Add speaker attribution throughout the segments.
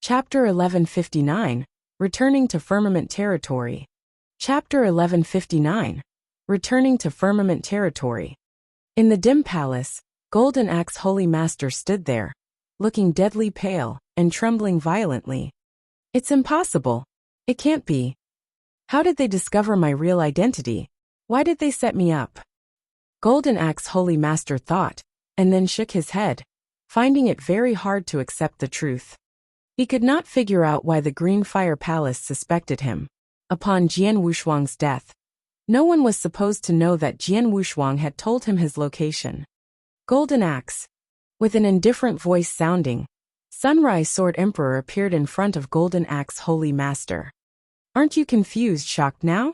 Speaker 1: Chapter 1159, Returning to Firmament Territory. Chapter 1159, Returning to Firmament Territory. In the dim palace, Golden Axe Holy Master stood there, looking deadly pale and trembling violently. It's impossible. It can't be. How did they discover my real identity? Why did they set me up? Golden Axe Holy Master thought, and then shook his head, finding it very hard to accept the truth. He could not figure out why the Green Fire Palace suspected him. Upon Jian Wushuang's death, no one was supposed to know that Jian Wushuang had told him his location. Golden Axe. With an indifferent voice sounding, Sunrise Sword Emperor appeared in front of Golden Axe Holy Master. Aren't you confused, shocked now?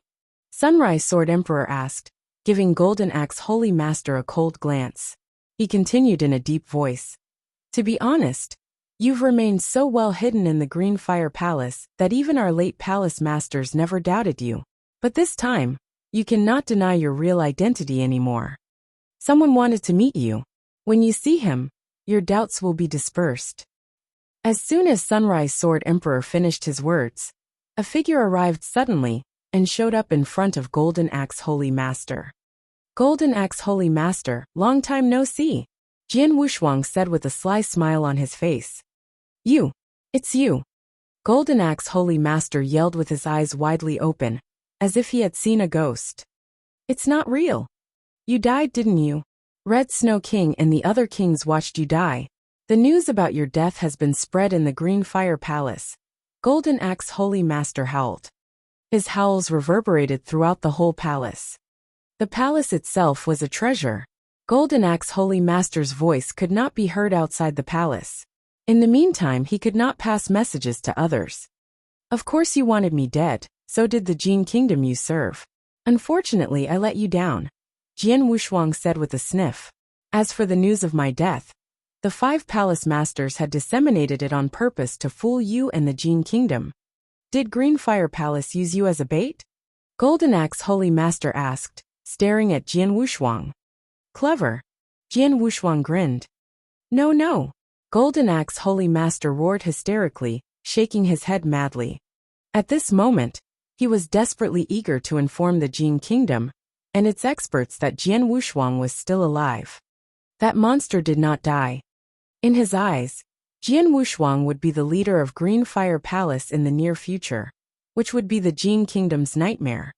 Speaker 1: Sunrise Sword Emperor asked, giving Golden Axe Holy Master a cold glance. He continued in a deep voice. To be honest, you've remained so well hidden in the Green Fire Palace that even our late palace masters never doubted you. But this time, you cannot deny your real identity anymore. Someone wanted to meet you. When you see him, your doubts will be dispersed. As soon as Sunrise Sword Emperor finished his words, a figure arrived suddenly and showed up in front of Golden Axe Holy Master. Golden Axe Holy Master, long time no see, Jian Wushuang said with a sly smile on his face. It's you. Golden Axe Holy Master yelled with his eyes widely open, as if he had seen a ghost. It's not real. You died, didn't you? Red Snow King and the other kings watched you die. The news about your death has been spread in the Green Fire Palace. Golden Axe Holy Master howled. His howls reverberated throughout the whole palace. The palace itself was a treasure. Golden Axe Holy Master's voice could not be heard outside the palace. In the meantime, he could not pass messages to others. Of course you wanted me dead, so did the Jin Kingdom you serve. Unfortunately, I let you down, Jian Wushuang said with a sniff. As for the news of my death, the 5 palace masters had disseminated it on purpose to fool you and the Jin Kingdom. Did Green Fire Palace use you as a bait? Golden Axe Holy Master asked, staring at Jian Wushuang. Clever. Jian Wushuang grinned. No. Golden Axe Holy Master roared hysterically, shaking his head madly. At this moment, he was desperately eager to inform the Jin Kingdom and its experts that Jian Wushuang was still alive. That monster did not die. In his eyes, Jian Wushuang would be the leader of Green Fire Palace in the near future, which would be the Jin Kingdom's nightmare.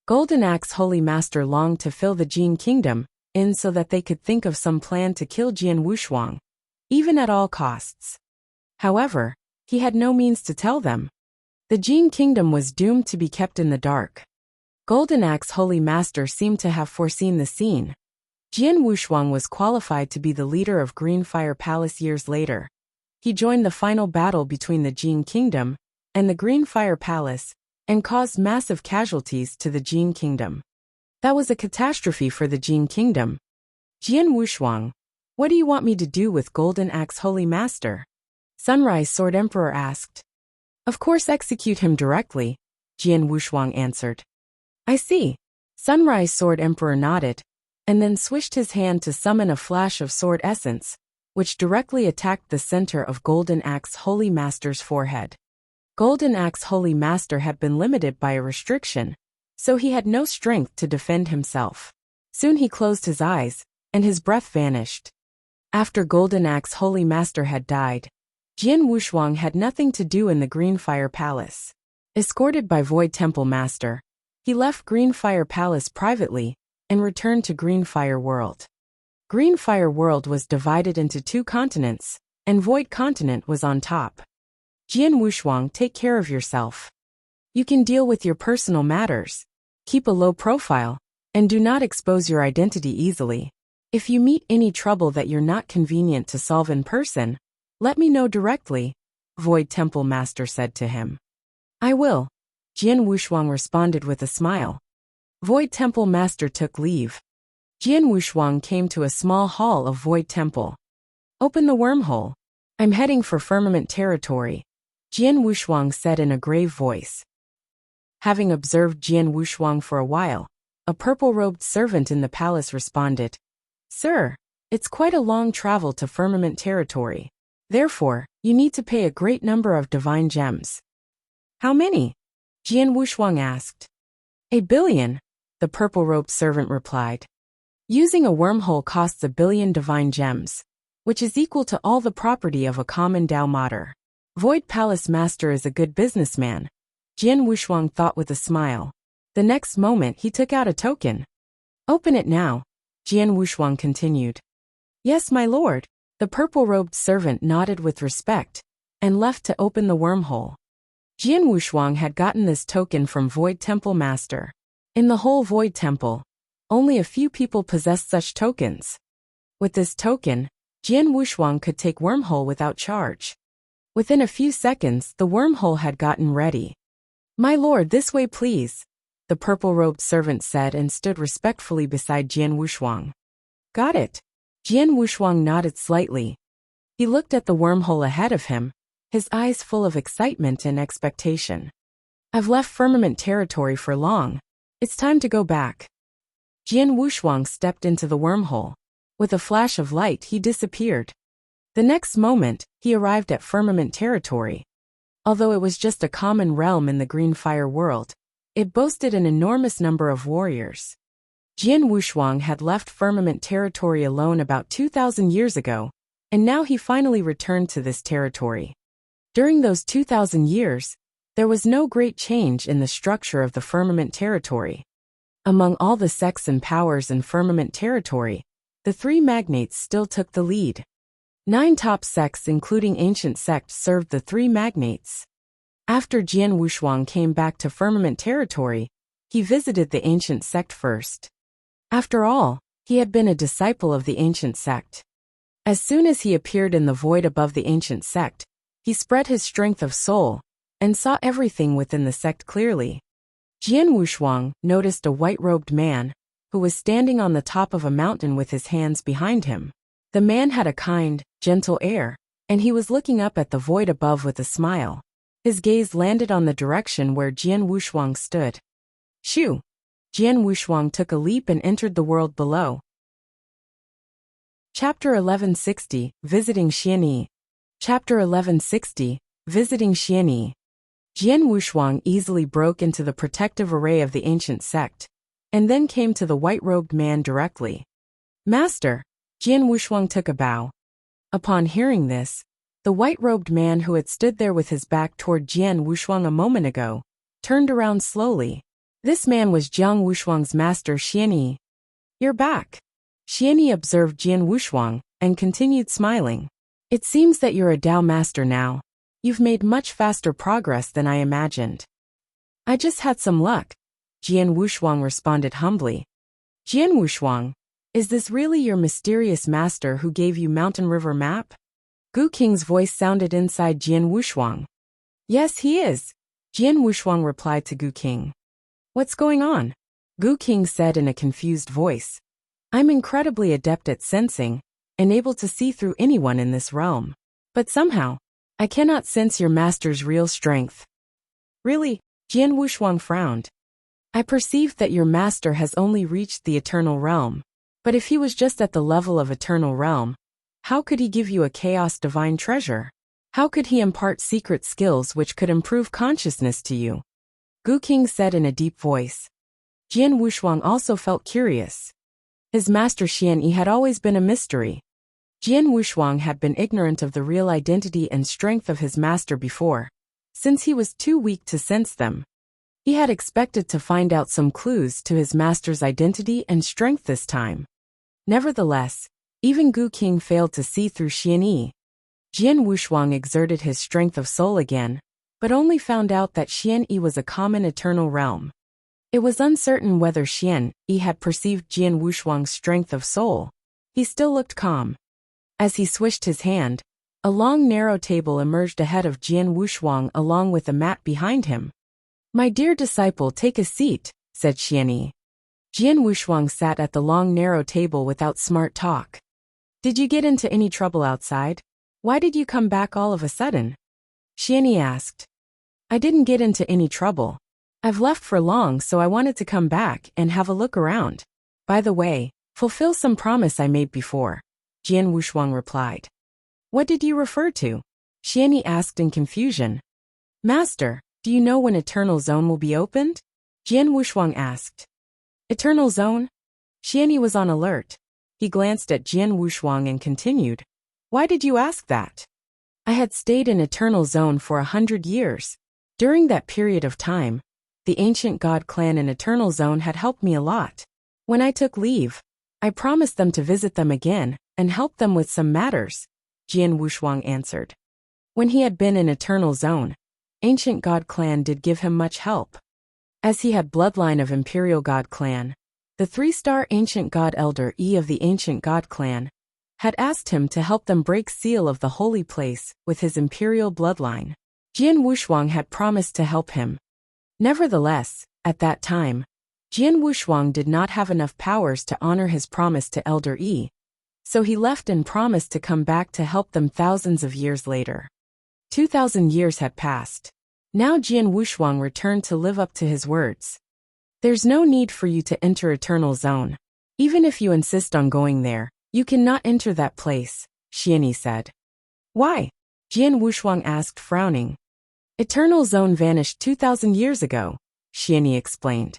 Speaker 1: Golden Axe Holy Master longed to fill the Jin Kingdom in so that they could think of some plan to kill Jian Wushuang, even at all costs. However, he had no means to tell them. The Jin Kingdom was doomed to be kept in the dark. Golden Axe Holy Master seemed to have foreseen the scene. Jian Wushuang was qualified to be the leader of Green Fire Palace years later. He joined the final battle between the Jin Kingdom and the Green Fire Palace and caused massive casualties to the Jin Kingdom. That was a catastrophe for the Jin Kingdom. Jian Wushuang, what do you want me to do with Golden Axe Holy Master? Sunrise Sword Emperor asked. Of course, execute him directly, Jian Wushuang answered. I see. Sunrise Sword Emperor nodded, and then swished his hand to summon a flash of sword essence, which directly attacked the center of Golden Axe Holy Master's forehead. Golden Axe Holy Master had been limited by a restriction, so he had no strength to defend himself. Soon he closed his eyes, and his breath vanished. After Golden Axe Holy Master had died, Jian Wushuang had nothing to do in the Green Fire Palace. Escorted by Void Temple Master, he left Green Fire Palace privately and returned to Green Fire World. Green Fire World was divided into 2 continents, and Void Continent was on top. Jian Wushuang, take care of yourself. You can deal with your personal matters. Keep a low profile, and do not expose your identity easily. If you meet any trouble that you're not convenient to solve in person, let me know directly, Void Temple Master said to him. I will, Jian Wushuang responded with a smile. Void Temple Master took leave. Jian Wushuang came to a small hall of Void Temple. Open the wormhole. I'm heading for Firmament Territory, Jian Wushuang said in a grave voice. Having observed Jian Wushuang for a while, a purple-robed servant in the palace responded, Sir, it's quite a long travel to Firmament Territory. Therefore, you need to pay a great number of divine gems. How many? Jian Wushuang asked. 1 billion, the purple-robed servant replied. Using a wormhole costs 1 billion divine gems, which is equal to all the property of a common Dao Mater. Void Palace Master is a good businessman, Jian Wushuang thought with a smile. The next moment he took out a token. Open it now, Jian Wushuang continued. Yes, my lord, the purple-robed servant nodded with respect, and left to open the wormhole. Jian Wushuang had gotten this token from Void Temple Master. In the whole Void Temple, only a few people possessed such tokens. With this token, Jian Wushuang could take wormhole without charge. Within a few seconds, the wormhole had gotten ready. My lord, this way please, the purple-robed servant said and stood respectfully beside Jian Wushuang. Got it. Jian Wushuang nodded slightly. He looked at the wormhole ahead of him, his eyes full of excitement and expectation. I've left Firmament territory for long. It's time to go back. Jian Wushuang stepped into the wormhole. With a flash of light, he disappeared. The next moment, he arrived at Firmament territory. Although it was just a common realm in the Green Fire world, it boasted an enormous number of warriors. Jian Wushuang had left Firmament territory alone about 2,000 years ago, and now he finally returned to this territory. During those 2,000 years, there was no great change in the structure of the Firmament territory. Among all the sects and powers in Firmament territory, the 3 magnates still took the lead. 9 top sects including ancient sects served the 3 magnates. After Jian Wushuang came back to Firmament territory, he visited the ancient sect first. After all, he had been a disciple of the ancient sect. As soon as he appeared in the void above the ancient sect, he spread his strength of soul, and saw everything within the sect clearly. Jian Wushuang noticed a white-robed man, who was standing on the top of a mountain with his hands behind him. The man had a kind, gentle air, and he was looking up at the void above with a smile. His gaze landed on the direction where Jian Wushuang stood. Shoo! Jian Wushuang took a leap and entered the world below. Chapter 1160, Visiting Xianyi. Chapter 1160, Visiting Xianyi. Jian Wushuang easily broke into the protective array of the ancient sect, and then came to the white-robed man directly. Master! Jian Wushuang took a bow. Upon hearing this, the white-robed man who had stood there with his back toward Jian Wushuang a moment ago, turned around slowly. This man was Jiang Wushuang's master Xianyi. You're back. Xianyi observed Jian Wushuang, and continued smiling. It seems that you're a Dao master now. You've made much faster progress than I imagined. I just had some luck, Jian Wushuang responded humbly. Jian Wushuang, is this really your mysterious master who gave you Mountain River map? Gu Qing's voice sounded inside Jian Wushuang. Yes, he is, Jian Wushuang replied to Gu Qing. What's going on? Gu Qing said in a confused voice. I'm incredibly adept at sensing, and able to see through anyone in this realm. But somehow, I cannot sense your master's real strength. Really? Jian Wushuang frowned. I perceived that your master has only reached the eternal realm. But if he was just at the level of eternal realm, how could he give you a chaos divine treasure? How could he impart secret skills which could improve consciousness to you? Gu Qing said in a deep voice. Jian Wushuang also felt curious. His master Xianyi had always been a mystery. Jian Wushuang had been ignorant of the real identity and strength of his master before, since he was too weak to sense them. He had expected to find out some clues to his master's identity and strength this time. Nevertheless, even Gu Qing failed to see through Xianyi. Jian Wushuang exerted his strength of soul again, but only found out that Xianyi was a common eternal realm. It was uncertain whether Xianyi had perceived Jian Wushuang's strength of soul. He still looked calm. As he swished his hand, a long narrow table emerged ahead of Jian Wushuang along with a mat behind him. My dear disciple, take a seat, said Xianyi. Jian Wushuang sat at the long narrow table without smart talk. Did you get into any trouble outside? Why did you come back all of a sudden? Xianyi asked. I didn't get into any trouble. I've left for long, so I wanted to come back and have a look around. By the way, fulfill some promise I made before, Jian Wushuang replied. What did you refer to? Xianyi asked in confusion. Master, do you know when Eternal Zone will be opened? Jian Wushuang asked. Eternal Zone? Xianyi was on alert. He glanced at Jian Wushuang and continued. Why did you ask that? I had stayed in Eternal Zone for 100 years. During that period of time, the ancient god clan in Eternal Zone had helped me a lot. When I took leave, I promised them to visit them again and help them with some matters, Jian Wushuang answered. When he had been in Eternal Zone, ancient god clan did give him much help. As he had bloodline of Imperial God clan, the 3-star ancient god elder E of the ancient god clan had asked him to help them break seal of the holy place with his imperial bloodline. Jian Wushuang had promised to help him. Nevertheless, at that time, Jian Wushuang did not have enough powers to honor his promise to Elder E, so he left and promised to come back to help them thousands of years later. 2,000 years had passed. Now Jian Wushuang returned to live up to his words. There's no need for you to enter Eternal Zone. Even if you insist on going there, you cannot enter that place, Xianyi said. Why? Jian Wushuang asked, frowning. Eternal Zone vanished 2,000 years ago, Xianyi explained.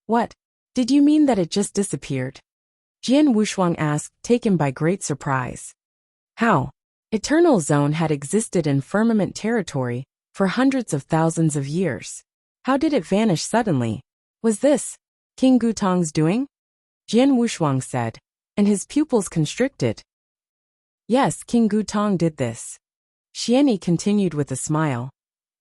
Speaker 1: What? Did you mean that it just disappeared? Jian Wushuang asked, taken by great surprise. How? Eternal Zone had existed in firmament territory for hundreds of thousands of years. How did it vanish suddenly? Was this King Gutong's doing? Jian Wushuang said, and his pupils constricted. Yes, King Gutong did this. Xianyi continued with a smile.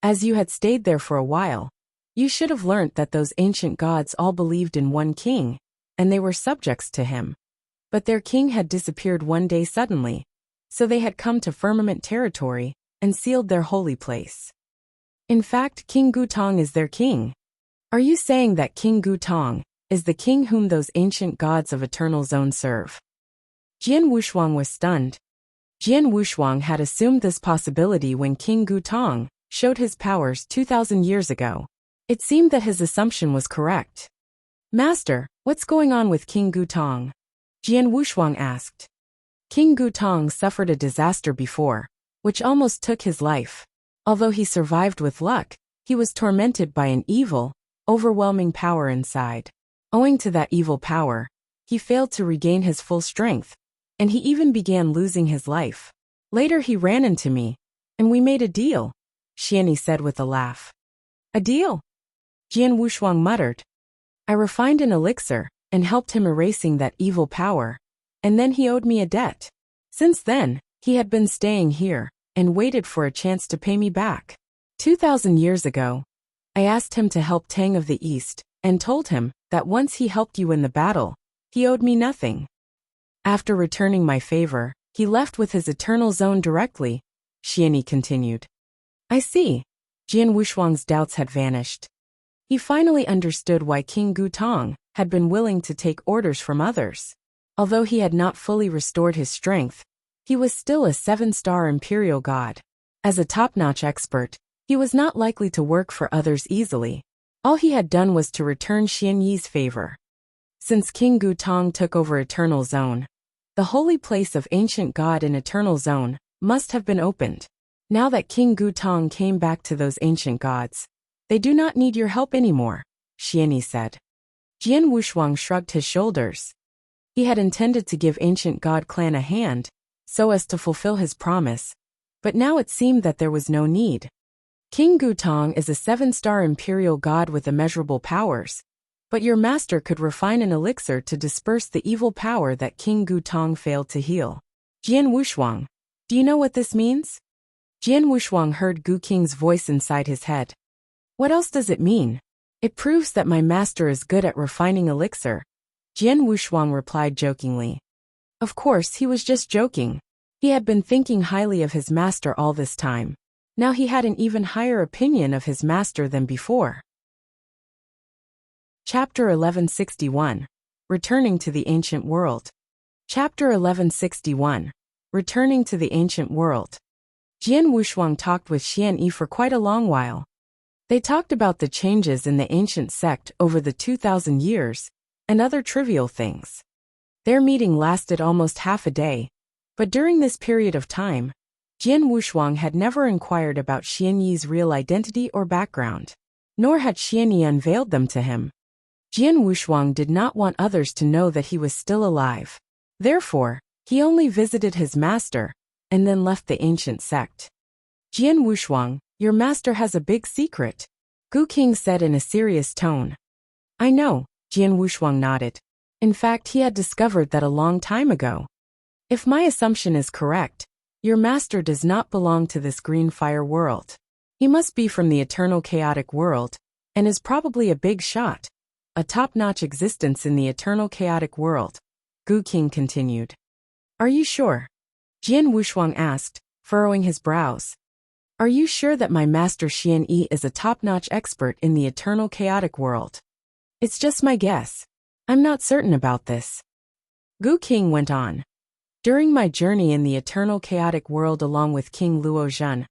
Speaker 1: As you had stayed there for a while, you should have learnt that those ancient gods all believed in one king, and they were subjects to him. But their king had disappeared one day suddenly, so they had come to firmament territory and sealed their holy place. In fact, King Gutong is their king. Are you saying that King Gutong is the king whom those ancient gods of Eternal Zone serve? Jian Wushuang was stunned. Jian Wushuang had assumed this possibility when King Gutong showed his powers 2,000 years ago. It seemed that his assumption was correct. Master, what's going on with King Gutong? Jian Wushuang asked. King Gutong suffered a disaster before, which almost took his life. Although he survived with luck, he was tormented by an evil, overwhelming power inside. Owing to that evil power, he failed to regain his full strength, and he even began losing his life. Later he ran into me, and we made a deal, Xianyi said with a laugh. A deal? Jian Wushuang muttered. I refined an elixir and helped him erasing that evil power, and then he owed me a debt. Since then, he had been staying here and waited for a chance to pay me back. 2,000 years ago, I asked him to help Tang of the East and told him that once he helped you in the battle, he owed me nothing. After returning my favor, he left with his Eternal Zone directly, Xianyi continued. I see. Jian Wushuang's doubts had vanished. He finally understood why King Gutong had been willing to take orders from others. Although he had not fully restored his strength, he was still a 7-star imperial god. As a top-notch expert, he was not likely to work for others easily. All he had done was to return Xianyi's favor. Since King Gutong took over Eternal Zone, the holy place of ancient god in Eternal Zone must have been opened. Now that King Gutong came back to those ancient gods, they do not need your help anymore, Xianyi said. Jian Wushuang shrugged his shoulders. He had intended to give ancient god clan a hand, so as to fulfill his promise, but now it seemed that there was no need. King Gutong is a 7-star imperial god with immeasurable powers, but your master could refine an elixir to disperse the evil power that King Gutong failed to heal. Jian Wushuang, do you know what this means? Jian Wushuang heard Gu King's voice inside his head. What else does it mean? It proves that my master is good at refining elixir, Jian Wushuang replied jokingly. Of course, he was just joking. He had been thinking highly of his master all this time. Now he had an even higher opinion of his master than before. Chapter 1161. Returning to the Ancient World. Chapter 1161. Returning to the Ancient World. Jian Wushuang talked with Xianyi for quite a long while. They talked about the changes in the ancient sect over the 2,000 years, and other trivial things. Their meeting lasted almost half a day, but during this period of time, Jian Wushuang had never inquired about Xianyi's real identity or background, nor had Xianyi unveiled them to him. Jian Wushuang did not want others to know that he was still alive. Therefore, he only visited his master, and then left the ancient sect. Jian Wushuang, your master has a big secret, Gu King said in a serious tone. I know, Jian Wushuang nodded. In fact, he had discovered that a long time ago. If my assumption is correct, your master does not belong to this green fire world. He must be from the eternal chaotic world, and is probably a big shot. A top-notch existence in the eternal chaotic world, Gu King continued. Are you sure? Jian Wushuang asked, furrowing his brows. Are you sure that my master Xianyi is a top-notch expert in the eternal chaotic world? It's just my guess. I'm not certain about this. Gu King went on. During my journey in the eternal chaotic world along with King Luo Zhen,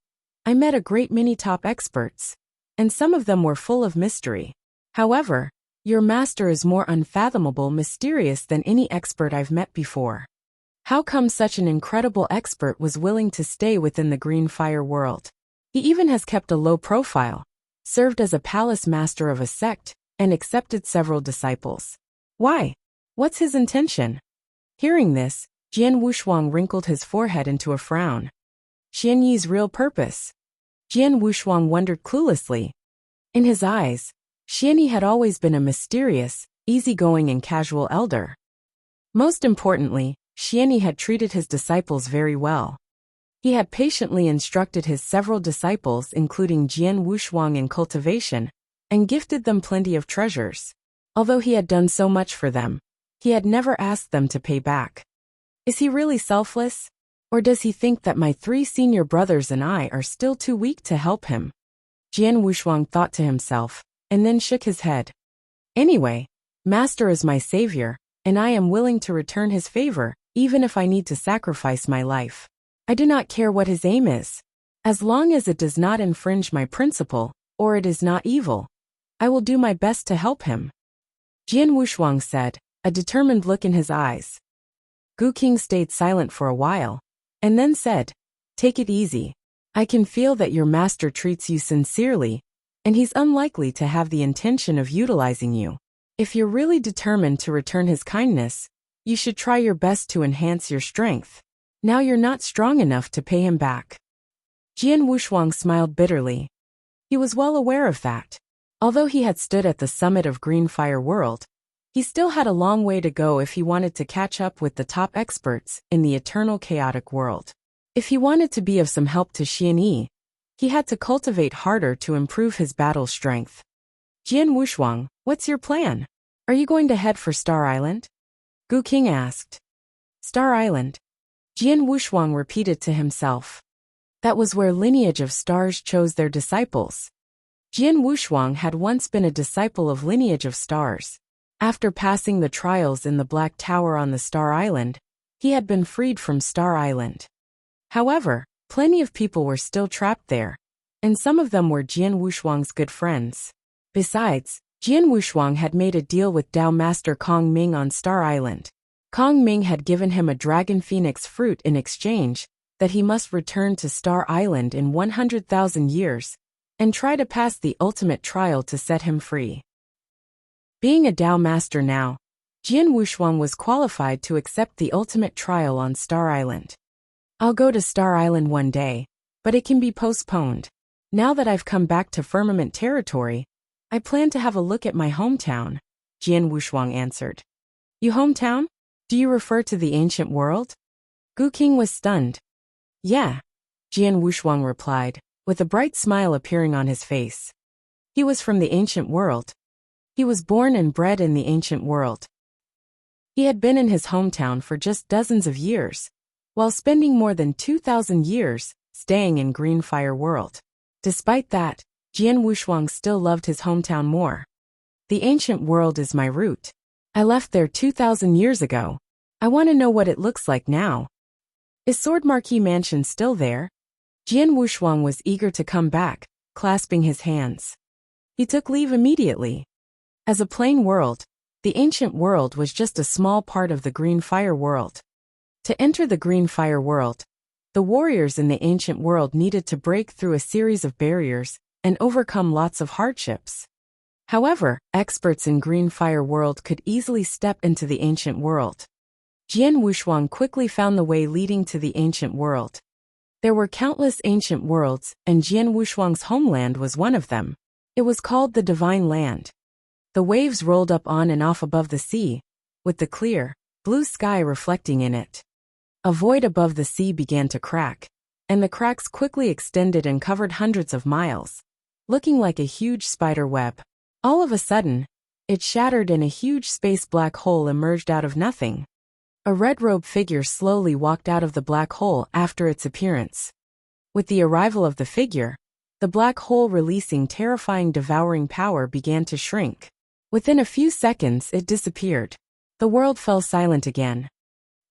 Speaker 1: I met a great many top experts, and some of them were full of mystery. However, your master is more unfathomable, mysterious than any expert I've met before. How come such an incredible expert was willing to stay within the green fire world? He even has kept a low profile, served as a palace master of a sect, and accepted several disciples. Why? What's his intention? Hearing this, Jian Wushuang wrinkled his forehead into a frown. Xianyi's real purpose? Jian Wushuang wondered cluelessly. In his eyes, Xianyi had always been a mysterious, easygoing and casual elder. Most importantly, Xianyi had treated his disciples very well. He had patiently instructed his several disciples, including Jian Wushuang, in cultivation, and gifted them plenty of treasures. Although he had done so much for them, he had never asked them to pay back. Is he really selfless? Or does he think that my 3 senior brothers and I are still too weak to help him? Jian Wushuang thought to himself, and then shook his head. Anyway, Master is my savior, and I am willing to return his favor, even if I need to sacrifice my life. I do not care what his aim is. As long as it does not infringe my principle, or it is not evil, I will do my best to help him. Jian Wushuang said, a determined look in his eyes. Gu King stayed silent for a while, and then said, Take it easy. I can feel that your master treats you sincerely, and he's unlikely to have the intention of utilizing you. If you're really determined to return his kindness, you should try your best to enhance your strength. Now you're not strong enough to pay him back. Jian Wushuang smiled bitterly. He was well aware of that. Although he had stood at the summit of Green Fire World, he still had a long way to go if he wanted to catch up with the top experts in the eternal chaotic world. If he wanted to be of some help to Xianyi, he had to cultivate harder to improve his battle strength. Jian Wushuang, what's your plan? Are you going to head for Star Island? Gu King asked. Star Island. Jian Wushuang repeated to himself. That was where Lineage of Stars chose their disciples. Jian Wushuang had once been a disciple of Lineage of Stars. After passing the trials in the Black Tower on the Star Island, he had been freed from Star Island. However, plenty of people were still trapped there, and some of them were Jian Wushuang's good friends. Besides, Jian Wushuang had made a deal with Dao Master Kong Ming on Star Island. Kong Ming had given him a dragon phoenix fruit in exchange, that he must return to Star Island in 100,000 years, and try to pass the ultimate trial to set him free. Being a Dao Master now, Jian Wushuang was qualified to accept the ultimate trial on Star Island. I'll go to Star Island one day, but it can be postponed. Now that I've come back to Firmament Territory, I plan to have a look at my hometown, Jian Wushuang answered. You hometown? Do you refer to the ancient world? Gu King was stunned. Yeah, Jian Wushuang replied, with a bright smile appearing on his face. He was from the ancient world. He was born and bred in the ancient world. He had been in his hometown for just dozens of years, while spending more than 2,000 years staying in Green Fire World. Despite that, Jian Wushuang still loved his hometown more. The ancient world is my root. I left there 2,000 years ago. I want to know what it looks like now. Is Sword Marquis Mansion still there? Jian Wushuang was eager to come back, clasping his hands. He took leave immediately. As a plain world, the ancient world was just a small part of the Green Fire World. To enter the Green Fire World, The warriors in the ancient world needed to break through a series of barriers and overcome lots of hardships. However, experts in Green Fire World could easily step into the ancient world. Jian Wushuang quickly found the way leading to the ancient world. There were countless ancient worlds, and Jian Wushuang's homeland was one of them. It was called the Divine Land. The waves rolled up on and off above the sea, with the clear, blue sky reflecting in it. A void above the sea began to crack, and the cracks quickly extended and covered hundreds of miles, looking like a huge spider web. All of a sudden, it shattered and a huge space black hole emerged out of nothing. A red-robed figure slowly walked out of the black hole after its appearance. With the arrival of the figure, the black hole releasing terrifying devouring power began to shrink. Within a few seconds it disappeared. The world fell silent again.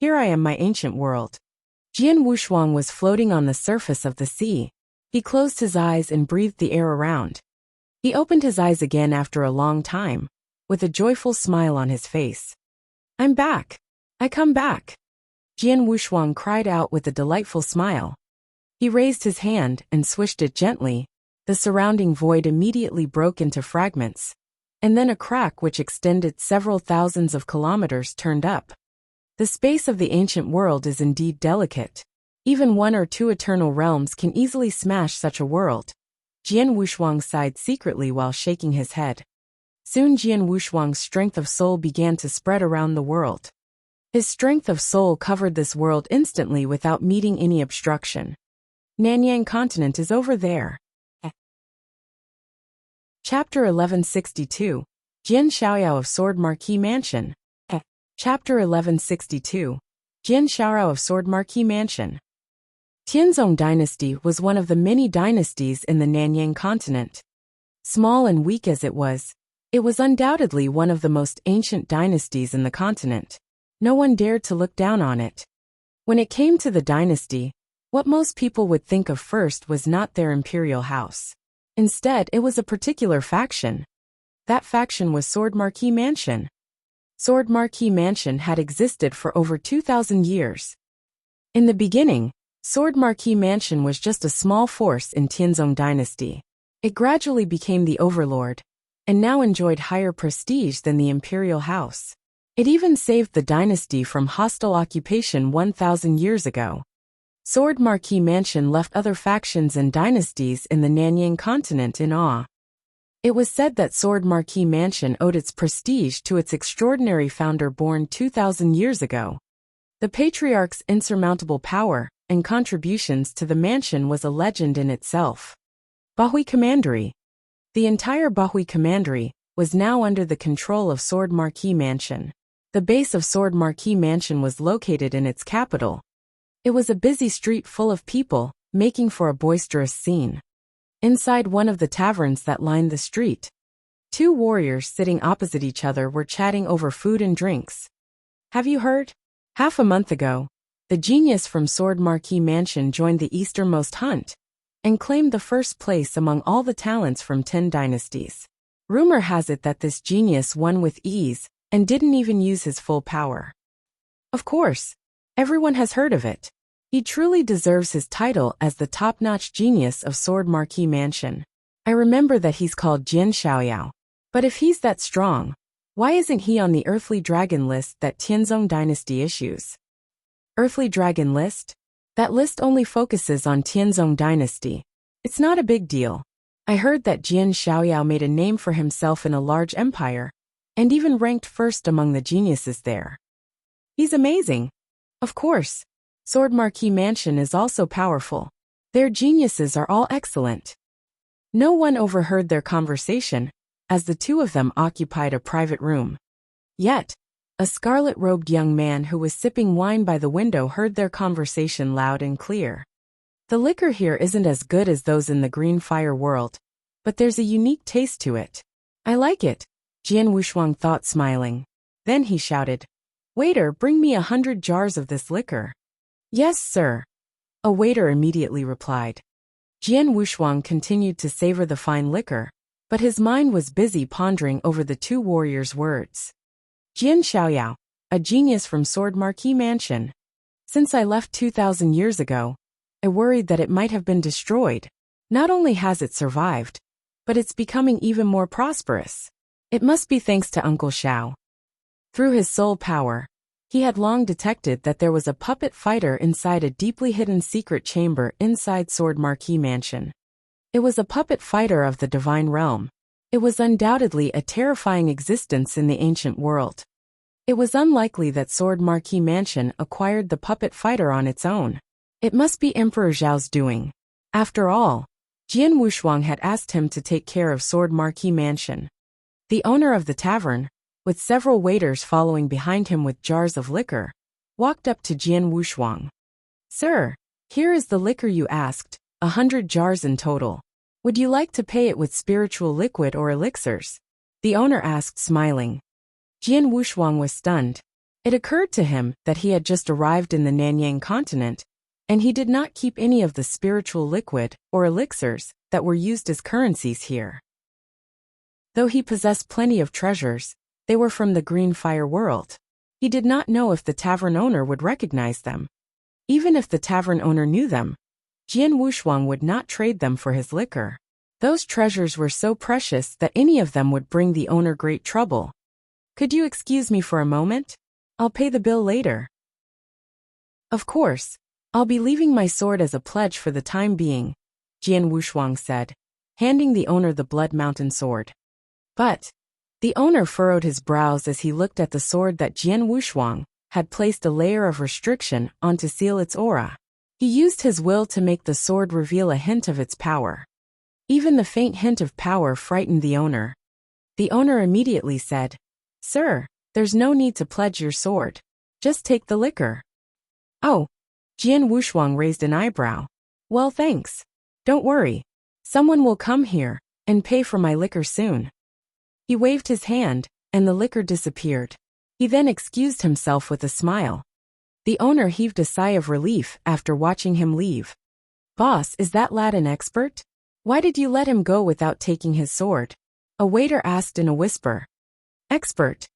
Speaker 1: Here I am, my ancient world. Jian Wushuang was floating on the surface of the sea. He closed his eyes and breathed the air around. He opened his eyes again after a long time, with a joyful smile on his face. I'm back. I come back. Jian Wushuang cried out with a delightful smile. He raised his hand and swished it gently. The surrounding void immediately broke into fragments, and then a crack which extended several thousands of kilometers turned up. The space of the ancient world is indeed delicate. Even one or two eternal realms can easily smash such a world. Jian Wushuang sighed secretly while shaking his head. Soon Jian Wushuang's strength of soul began to spread around the world. His strength of soul covered this world instantly without meeting any obstruction. Nanyang continent is over there. Chapter 1162. Jian Xiaoyao of Sword Marquis Mansion. Chapter 1162. Jian Xiaoyao of Sword Marquis Mansion. Tianzong dynasty was one of the many dynasties in the Nanyang continent. Small and weak as it was undoubtedly one of the most ancient dynasties in the continent. No one dared to look down on it. When it came to the dynasty, what most people would think of first was not their imperial house. Instead, it was a particular faction. That faction was Sword Marquis Mansion. Sword Marquis Mansion had existed for over 2,000 years. In the beginning, Sword Marquis Mansion was just a small force in Tianzong dynasty. It gradually became the overlord, and now enjoyed higher prestige than the imperial house. It even saved the dynasty from hostile occupation 1,000 years ago. Sword Marquis Mansion left other factions and dynasties in the Nanyang continent in awe. It was said that Sword Marquis Mansion owed its prestige to its extraordinary founder born 2,000 years ago. The patriarch's insurmountable power and contributions to the mansion was a legend in itself. Bahui Commandery. The entire Bahui Commandery was now under the control of Sword Marquis Mansion. The base of Sword Marquis Mansion was located in its capital. It was a busy street full of people, making for a boisterous scene. Inside one of the taverns that lined the street, two warriors sitting opposite each other were chatting over food and drinks. Have you heard? Half a month ago, the genius from Sword Marquis Mansion joined the easternmost hunt and claimed the first place among all the talents from 10 dynasties. Rumor has it that this genius won with ease and didn't even use his full power. Of course, everyone has heard of it. He truly deserves his title as the top-notch genius of Sword Marquis Mansion. I remember that he's called Jian Xiaoyao. But if he's that strong, why isn't he on the Earthly Dragon list that Tianzong Dynasty issues? Earthly Dragon list? That list only focuses on Tianzong Dynasty. It's not a big deal. I heard that Jian Xiaoyao made a name for himself in a large empire, and even ranked first among the geniuses there. He's amazing. Of course, Sword Marquis Mansion is also powerful. Their geniuses are all excellent. No one overheard their conversation, as the two of them occupied a private room. Yet, a scarlet-robed young man who was sipping wine by the window heard their conversation loud and clear. The liquor here isn't as good as those in the Green Fire World, but there's a unique taste to it. I like it, Jian Wushuang thought, smiling. Then he shouted, "Waiter, bring me 100 jars of this liquor." "Yes, sir." A waiter immediately replied. Jian Wushuang continued to savor the fine liquor, but his mind was busy pondering over the two warriors' words. Jian Xiaoyao, a genius from Sword Marquis Mansion. Since I left 2,000 years ago, worried that it might have been destroyed. Not only has it survived, but it's becoming even more prosperous. It must be thanks to Uncle Xiao. Through his soul power, he had long detected that there was a puppet fighter inside a deeply hidden secret chamber inside Sword Marquis Mansion. It was a puppet fighter of the divine realm. It was undoubtedly a terrifying existence in the ancient world. It was unlikely that Sword Marquis Mansion acquired the puppet fighter on its own. It must be Emperor Zhao's doing. After all, Jian Wushuang had asked him to take care of Sword Marquis Mansion. The owner of the tavern, with several waiters following behind him with jars of liquor, walked up to Jian Wushuang. "Sir, here is the liquor you asked, 100 jars in total. Would you like to pay it with spiritual liquid or elixirs?" the owner asked, smiling. Jian Wushuang was stunned. It occurred to him that he had just arrived in the Nanyang continent, and he did not keep any of the spiritual liquid or elixirs that were used as currencies here. Though he possessed plenty of treasures, they were from the Green Fire world. He did not know if the tavern owner would recognize them. Even if the tavern owner knew them, Jian Wushuang would not trade them for his liquor. Those treasures were so precious that any of them would bring the owner great trouble. "Could you excuse me for a moment? I'll pay the bill later." "Of course, I'll be leaving my sword as a pledge for the time being," Jian Wushuang said, handing the owner the Blood Mountain sword. But the owner furrowed his brows as he looked at the sword that Jian Wushuang had placed a layer of restriction on to seal its aura. He used his will to make the sword reveal a hint of its power. Even the faint hint of power frightened the owner. The owner immediately said, "Sir, there's no need to pledge your sword. Just take the liquor." "Oh." Jian Wushuang raised an eyebrow. "Well, thanks. Don't worry. Someone will come here and pay for my liquor soon." He waved his hand, and the liquor disappeared. He then excused himself with a smile. The owner heaved a sigh of relief after watching him leave. "Boss, is that lad an expert? Why did you let him go without taking his sword?" a waiter asked in a whisper. "Expert,"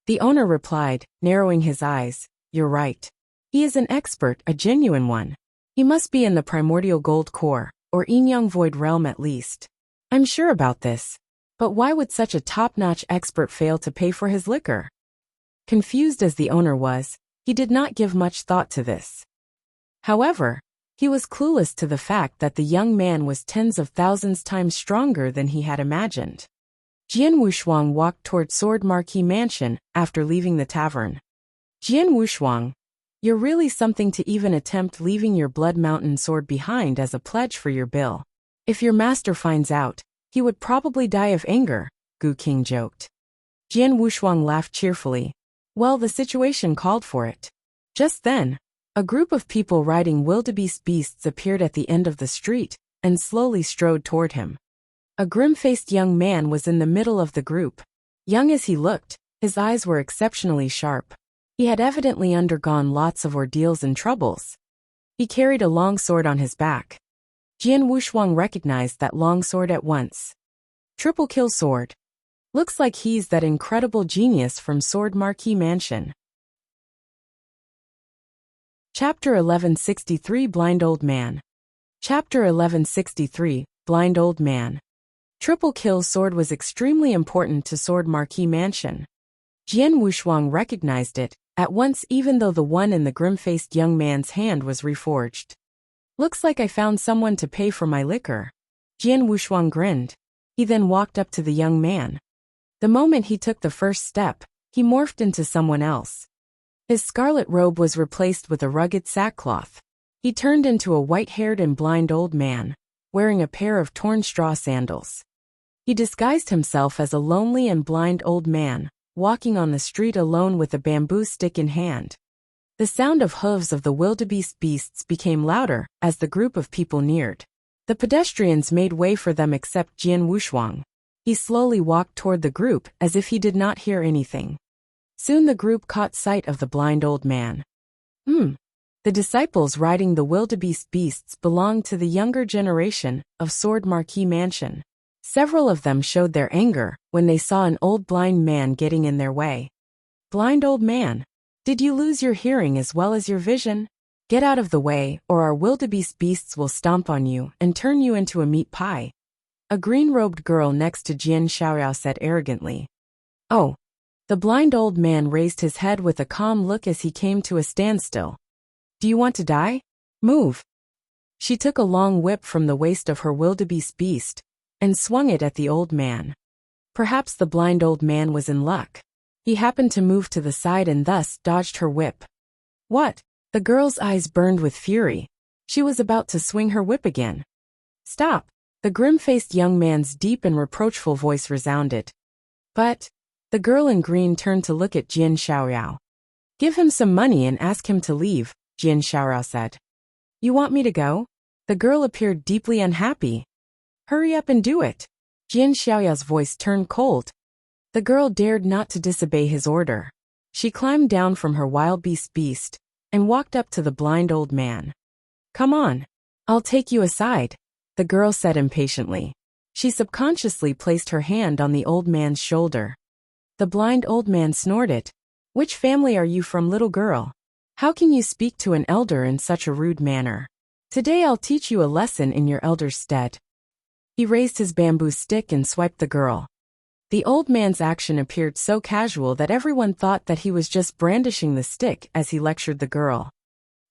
Speaker 1: the owner replied, narrowing his eyes. "You're right. He is an expert, a genuine one. He must be in the primordial gold core, or Yinyang void realm at least. I'm sure about this. But why would such a top-notch expert fail to pay for his liquor?" Confused as the owner was, he did not give much thought to this. However, he was clueless to the fact that the young man was tens of thousands times stronger than he had imagined. Jian Wushuang walked toward Sword Marquis Mansion after leaving the tavern. "Jian Wushuang, you're really something to even attempt leaving your Blood Mountain sword behind as a pledge for your bill. If your master finds out, he would probably die of anger," Gu King joked. Jian Wushuang laughed cheerfully. Well, the situation called for it. Just then, a group of people riding wildebeest beasts appeared at the end of the street and slowly strode toward him. A grim-faced young man was in the middle of the group. Young as he looked, his eyes were exceptionally sharp. He had evidently undergone lots of ordeals and troubles. He carried a long sword on his back. Jian Wushuang recognized that long sword at once. Triple kill sword. Looks like he's that incredible genius from Sword Marquis Mansion. Chapter 1163 Blind Old Man. Chapter 1163 Blind Old Man. Triple kill sword was extremely important to Sword Marquis Mansion. Jian Wushuang recognized it at once, even though the one in the grim-faced young man's hand was reforged. "Looks like I found someone to pay for my liquor." Jian Wushuang grinned. He then walked up to the young man. The moment he took the first step, he morphed into someone else. His scarlet robe was replaced with a rugged sackcloth. He turned into a white-haired and blind old man, wearing a pair of torn straw sandals. He disguised himself as a lonely and blind old man, walking on the street alone with a bamboo stick in hand. The sound of hooves of the wildebeest beasts became louder as the group of people neared. The pedestrians made way for them except Jian Wushuang. He slowly walked toward the group as if he did not hear anything. Soon the group caught sight of the blind old man. The disciples riding the wildebeest beasts belonged to the younger generation of Sword Marquis Mansion. Several of them showed their anger when they saw an old blind man getting in their way. "Blind old man, did you lose your hearing as well as your vision?" Get out of the way, or our wildebeest beasts will stomp on you and turn you into a meat pie. A green-robed girl next to Jian Xiaoyao said arrogantly. Oh. The blind old man raised his head with a calm look as he came to a standstill. Do you want to die? Move. She took a long whip from the waist of her wildebeest beast and swung it at the old man. Perhaps the blind old man was in luck. He happened to move to the side and thus dodged her whip. What? The girl's eyes burned with fury. She was about to swing her whip again. Stop! The grim-faced young man's deep and reproachful voice resounded. But the girl in green turned to look at Jian Xiaoyao. Give him some money and ask him to leave, Jian Xiaoyao said. You want me to go? The girl appeared deeply unhappy. Hurry up and do it. Jian Xiaoyao's voice turned cold. The girl dared not to disobey his order. She climbed down from her wildebeest beast and walked up to the blind old man. Come on. I'll take you aside, the girl said impatiently. She subconsciously placed her hand on the old man's shoulder. The blind old man snorted. Which family are you from, little girl? How can you speak to an elder in such a rude manner? Today I'll teach you a lesson in your elder's stead. He raised his bamboo stick and swiped the girl. The old man's action appeared so casual that everyone thought that he was just brandishing the stick as he lectured the girl.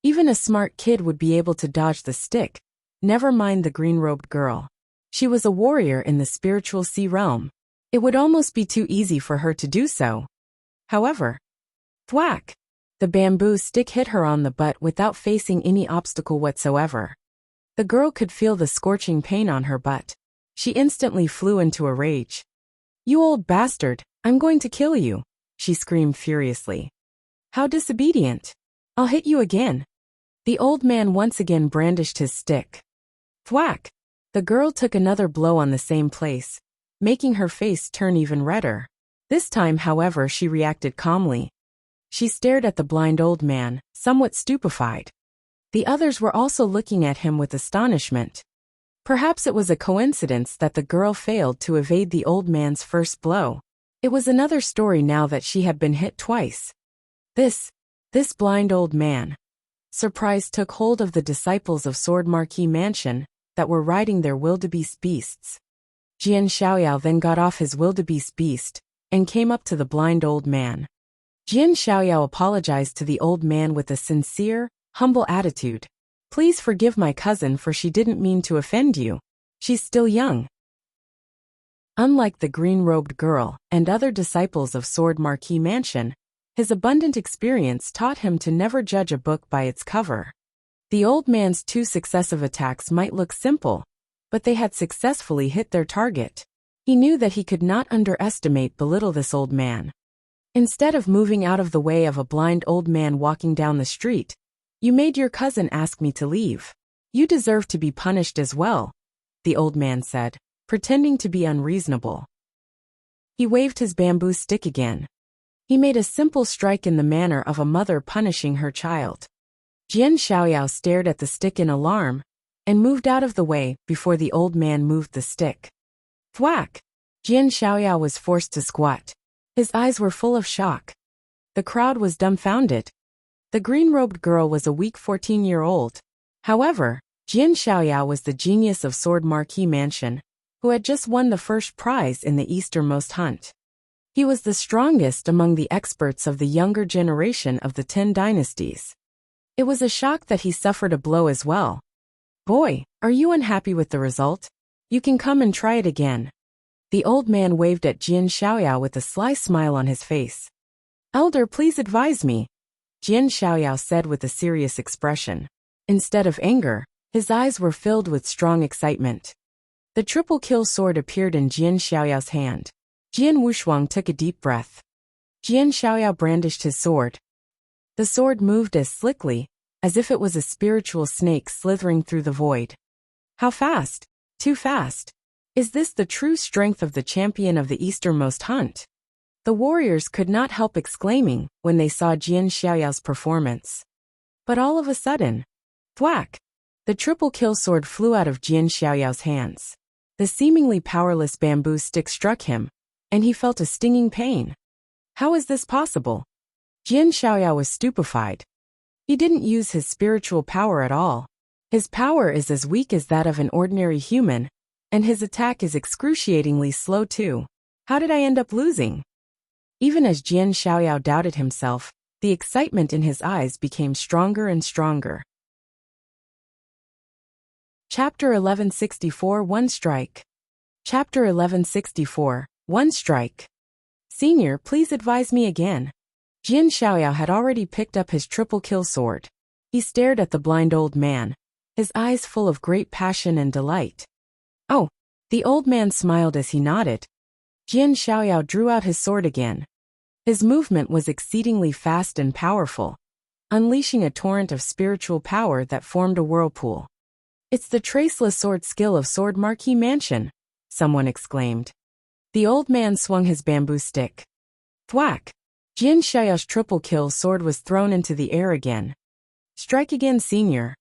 Speaker 1: Even a smart kid would be able to dodge the stick, never mind the green-robed girl. She was a warrior in the spiritual sea realm. It would almost be too easy for her to do so. However, thwack! The bamboo stick hit her on the butt without facing any obstacle whatsoever. The girl could feel the scorching pain on her butt. She instantly flew into a rage. You old bastard, I'm going to kill you, she screamed furiously. How disobedient! I'll hit you again. The old man once again brandished his stick. Thwack! The girl took another blow on the same place, making her face turn even redder. This time, however, she reacted calmly. She stared at the blind old man, somewhat stupefied. The others were also looking at him with astonishment. Perhaps it was a coincidence that the girl failed to evade the old man's first blow. It was another story now that she had been hit twice. This blind old man. Surprise took hold of the disciples of Sword Marquis Mansion that were riding their wildebeest beasts. Jian Xiaoyao then got off his wildebeest beast and came up to the blind old man. Jian Xiaoyao apologized to the old man with a sincere, humble attitude. Please forgive my cousin, for she didn't mean to offend you. She's still young. Unlike the green-robed girl and other disciples of Sword Marquis Mansion, his abundant experience taught him to never judge a book by its cover. The old man's 2 successive attacks might look simple, but they had successfully hit their target. He knew that he could not belittle this old man. Instead of moving out of the way of a blind old man walking down the street, you made your cousin ask me to leave. You deserve to be punished as well, the old man said, pretending to be unreasonable. He waved his bamboo stick again. He made a simple strike in the manner of a mother punishing her child. Jian Xiaoyao stared at the stick in alarm and moved out of the way before the old man moved the stick. Thwack! Jian Xiaoyao was forced to squat. His eyes were full of shock. The crowd was dumbfounded. The green-robed girl was a weak 14-year-old. However, Jian Xiaoyao was the genius of Sword Marquis Mansion, who had just won the first prize in the easternmost hunt. He was the strongest among the experts of the younger generation of the 10 dynasties. It was a shock that he suffered a blow as well. Boy, are you unhappy with the result? You can come and try it again. The old man waved at Jian Xiaoyao with a sly smile on his face. Elder, please advise me, Jian Xiaoyao said with a serious expression. Instead of anger, his eyes were filled with strong excitement. The triple kill sword appeared in Jian Xiaoyao's hand. Jian Wushuang took a deep breath. Jian Xiaoyao brandished his sword. The sword moved as slickly as if it was a spiritual snake slithering through the void. How fast? Too fast. Is this the true strength of the champion of the easternmost hunt? The warriors could not help exclaiming when they saw Jian Xiaoyao's performance. But all of a sudden, thwack! The triple kill sword flew out of Jian Xiaoyao's hands. The seemingly powerless bamboo stick struck him, and he felt a stinging pain. How is this possible? Jian Xiaoyao was stupefied. He didn't use his spiritual power at all. His power is as weak as that of an ordinary human, and his attack is excruciatingly slow too. How did I end up losing? Even as Jian Xiaoyao doubted himself, the excitement in his eyes became stronger and stronger. Chapter 1164 One Strike. Chapter 1164 One Strike. Senior, please advise me again. Jian Xiaoyao had already picked up his triple kill sword. He stared at the blind old man, his eyes full of great passion and delight. Oh, the old man smiled as he nodded. Jian Xiaoyao drew out his sword again. His movement was exceedingly fast and powerful, unleashing a torrent of spiritual power that formed a whirlpool. It's the traceless sword skill of Sword Marquis Mansion, someone exclaimed. The old man swung his bamboo stick. Thwack! Jian Xiaoyao's triple kill sword was thrown into the air again. Strike again, senior.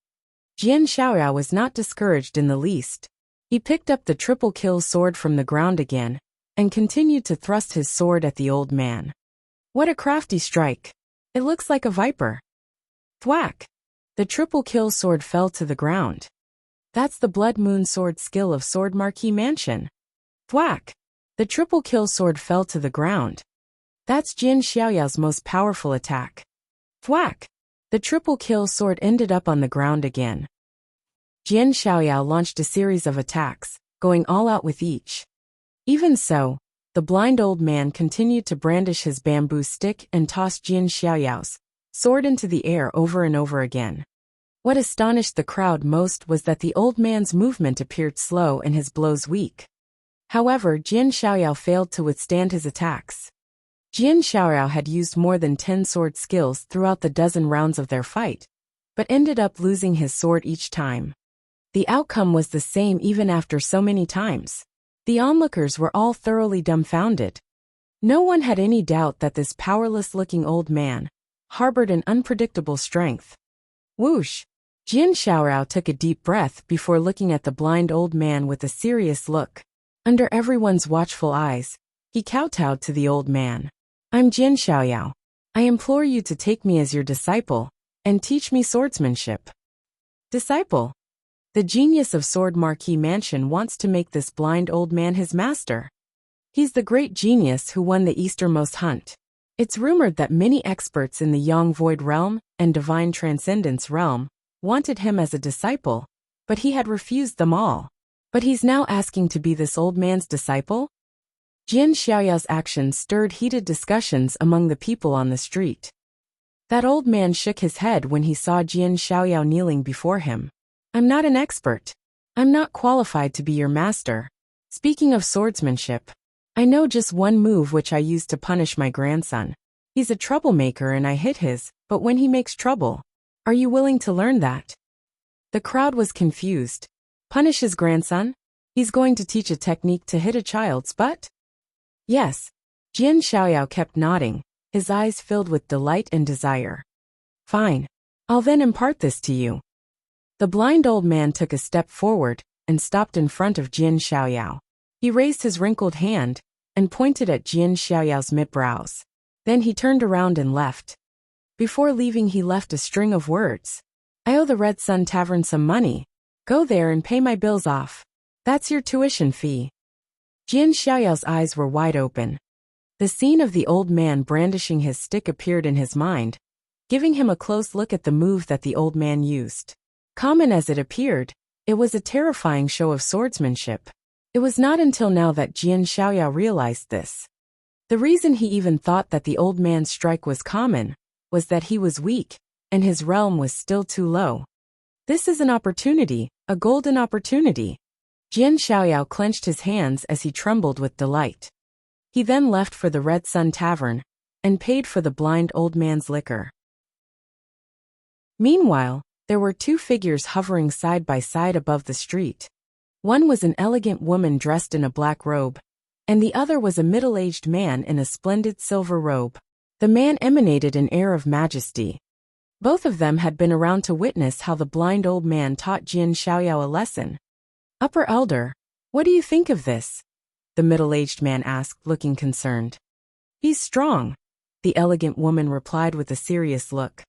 Speaker 1: Jian Xiaoyao was not discouraged in the least. He picked up the triple kill sword from the ground again, and continued to thrust his sword at the old man. What a crafty strike! It looks like a viper. Thwack! The triple kill sword fell to the ground. That's the Blood Moon sword skill of Sword Marquis Mansion. Thwack! The triple kill sword fell to the ground. That's Jian Xiaoyao's most powerful attack. Thwack! The triple kill sword ended up on the ground again. Jian Xiaoyao launched a series of attacks, going all out with each. Even so, the blind old man continued to brandish his bamboo stick and toss Jian Xiaoyao's sword into the air over and over again. What astonished the crowd most was that the old man's movement appeared slow and his blows weak. However, Jian Xiaoyao failed to withstand his attacks. Jian Xiaoyao had used more than 10 sword skills throughout the dozen rounds of their fight, but ended up losing his sword each time. The outcome was the same even after so many times. The onlookers were all thoroughly dumbfounded. No one had any doubt that this powerless-looking old man harbored an unpredictable strength. Whoosh! Jian Xiaoyao took a deep breath before looking at the blind old man with a serious look. Under everyone's watchful eyes, he kowtowed to the old man. I'm Jian Xiaoyao. I implore you to take me as your disciple, and teach me swordsmanship. Disciple? The genius of Sword Marquis Mansion wants to make this blind old man his master. He's the great genius who won the easternmost hunt. It's rumored that many experts in the Yang Void realm and Divine Transcendence realm wanted him as a disciple, but he had refused them all. But he's now asking to be this old man's disciple? Jian Xiaoyao's actions stirred heated discussions among the people on the street. That old man shook his head when he saw Jian Xiaoyao kneeling before him. I'm not an expert. I'm not qualified to be your master. Speaking of swordsmanship, I know just one move which I use to punish my grandson. He's a troublemaker and I hit his, but when he makes trouble. Are you willing to learn that? The crowd was confused. Punish his grandson? He's going to teach a technique to hit a child's butt? Yes. Jian Xiaoyao kept nodding, his eyes filled with delight and desire. Fine. I'll then impart this to you. The blind old man took a step forward and stopped in front of Jian Xiaoyao. He raised his wrinkled hand and pointed at Jian Xiaoyao's mid-brows. Then he turned around and left. Before leaving, he left a string of words. I owe the Red Sun Tavern some money. Go there and pay my bills off. That's your tuition fee. Jian Xiaoyao's eyes were wide open. The scene of the old man brandishing his stick appeared in his mind, giving him a close look at the move that the old man used. Common as it appeared, it was a terrifying show of swordsmanship. It was not until now that Jian Xiaoyao realized this. The reason he even thought that the old man's strike was common was that he was weak, and his realm was still too low. This is an opportunity, a golden opportunity. Jian Xiaoyao clenched his hands as he trembled with delight. He then left for the Red Sun Tavern, and paid for the blind old man's liquor. Meanwhile, there were two figures hovering side by side above the street. One was an elegant woman dressed in a black robe, and the other was a middle-aged man in a splendid silver robe. The man emanated an air of majesty. Both of them had been around to witness how the blind old man taught Jian Xiaoyao a lesson. Upper Elder, what do you think of this? The middle-aged man asked, looking concerned. He's strong, the elegant woman replied with a serious look.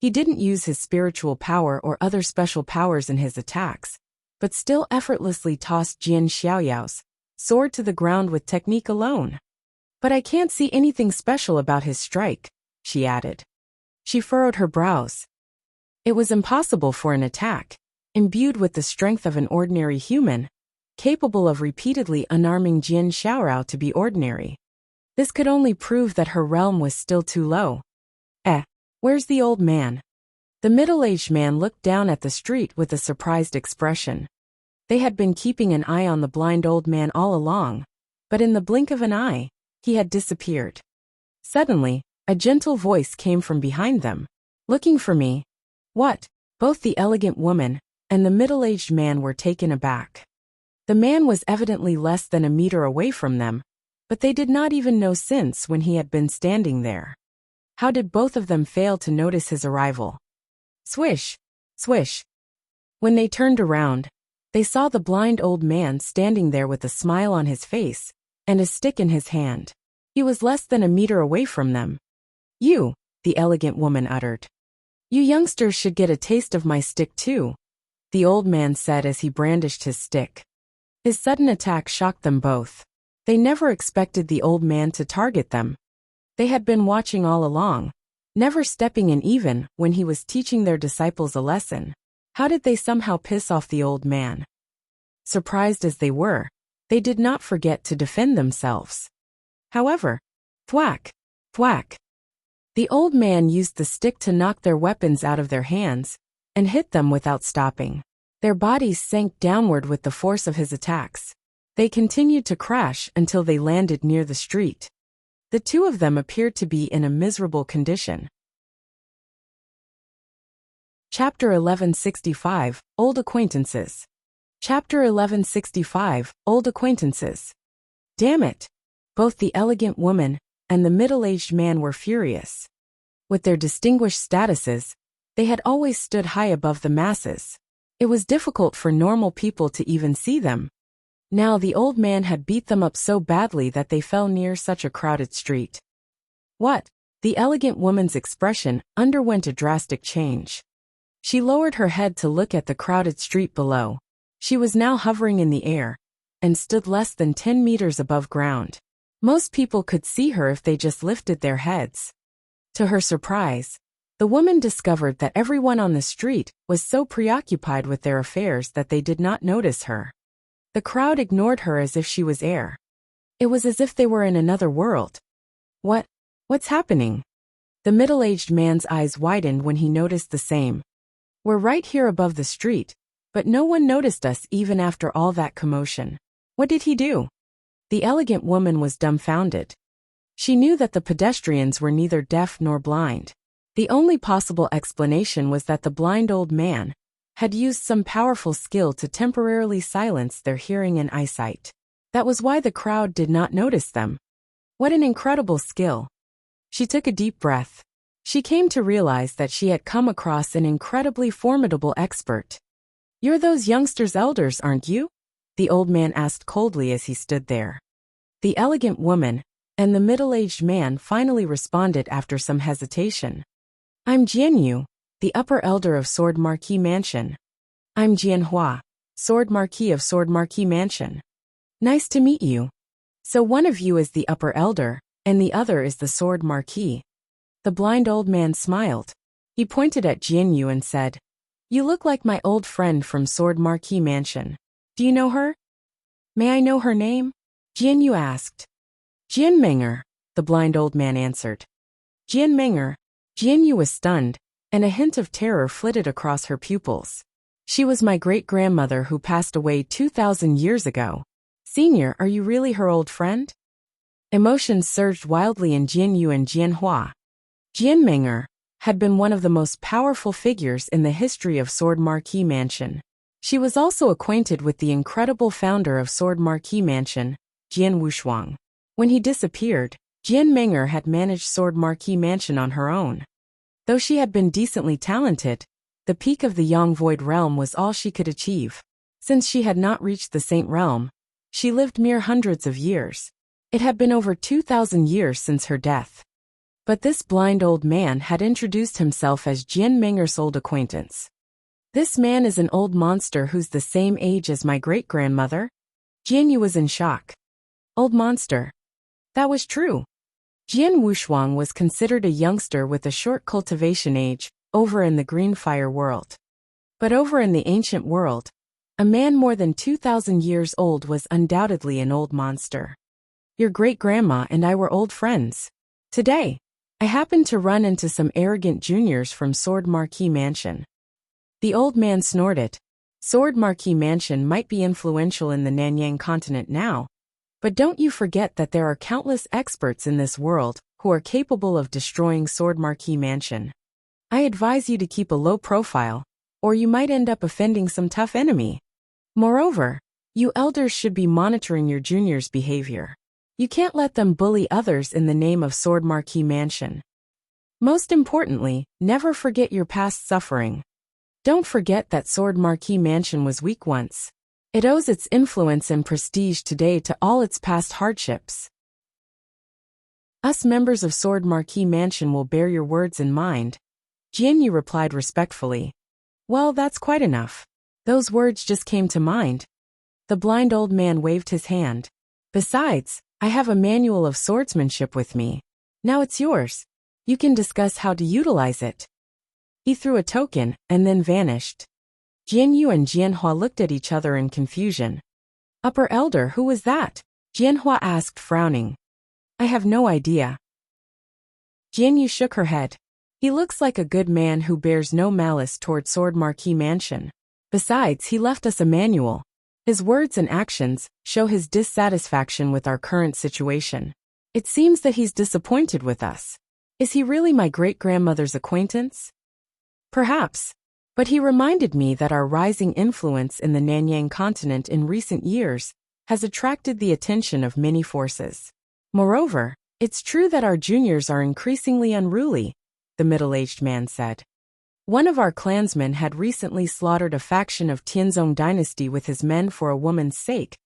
Speaker 1: He didn't use his spiritual power or other special powers in his attacks, but still effortlessly tossed Jian Xiaoyao's sword to the ground with technique alone. But I can't see anything special about his strike, she added. She furrowed her brows. It was impossible for an attack, imbued with the strength of an ordinary human, capable of repeatedly unarming Jian Xiaorao to be ordinary. This could only prove that her realm was still too low. Where's the old man? The middle-aged man looked down at the street with a surprised expression. They had been keeping an eye on the blind old man all along, but in the blink of an eye, he had disappeared. Suddenly, a gentle voice came from behind them. Looking for me? What? Both the elegant woman and the middle-aged man were taken aback. The man was evidently less than a meter away from them, but they did not even know since when he had been standing there. How did both of them fail to notice his arrival? Swish! Swish! When they turned around, they saw the blind old man standing there with a smile on his face and a stick in his hand. He was less than a meter away from them. You, the elegant woman uttered. You youngsters should get a taste of my stick too, the old man said as he brandished his stick. His sudden attack shocked them both. They never expected the old man to target them. They had been watching all along, never stepping in even when he was teaching their disciples a lesson. How did they somehow piss off the old man? Surprised as they were, they did not forget to defend themselves. However, thwack, thwack. The old man used the stick to knock their weapons out of their hands and hit them without stopping. Their bodies sank downward with the force of his attacks. They continued to crash until they landed near the street. The two of them appeared to be in a miserable condition. Chapter 1165, Old Acquaintances. Chapter 1165, Old Acquaintances. Damn it! Both the elegant woman and the middle-aged man were furious. With their distinguished statuses, they had always stood high above the masses. It was difficult for normal people to even see them. Now the old man had beat them up so badly that they fell near such a crowded street. What? The elegant woman's expression underwent a drastic change. She lowered her head to look at the crowded street below. She was now hovering in the air and stood less than 10 meters above ground. Most people could see her if they just lifted their heads. To her surprise, the woman discovered that everyone on the street was so preoccupied with their affairs that they did not notice her. The crowd ignored her as if she was air. It was as if they were in another world. What's happening? The middle-aged man's eyes widened when he noticed the same. We're right here above the street, but no one noticed us even after all that commotion. What did he do? The elegant woman was dumbfounded. She knew that the pedestrians were neither deaf nor blind. The only possible explanation was that the blind old man had used some powerful skill to temporarily silence their hearing and eyesight. That was why the crowd did not notice them. What an incredible skill. She took a deep breath. She came to realize that she had come across an incredibly formidable expert. You're those youngsters' elders, aren't you? The old man asked coldly as he stood there. The elegant woman and the middle-aged man finally responded after some hesitation. I'm Jianyu, the upper elder of Sword Marquis Mansion. I'm Jianhua, Sword Marquis of Sword Marquis Mansion. Nice to meet you. So one of you is the upper elder, and the other is the Sword Marquis. The blind old man smiled. He pointed at Jianyu and said, You look like my old friend from Sword Marquis Mansion. Do you know her? May I know her name? Jianyu asked. Jianmenger, the blind old man answered. Jianmenger. Jianyu was stunned, and a hint of terror flitted across her pupils. She was my great-grandmother who passed away 2,000 years ago. Senior, are you really her old friend? Emotions surged wildly in Jianyu and Jianhua. Jianmenger had been one of the most powerful figures in the history of Sword Marquis Mansion. She was also acquainted with the incredible founder of Sword Marquis Mansion, Jian Wushuang. When he disappeared, Jianmenger had managed Sword Marquis Mansion on her own. Though she had been decently talented, the peak of the Yang Void realm was all she could achieve. Since she had not reached the Saint realm, she lived mere hundreds of years. It had been over 2,000 years since her death. But this blind old man had introduced himself as Jian Minger's old acquaintance. This man is an old monster who's the same age as my great-grandmother? Jian Yu was in shock. Old monster. That was true. Jian Wushuang was considered a youngster with a short cultivation age, over in the Green Fire world. But over in the ancient world, a man more than 2,000 years old was undoubtedly an old monster. Your great-grandma and I were old friends. Today, I happened to run into some arrogant juniors from Sword Marquis Mansion. The old man snorted. Sword Marquis Mansion might be influential in the Nanyang continent now, but don't you forget that there are countless experts in this world who are capable of destroying Sword Marquis Mansion. I advise you to keep a low profile, or you might end up offending some tough enemy. Moreover, you elders should be monitoring your juniors' behavior. You can't let them bully others in the name of Sword Marquis Mansion. Most importantly, never forget your past suffering. Don't forget that Sword Marquis Mansion was weak once. It owes its influence and prestige today to all its past hardships. Us members of Sword Marquis Mansion will bear your words in mind. Jian Yu replied respectfully. Well, that's quite enough. Those words just came to mind. The blind old man waved his hand. Besides, I have a manual of swordsmanship with me. Now it's yours. You can discuss how to utilize it. He threw a token, and then vanished. Jian Yu and Jianhua looked at each other in confusion. Upper Elder, who was that? Jianhua asked, frowning. I have no idea. Jian Yu shook her head. He looks like a good man who bears no malice toward Sword Marquis Mansion. Besides, he left us a manual. His words and actions show his dissatisfaction with our current situation. It seems that he's disappointed with us. Is he really my great-grandmother's acquaintance? Perhaps. But he reminded me that our rising influence in the Nanyang continent in recent years has attracted the attention of many forces. Moreover, it's true that our juniors are increasingly unruly, the middle-aged man said. One of our clansmen had recently slaughtered a faction of Tianzong dynasty with his men for a woman's sake,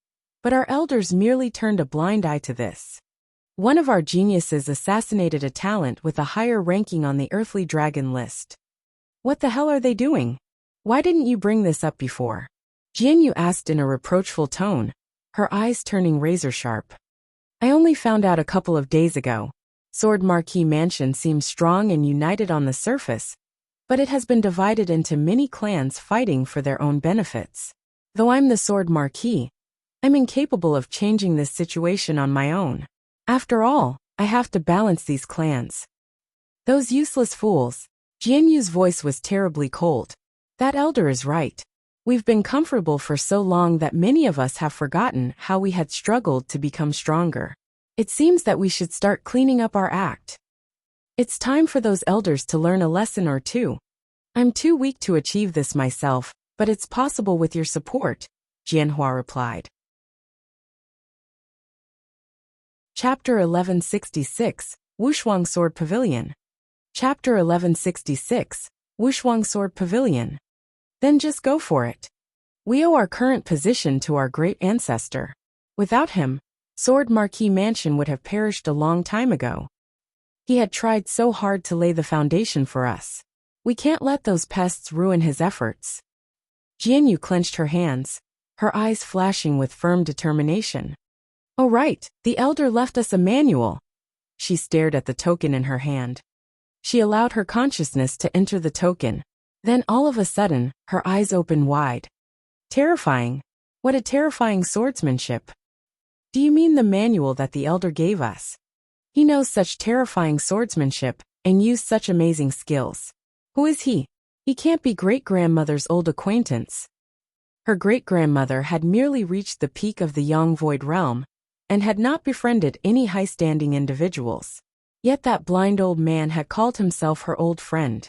Speaker 1: but our elders merely turned a blind eye to this. One of our geniuses assassinated a talent with a higher ranking on the earthly dragon list. What the hell are they doing? Why didn't you bring this up before? Jian Yu asked in a reproachful tone, her eyes turning razor-sharp. I only found out a couple of days ago. Sword Marquis Mansion seems strong and united on the surface, but it has been divided into many clans fighting for their own benefits. Though I'm the Sword Marquis, I'm incapable of changing this situation on my own. After all, I have to balance these clans. Those useless fools. Jian Yu's voice was terribly cold. That elder is right. We've been comfortable for so long that many of us have forgotten how we had struggled to become stronger. It seems that we should start cleaning up our act. It's time for those elders to learn a lesson or two. I'm too weak to achieve this myself, but it's possible with your support, Jianhua replied. Chapter 1166, Wushuang Sword Pavilion. Chapter 1166, Wushuang Sword Pavilion. Then just go for it. We owe our current position to our great ancestor. Without him, Sword Marquis Mansion would have perished a long time ago. He had tried so hard to lay the foundation for us. We can't let those pests ruin his efforts. Jian Yu clenched her hands, her eyes flashing with firm determination. Oh right, the elder left us a manual. She stared at the token in her hand. She allowed her consciousness to enter the token. Then all of a sudden, her eyes opened wide. Terrifying. What a terrifying swordsmanship. Do you mean the manual that the elder gave us? He knows such terrifying swordsmanship and used such amazing skills. Who is he? He can't be great-grandmother's old acquaintance. Her great-grandmother had merely reached the peak of the Yang Void realm and had not befriended any high-standing individuals. Yet that blind old man had called himself her old friend.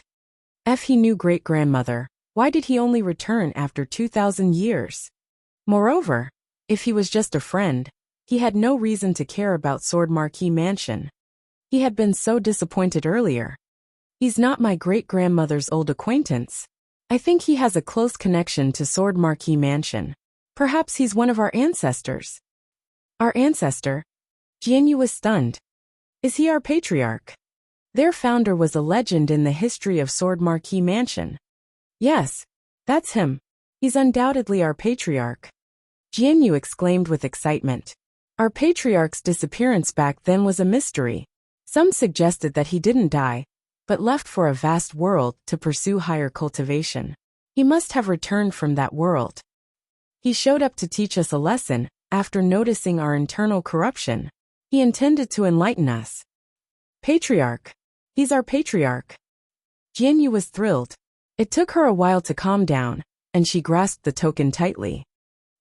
Speaker 1: If he knew great-grandmother, why did he only return after 2,000 years? Moreover, if he was just a friend, he had no reason to care about Sword Marquis Mansion. He had been so disappointed earlier. He's not my great-grandmother's old acquaintance. I think he has a close connection to Sword Marquis Mansion. Perhaps he's one of our ancestors. Our ancestor? Jian Yu was stunned. Is he our patriarch? Their founder was a legend in the history of Sword Marquis Mansion. Yes, that's him. He's undoubtedly our patriarch. Jianyu exclaimed with excitement. Our patriarch's disappearance back then was a mystery. Some suggested that he didn't die, but left for a vast world to pursue higher cultivation. He must have returned from that world. He showed up to teach us a lesson. After noticing our internal corruption, he intended to enlighten us. Patriarch. He's our patriarch. Jianyu was thrilled. It took her a while to calm down, and she grasped the token tightly.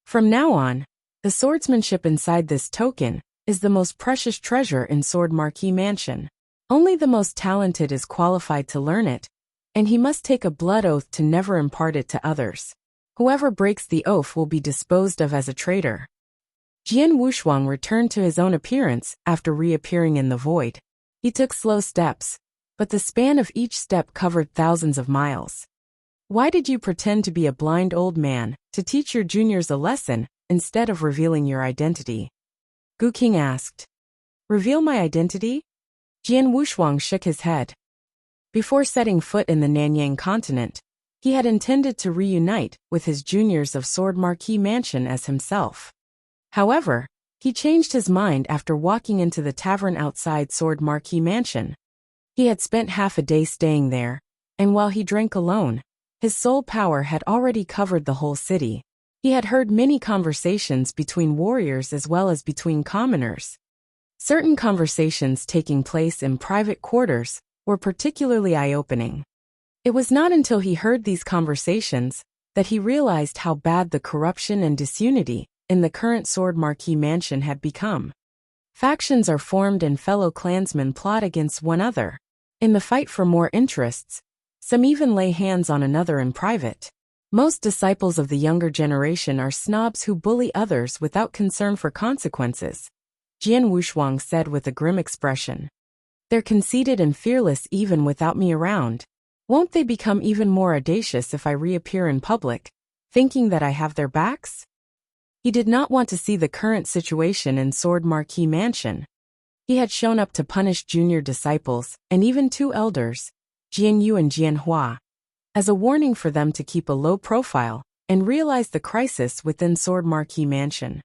Speaker 1: From now on, the swordsmanship inside this token is the most precious treasure in Sword Marquis Mansion. Only the most talented is qualified to learn it, and he must take a blood oath to never impart it to others. Whoever breaks the oath will be disposed of as a traitor. Jian Wushuang returned to his own appearance after reappearing in the void. He took slow steps, but the span of each step covered thousands of miles. Why did you pretend to be a blind old man to teach your juniors a lesson instead of revealing your identity? Gu King asked. Reveal my identity? Jian Wushuang shook his head. Before setting foot in the Nanyang continent, he had intended to reunite with his juniors of Sword Marquis Mansion as himself. However, he changed his mind after walking into the tavern outside Sword Marquis Mansion. He had spent half a day staying there, and while he drank alone, his soul power had already covered the whole city. He had heard many conversations between warriors as well as between commoners. Certain conversations taking place in private quarters were particularly eye-opening. It was not until he heard these conversations that he realized how bad the corruption and disunity in the current Sword Marquis Mansion had become. Factions are formed and fellow clansmen plot against one another. In the fight for more interests, some even lay hands on another in private. Most disciples of the younger generation are snobs who bully others without concern for consequences, Jian Wushuang said with a grim expression. They're conceited and fearless even without me around. Won't they become even more audacious if I reappear in public, thinking that I have their backs? He did not want to see the current situation in Sword Marquis Mansion. He had shown up to punish junior disciples, and even two elders, Jian Yu and Jian Hua, as a warning for them to keep a low profile and realize the crisis within Sword Marquis Mansion.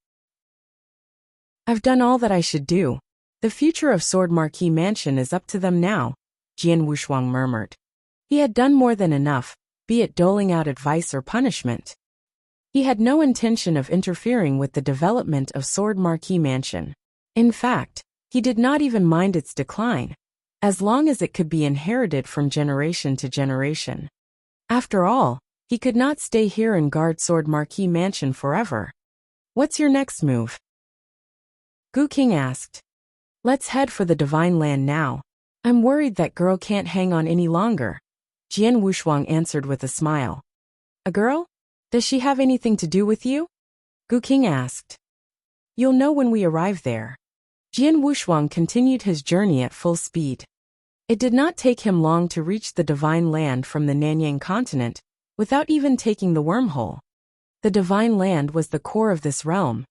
Speaker 1: I've done all that I should do. The future of Sword Marquis Mansion is up to them now, Jian Wushuang murmured. He had done more than enough, be it doling out advice or punishment. He had no intention of interfering with the development of Sword Marquis Mansion. In fact, he did not even mind its decline, as long as it could be inherited from generation to generation. After all, he could not stay here and guard Sword Marquis Mansion forever. What's your next move? Gu King asked. Let's head for the Divine Land now. I'm worried that girl can't hang on any longer, Jian Wushuang answered with a smile. A girl? Does she have anything to do with you? Gu King asked. You'll know when we arrive there. Jian Wushuang continued his journey at full speed. It did not take him long to reach the Divine Land from the Nanyang continent, without even taking the wormhole. The Divine Land was the core of this realm.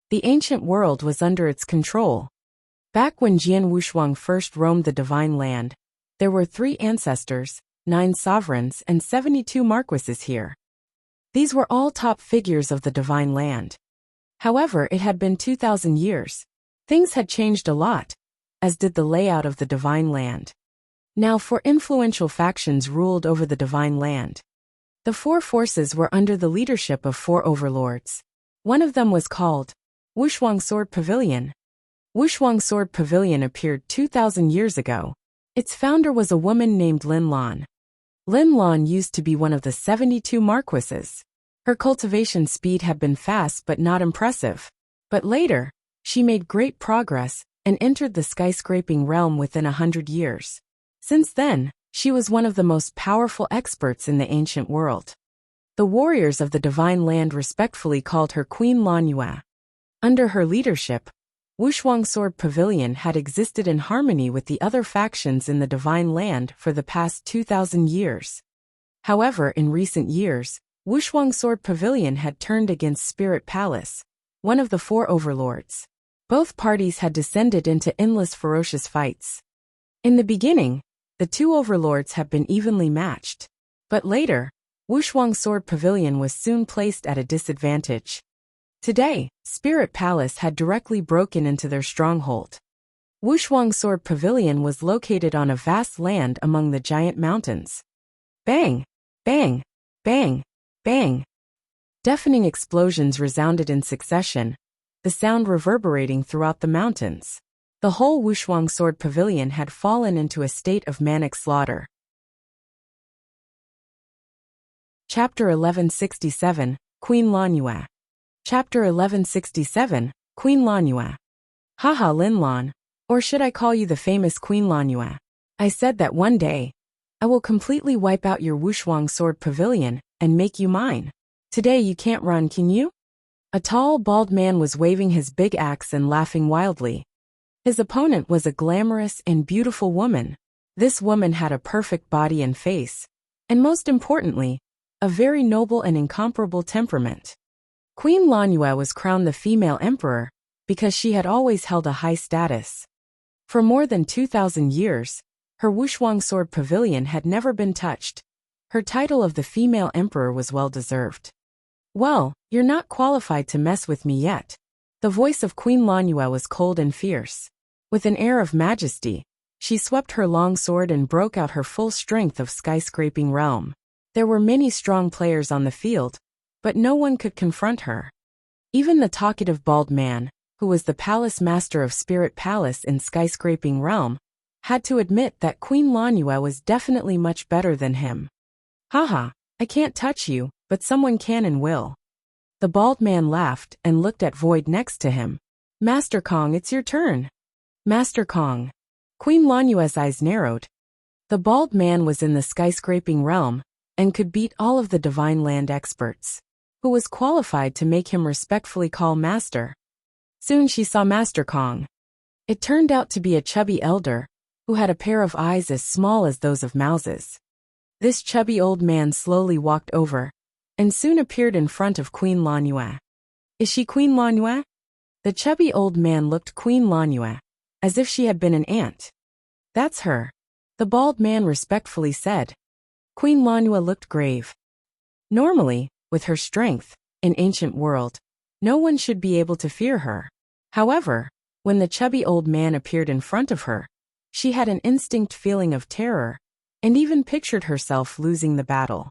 Speaker 1: The ancient world was under its control. Back when Jian Wushuang first roamed the Divine Land, there were 3 ancestors, 9 sovereigns and 72 marquises here. These were all top figures of the Divine Land. However, it had been 2,000 years. Things had changed a lot, as did the layout of the Divine Land. Now 4 influential factions ruled over the Divine Land. The 4 forces were under the leadership of 4 overlords. One of them was called Wushuang Sword Pavilion. Wushuang Sword Pavilion appeared 2,000 years ago. Its founder was a woman named Lin Lan. Lin Lan used to be one of the 72 marquises. Her cultivation speed had been fast but not impressive. But later, she made great progress and entered the skyscraping realm within 100 years. Since then, she was one of the most powerful experts in the ancient world. The warriors of the Divine Land respectfully called her Queen Lan Yue. Under her leadership, Wushuang Sword Pavilion had existed in harmony with the other factions in the Divine Land for the past 2,000 years. However, in recent years, Wushuang Sword Pavilion had turned against Spirit Palace, one of the 4 overlords. Both parties had descended into endless ferocious fights. In the beginning, The two overlords have been evenly matched. But later, Wushuang Sword Pavilion was soon placed at a disadvantage. Today, Spirit Palace had directly broken into their stronghold. Wushuang Sword Pavilion was located on a vast land among the giant mountains. Bang! Bang! Bang! Bang! Deafening explosions resounded in succession, the sound reverberating throughout the mountains. The whole Wushuang Sword Pavilion had fallen into a state of manic slaughter. Chapter 1167, Queen Lanhua. Chapter 1167, Queen Lanhua. Haha Lin Lan, or should I call you the famous Queen Lanhua? I said that one day, I will completely wipe out your Wushuang Sword Pavilion and make you mine. Today you can't run, can you? A tall, bald man was waving his big axe and laughing wildly. His opponent was a glamorous and beautiful woman. This woman had a perfect body and face, and most importantly, a very noble and incomparable temperament. Queen Lanhua was crowned the female emperor because she had always held a high status. For more than 2,000 years, her Wushuang Sword Pavilion had never been touched. Her title of the female emperor was well-deserved. Well, you're not qualified to mess with me yet. The voice of Queen Lanhua was cold and fierce. With an air of majesty, she swept her long sword and broke out her full strength of skyscraping realm. There were many strong players on the field, but no one could confront her. Even the talkative bald man, who was the palace master of Spirit Palace in skyscraping realm, had to admit that Queen Lanhua was definitely much better than him. Haha, I can't touch you, but someone can and will. The bald man laughed and looked at Void next to him. Master Kong, it's your turn. Master Kong. Queen Lanhua's eyes narrowed. The bald man was in the skyscraping realm and could beat all of the divine land experts. Who was qualified to make him respectfully call master? Soon she saw Master Kong. It turned out to be a chubby elder, who had a pair of eyes as small as those of mouses. This chubby old man slowly walked over, and soon appeared in front of Queen Lanhua. Is she Queen Lanhua? The chubby old man looked Queen Lanhua, as if she had been an ant. That's her, the bald man respectfully said. Queen Lanhua looked grave. Normally, with her strength, in ancient world, no one should be able to fear her. However, when the chubby old man appeared in front of her, she had an instinct feeling of terror, and even pictured herself losing the battle.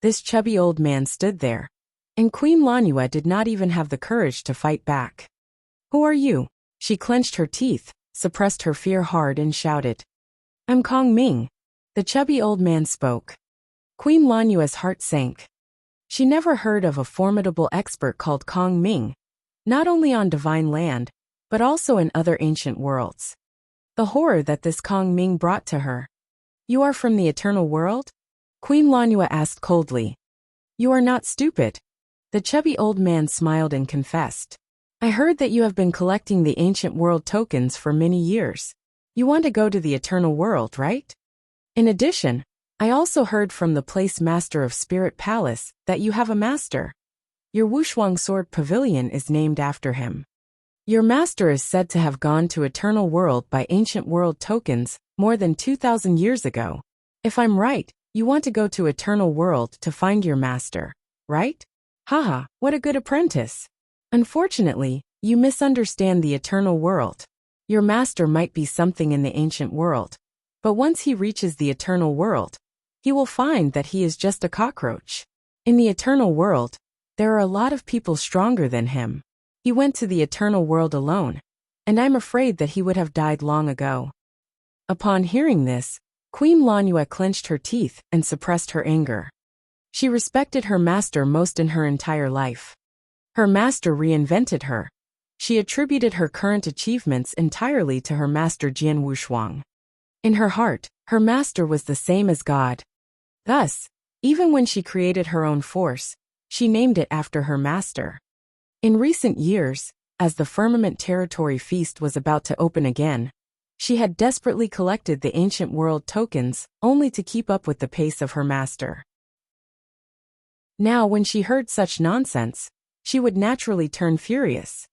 Speaker 1: This chubby old man stood there, and Queen Lanhua did not even have the courage to fight back. Who are you? She clenched her teeth, suppressed her fear hard and shouted. I'm Kong Ming. The chubby old man spoke. Queen Lanhua's heart sank. She never heard of a formidable expert called Kong Ming, not only on divine land, but also in other ancient worlds. The horror that this Kong Ming brought to her. You are from the eternal world? Queen Lanhua asked coldly. You are not stupid. The chubby old man smiled and confessed. I heard that you have been collecting the ancient world tokens for many years. You want to go to the eternal world, right? In addition, I also heard from the place master of Spirit Palace that you have a master. Your Wushuang Sword Pavilion is named after him. Your master is said to have gone to eternal world by ancient world tokens more than 2,000 years ago. If I'm right, you want to go to eternal world to find your master, right? Haha, what a good apprentice. Unfortunately, you misunderstand the eternal world. Your master might be something in the ancient world, but once he reaches the eternal world, he will find that he is just a cockroach. In the eternal world, there are a lot of people stronger than him. He went to the eternal world alone, and I'm afraid that he would have died long ago. Upon hearing this, Queen Lanhua clenched her teeth and suppressed her anger. She respected her master most in her entire life. Her master reinvented her. She attributed her current achievements entirely to her master Jian Wushuang. In her heart, her master was the same as God. Thus, even when she created her own force, she named it after her master. In recent years, as the Firmament Territory Feast was about to open again, she had desperately collected the ancient world tokens only to keep up with the pace of her master. Now, when she heard such nonsense, she would naturally turn furious.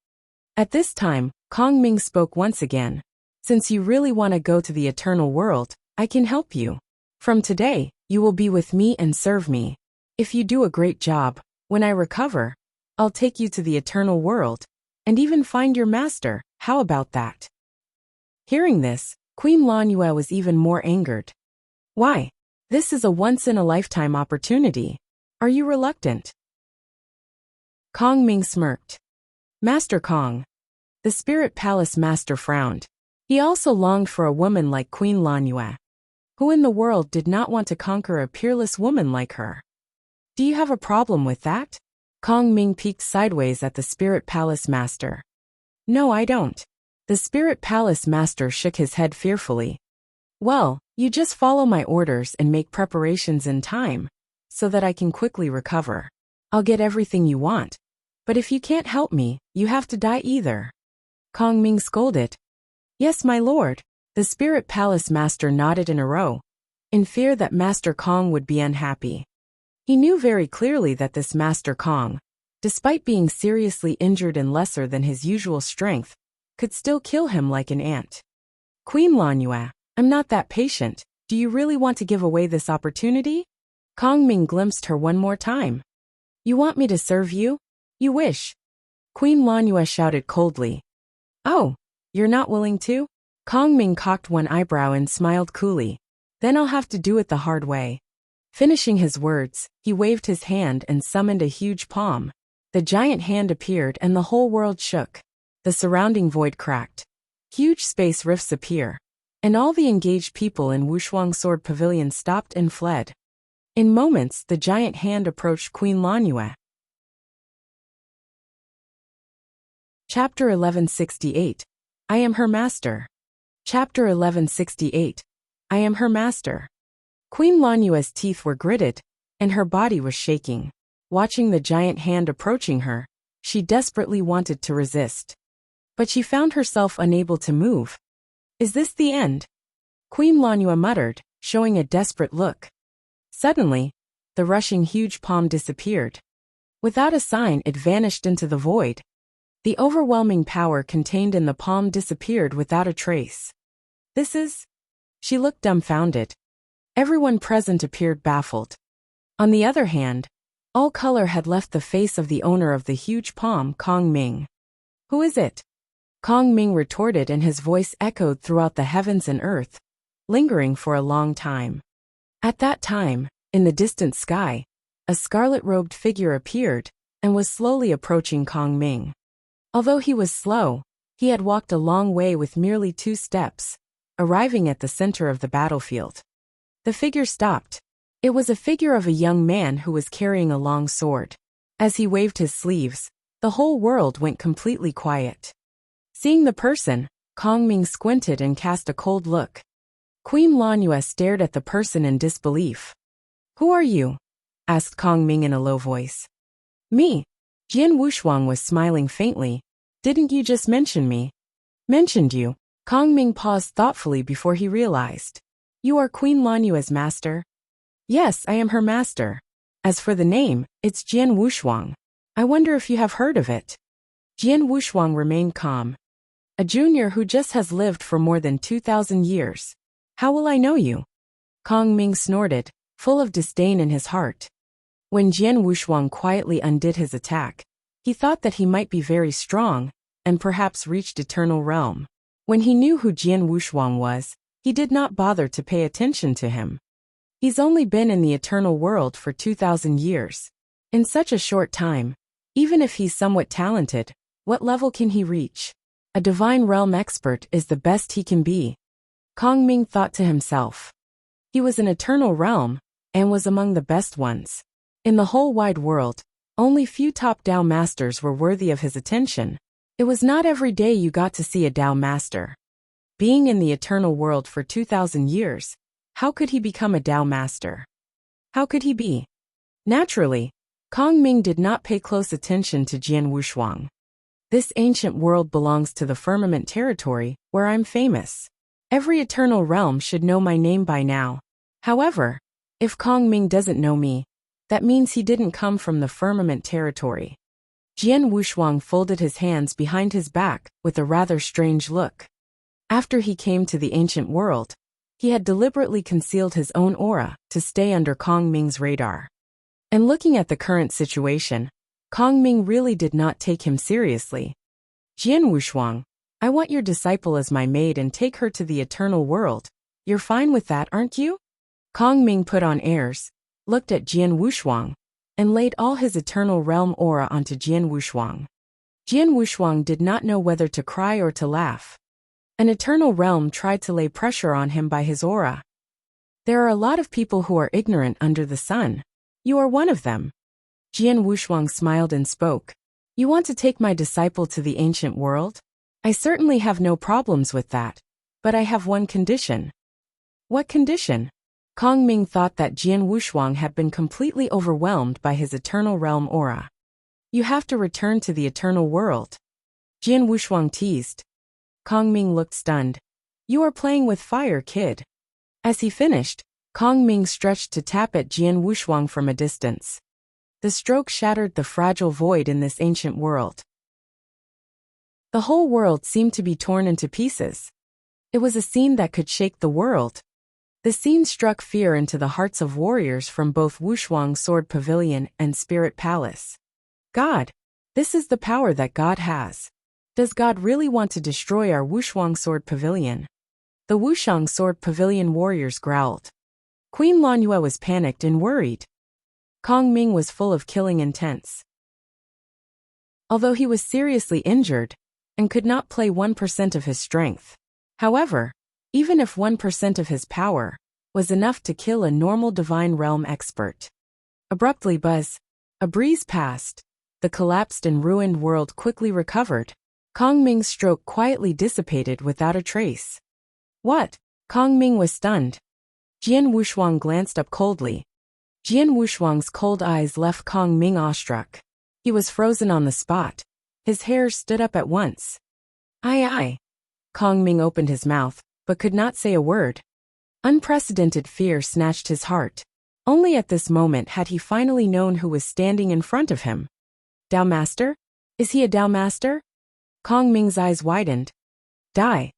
Speaker 1: At this time, Kong Ming spoke once again. Since you really want to go to the eternal world, I can help you. From today, you will be with me and serve me. If you do a great job, when I recover, I'll take you to the eternal world, and even find your master. How about that? Hearing this, Queen Lanue was even more angered. Why? This is a once-in-a-lifetime opportunity. Are you reluctant? Kong Ming smirked. Master Kong. The Spirit Palace master frowned. He also longed for a woman like Queen Lanue. Who in the world did not want to conquer a peerless woman like her? Do you have a problem with that? Kong Ming peeked sideways at the Spirit Palace master. No, I don't. The Spirit Palace master shook his head fearfully. Well, you just follow my orders and make preparations in time, so that I can quickly recover. I'll get everything you want. But if you can't help me, you have to die either. Kong Ming scolded. Yes, my lord. The Spirit Palace master nodded in a row, in fear that Master Kong would be unhappy. He knew very clearly that this Master Kong, despite being seriously injured and lesser than his usual strength, could still kill him like an ant. Queen Lanue, I'm not that patient. Do you really want to give away this opportunity? Kong Ming glimpsed her one more time. You want me to serve you? You wish. Queen Lanue shouted coldly. Oh, you're not willing to? Kong Ming cocked one eyebrow and smiled coolly. Then I'll have to do it the hard way. Finishing his words, he waved his hand and summoned a huge palm. The giant hand appeared and the whole world shook. The surrounding void cracked. Huge space rifts appear. And all the engaged people in Wushuang Sword Pavilion stopped and fled. In moments, the giant hand approached Queen Lanue. Chapter 1168. I am her master. Chapter 1168. I am her master. Queen Lanue's teeth were gritted, and her body was shaking. Watching the giant hand approaching her, she desperately wanted to resist. But she found herself unable to move. Is this the end? Queen Lanue muttered, showing a desperate look. Suddenly, the rushing huge palm disappeared. Without a sign, it vanished into the void. The overwhelming power contained in the palm disappeared without a trace. This is... She looked dumbfounded. Everyone present appeared baffled. On the other hand, all color had left the face of the owner of the huge palm, Kong Ming. Who is it? Kong Ming retorted, and his voice echoed throughout the heavens and earth, lingering for a long time. At that time, in the distant sky, a scarlet-robed figure appeared and was slowly approaching Kong Ming. Although he was slow, he had walked a long way with merely 2 steps, arriving at the center of the battlefield. The figure stopped. It was a figure of a young man who was carrying a long sword. As he waved his sleeves, the whole world went completely quiet. Seeing the person, Kong Ming squinted and cast a cold look. Queen Lanue stared at the person in disbelief. Who are you? Asked Kong Ming in a low voice. Me. Jian Wushuang was smiling faintly. Didn't you just mention me? Mentioned you. Kong Ming paused thoughtfully before he realized. You are Queen Lanue's master? Yes, I am her master. As for the name, it's Jian Wushuang. I wonder if you have heard of it. Jian Wushuang remained calm. A junior who just has lived for more than 2,000 years. How will I know you? Kong Ming snorted, full of disdain in his heart. When Jian Wushuang quietly undid his attack, he thought that he might be very strong, and perhaps reached Eternal Realm. When he knew who Jian Wushuang was, he did not bother to pay attention to him. He's only been in the Eternal World for 2,000 years. In such a short time, even if he's somewhat talented, what level can he reach? A Divine Realm expert is the best he can be. Kong Ming thought to himself. He was in Eternal Realm, and was among the best ones. In the whole wide world, only few top Dao masters were worthy of his attention. It was not every day you got to see a Dao master. Being in the Eternal World for 2,000 years, how could he become a Dao master? How could he be? Naturally, Kong Ming did not pay close attention to Jian Wushuang. This ancient world belongs to the Firmament territory, where I'm famous. Every Eternal Realm should know my name by now. However, if Kong Ming doesn't know me, that means he didn't come from the Firmament territory. Jian Wushuang folded his hands behind his back with a rather strange look. After he came to the ancient world, He had deliberately concealed his own aura to stay under Kong Ming's radar. And looking at the current situation, Kong Ming really did not take him seriously. Jian Wushuang, I want your disciple as my maid and take her to the eternal world. You're fine with that, aren't you? Kong Ming put on airs, looked at Jian Wushuang, and laid all his eternal realm aura onto Jian Wushuang. Jian Wushuang did not know whether to cry or to laugh. An eternal realm tried to lay pressure on him by his aura. There are a lot of people who are ignorant under the sun. You are one of them. Jian Wushuang smiled and spoke. You want to take my disciple to the ancient world? I certainly have no problems with that. But I have one condition. What condition? Kong Ming thought that Jian Wushuang had been completely overwhelmed by his eternal realm aura. You have to return to the eternal world. Jian Wushuang teased. Kong Ming looked stunned. You are playing with fire, kid. As he finished, Kong Ming stretched to tap at Jian Wushuang from a distance. The stroke shattered the fragile void in this ancient world. The whole world seemed to be torn into pieces. It was a scene that could shake the world. The scene struck fear into the hearts of warriors from both Wushuang Sword Pavilion and Spirit Palace. God, this is the power that God has. Does God really want to destroy our Wushuang Sword Pavilion? The Wushuang Sword Pavilion warriors growled. Queen Lanyue was panicked and worried. Kong Ming was full of killing intents. Although he was seriously injured and could not play 1% of his strength. However, even if 1% of his power was enough to kill a normal divine realm expert. Abruptly a breeze passed. The collapsed and ruined world quickly recovered. Kong Ming's stroke quietly dissipated without a trace. What? Kong Ming was stunned. Jian Wushuang glanced up coldly. Jian Wushuang's cold eyes left Kong Ming awestruck. He was frozen on the spot. His hairs stood up at once. Aye. Kong Ming opened his mouth, but could not say a word. Unprecedented fear snatched his heart. Only at this moment had he finally known who was standing in front of him. Dao Master? Is he a Dao Master? Kong Ming's eyes widened. Die.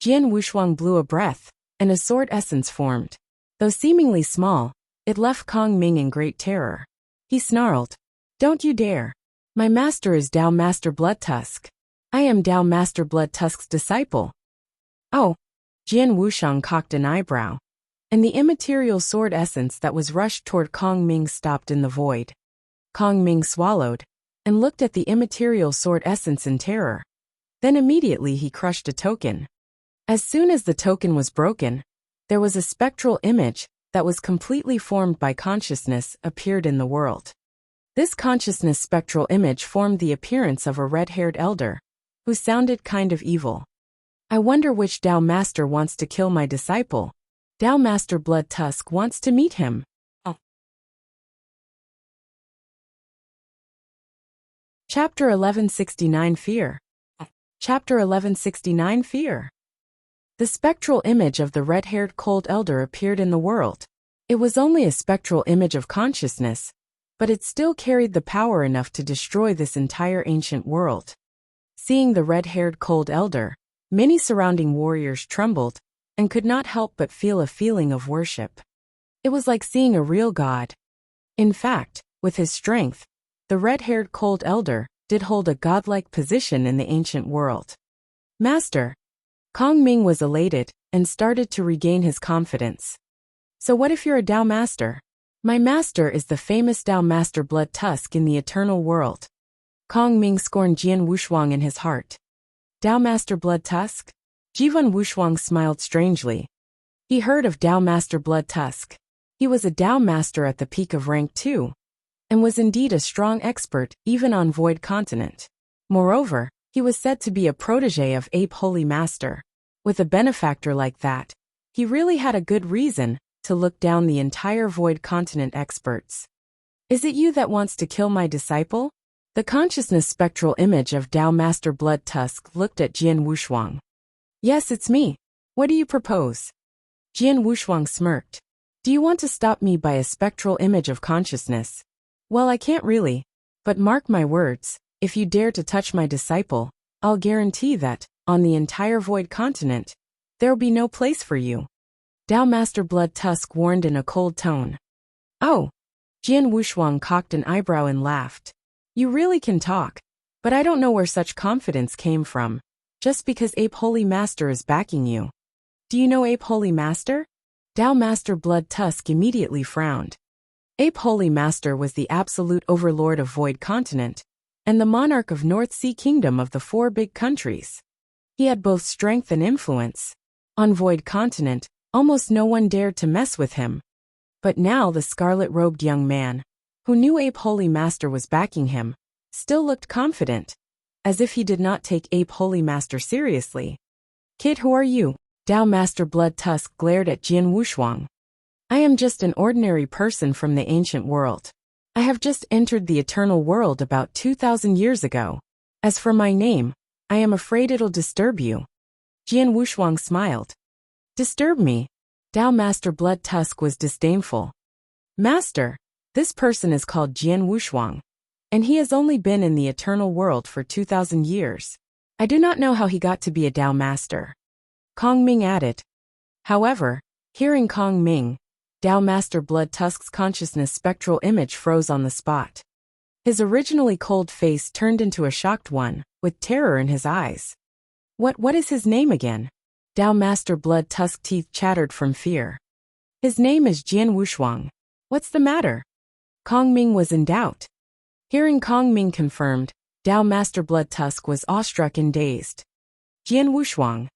Speaker 1: Jian Wushuang blew a breath, and a sword essence formed. Though seemingly small, it left Kong Ming in great terror. He snarled. Don't you dare. My master is Dao Master Bloodtusk. I am Dao Master Bloodtusk's disciple. Oh. Jian Wushuang cocked an eyebrow, and the immaterial sword essence that was rushed toward Kong Ming stopped in the void. Kong Ming swallowed, and looked at the immaterial sword essence in terror. Then immediately he crushed a token. As soon as the token was broken, there was a spectral image that was completely formed by consciousness appeared in the world. This consciousness spectral image formed the appearance of a red-haired elder, who sounded kind of evil. I wonder which Dao Master wants to kill my disciple. Dao Master Bloodtusk wants to meet him. Chapter 1169 Fear. Chapter 1169 Fear. The spectral image of the red-haired cold elder appeared in the world. It was only a spectral image of consciousness, but it still carried the power enough to destroy this entire ancient world. Seeing the red-haired cold elder, many surrounding warriors trembled and could not help but feel a feeling of worship. It was like seeing a real god. In fact, with his strength, the red-haired cold elder did hold a godlike position in the ancient world. Master. Kong Ming was elated and started to regain his confidence. So what if you're a Dao Master? My master is the famous Dao Master Bloodtusk in the eternal world. Kong Ming scorned Jian Wushuang in his heart. Dao Master Bloodtusk? Jivan Wushuang smiled strangely. He heard of Dao Master Bloodtusk. He was a Dao Master at the peak of rank 2, and was indeed a strong expert even on Void Continent. Moreover, he was said to be a protege of Ape Holy Master. With a benefactor like that, he really had a good reason to look down the entire Void Continent experts. Is it you that wants to kill my disciple? The consciousness spectral image of Dao Master Bloodtusk looked at Jian Wushuang. Yes, it's me. What do you propose? Jian Wushuang smirked. Do you want to stop me by a spectral image of consciousness? Well, I can't really. But mark my words, if you dare to touch my disciple, I'll guarantee that, on the entire Void Continent, there'll be no place for you. Tao Master Blood Tusk warned in a cold tone. Oh. Jian Wushuang cocked an eyebrow and laughed. You really can talk. But I don't know where such confidence came from. Just because Ape Holy Master is backing you. Do you know Ape Holy Master? Tao Master Blood Tusk immediately frowned. Ape Holy Master was the absolute overlord of Void Continent, and the monarch of North Sea Kingdom of the 4 big countries. He had both strength and influence. On Void Continent, almost no one dared to mess with him. But now the scarlet-robed young man, who knew Ape Holy Master was backing him, still looked confident, as if he did not take Ape Holy Master seriously. Kid, who are you? Tao Master Blood Tusk glared at Jian Wushuang. I am just an ordinary person from the ancient world. I have just entered the eternal world about 2,000 years ago. As for my name, I am afraid it'll disturb you. Jian Wushuang smiled. Disturb me? Tao Master Blood Tusk was disdainful. Master, this person is called Jian Wushuang, and he has only been in the eternal world for 2,000 years. I do not know how he got to be a Tao Master. Kong Ming added. However, hearing Kong Ming, Tao Master Blood Tusk's consciousness spectral image froze on the spot. His originally cold face turned into a shocked one, with terror in his eyes. What is his name again? Tao Master Blood Tusk teeth chattered from fear. His name is Jian Wushuang. What's the matter? Kong Ming was in doubt. Hearing Kong Ming confirmed, Tao Master Blood Tusk was awestruck and dazed. Jian Wushuang.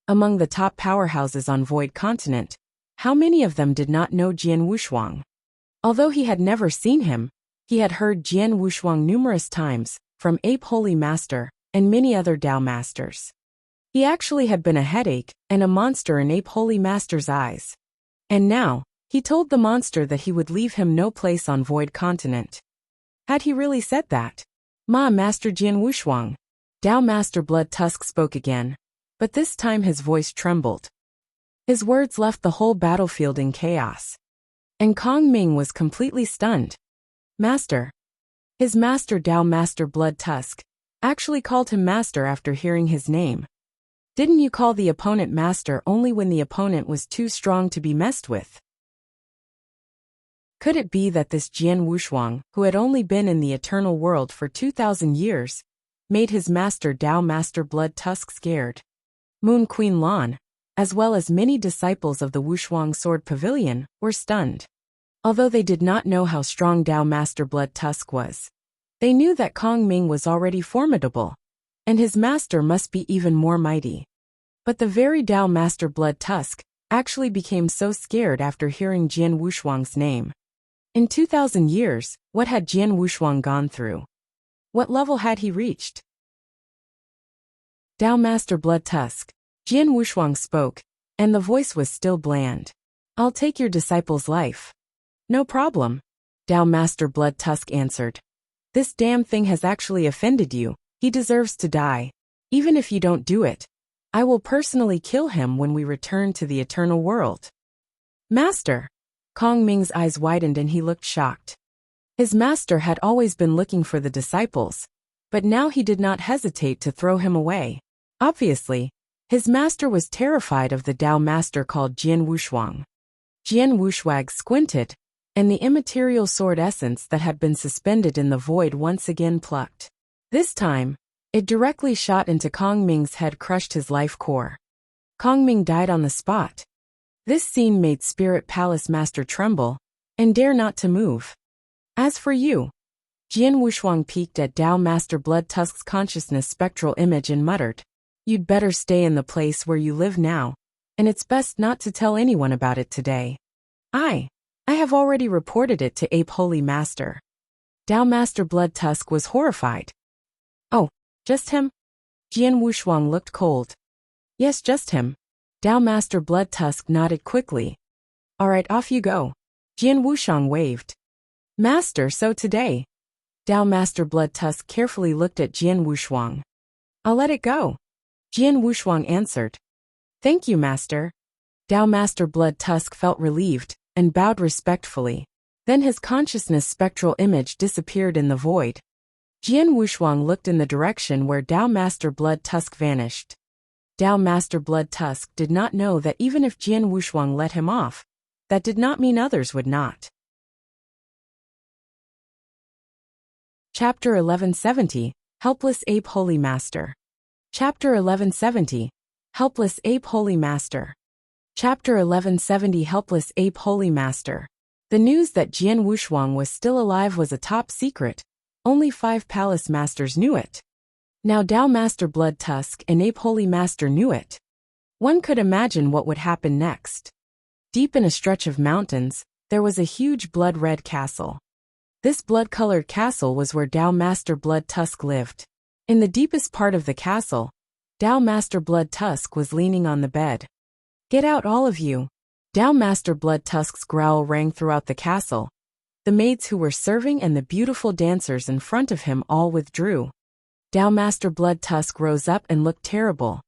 Speaker 1: Among the top powerhouses on Void Continent, how many of them did not know Jian Wushuang? Although he had never seen him, he had heard Jian Wushuang numerous times, from Ape Holy Master, and many other Tao Masters. He actually had been a headache and a monster in Ape Holy Master's eyes. And now, he told the monster that he would leave him no place on Void Continent. Had he really said that? Master Jian Wushuang. Tao Master Blood Tusk spoke again, but this time his voice trembled. His words left the whole battlefield in chaos. And Kong Ming was completely stunned. Master. His master Tao Master Blood Tusk actually called him master after hearing his name. Didn't you call the opponent master only when the opponent was too strong to be messed with? Could it be that this Jian Wushuang, who had only been in the eternal world for 2,000 years, made his master Tao Master Blood Tusk scared? Moon Queen Lan, as well as many disciples of the Wushuang Sword Pavilion, were stunned. Although they did not know how strong Tao Master Blood Tusk was, they knew that Kong Ming was already formidable, and his master must be even more mighty. But the very Tao Master Blood Tusk actually became so scared after hearing Jian Wushuang's name. In 2,000 years, what had Jian Wushuang gone through? What level had he reached? Tao Master Blood Tusk. Jian Wushuang spoke, and the voice was still bland. I'll take your disciple's life. No problem. Tao Master Blood Tusk answered. This damn thing has actually offended you. He deserves to die. Even if you don't do it, I will personally kill him when we return to the eternal world. Master! Kong Ming's eyes widened and he looked shocked. His master had always been looking for the disciples, but now he did not hesitate to throw him away. Obviously, his master was terrified of the Tao Master called Jian Wushuang. Jian Wushuang squinted, and the immaterial sword essence that had been suspended in the void once again plucked. This time, it directly shot into Kong Ming's head, crushed his life core. Kong Ming died on the spot. This scene made Spirit Palace Master tremble, and dare not to move. As for you, Jian Wushuang peeked at Tao Master Blood Tusk's consciousness spectral image and muttered, You'd better stay in the place where you live now, and it's best not to tell anyone about it today. I have already reported it to Ape Holy Master. Tao Master Blood Tusk was horrified. Oh, just him? Jian Wushuang looked cold. Yes, just him. Tao Master Blood Tusk nodded quickly. All right, off you go. Jian Wushuang waved. Master, so today. Tao Master Blood Tusk carefully looked at Jian Wushuang. I'll let it go. Jian Wushuang answered. Thank you, Master. Tao Master Blood Tusk felt relieved, and bowed respectfully. Then his consciousness spectral image disappeared in the void. Jian Wushuang looked in the direction where Tao Master Blood Tusk vanished. Tao Master Blood Tusk did not know that even if Jian Wushuang let him off, that did not mean others would not. Chapter 1170, Helpless Ape Holy Master. Chapter 1170, Helpless Ape Holy Master. Chapter 1170, Helpless Ape Holy Master. The news that Jian Wushuang was still alive was a top secret. Only 5 palace masters knew it. Now Tao Master Blood Tusk and Ape Holy Master knew it. One could imagine what would happen next. Deep in a stretch of mountains, there was a huge blood-red castle. This blood-colored castle was where Tao Master Blood Tusk lived. In the deepest part of the castle, Tao Master Blood Tusk was leaning on the bed. "Get out, all of you!" Tao Master Blood Tusk's growl rang throughout the castle. The maids who were serving and the beautiful dancers in front of him all withdrew. Tao Master Blood Tusk rose up and looked terrible.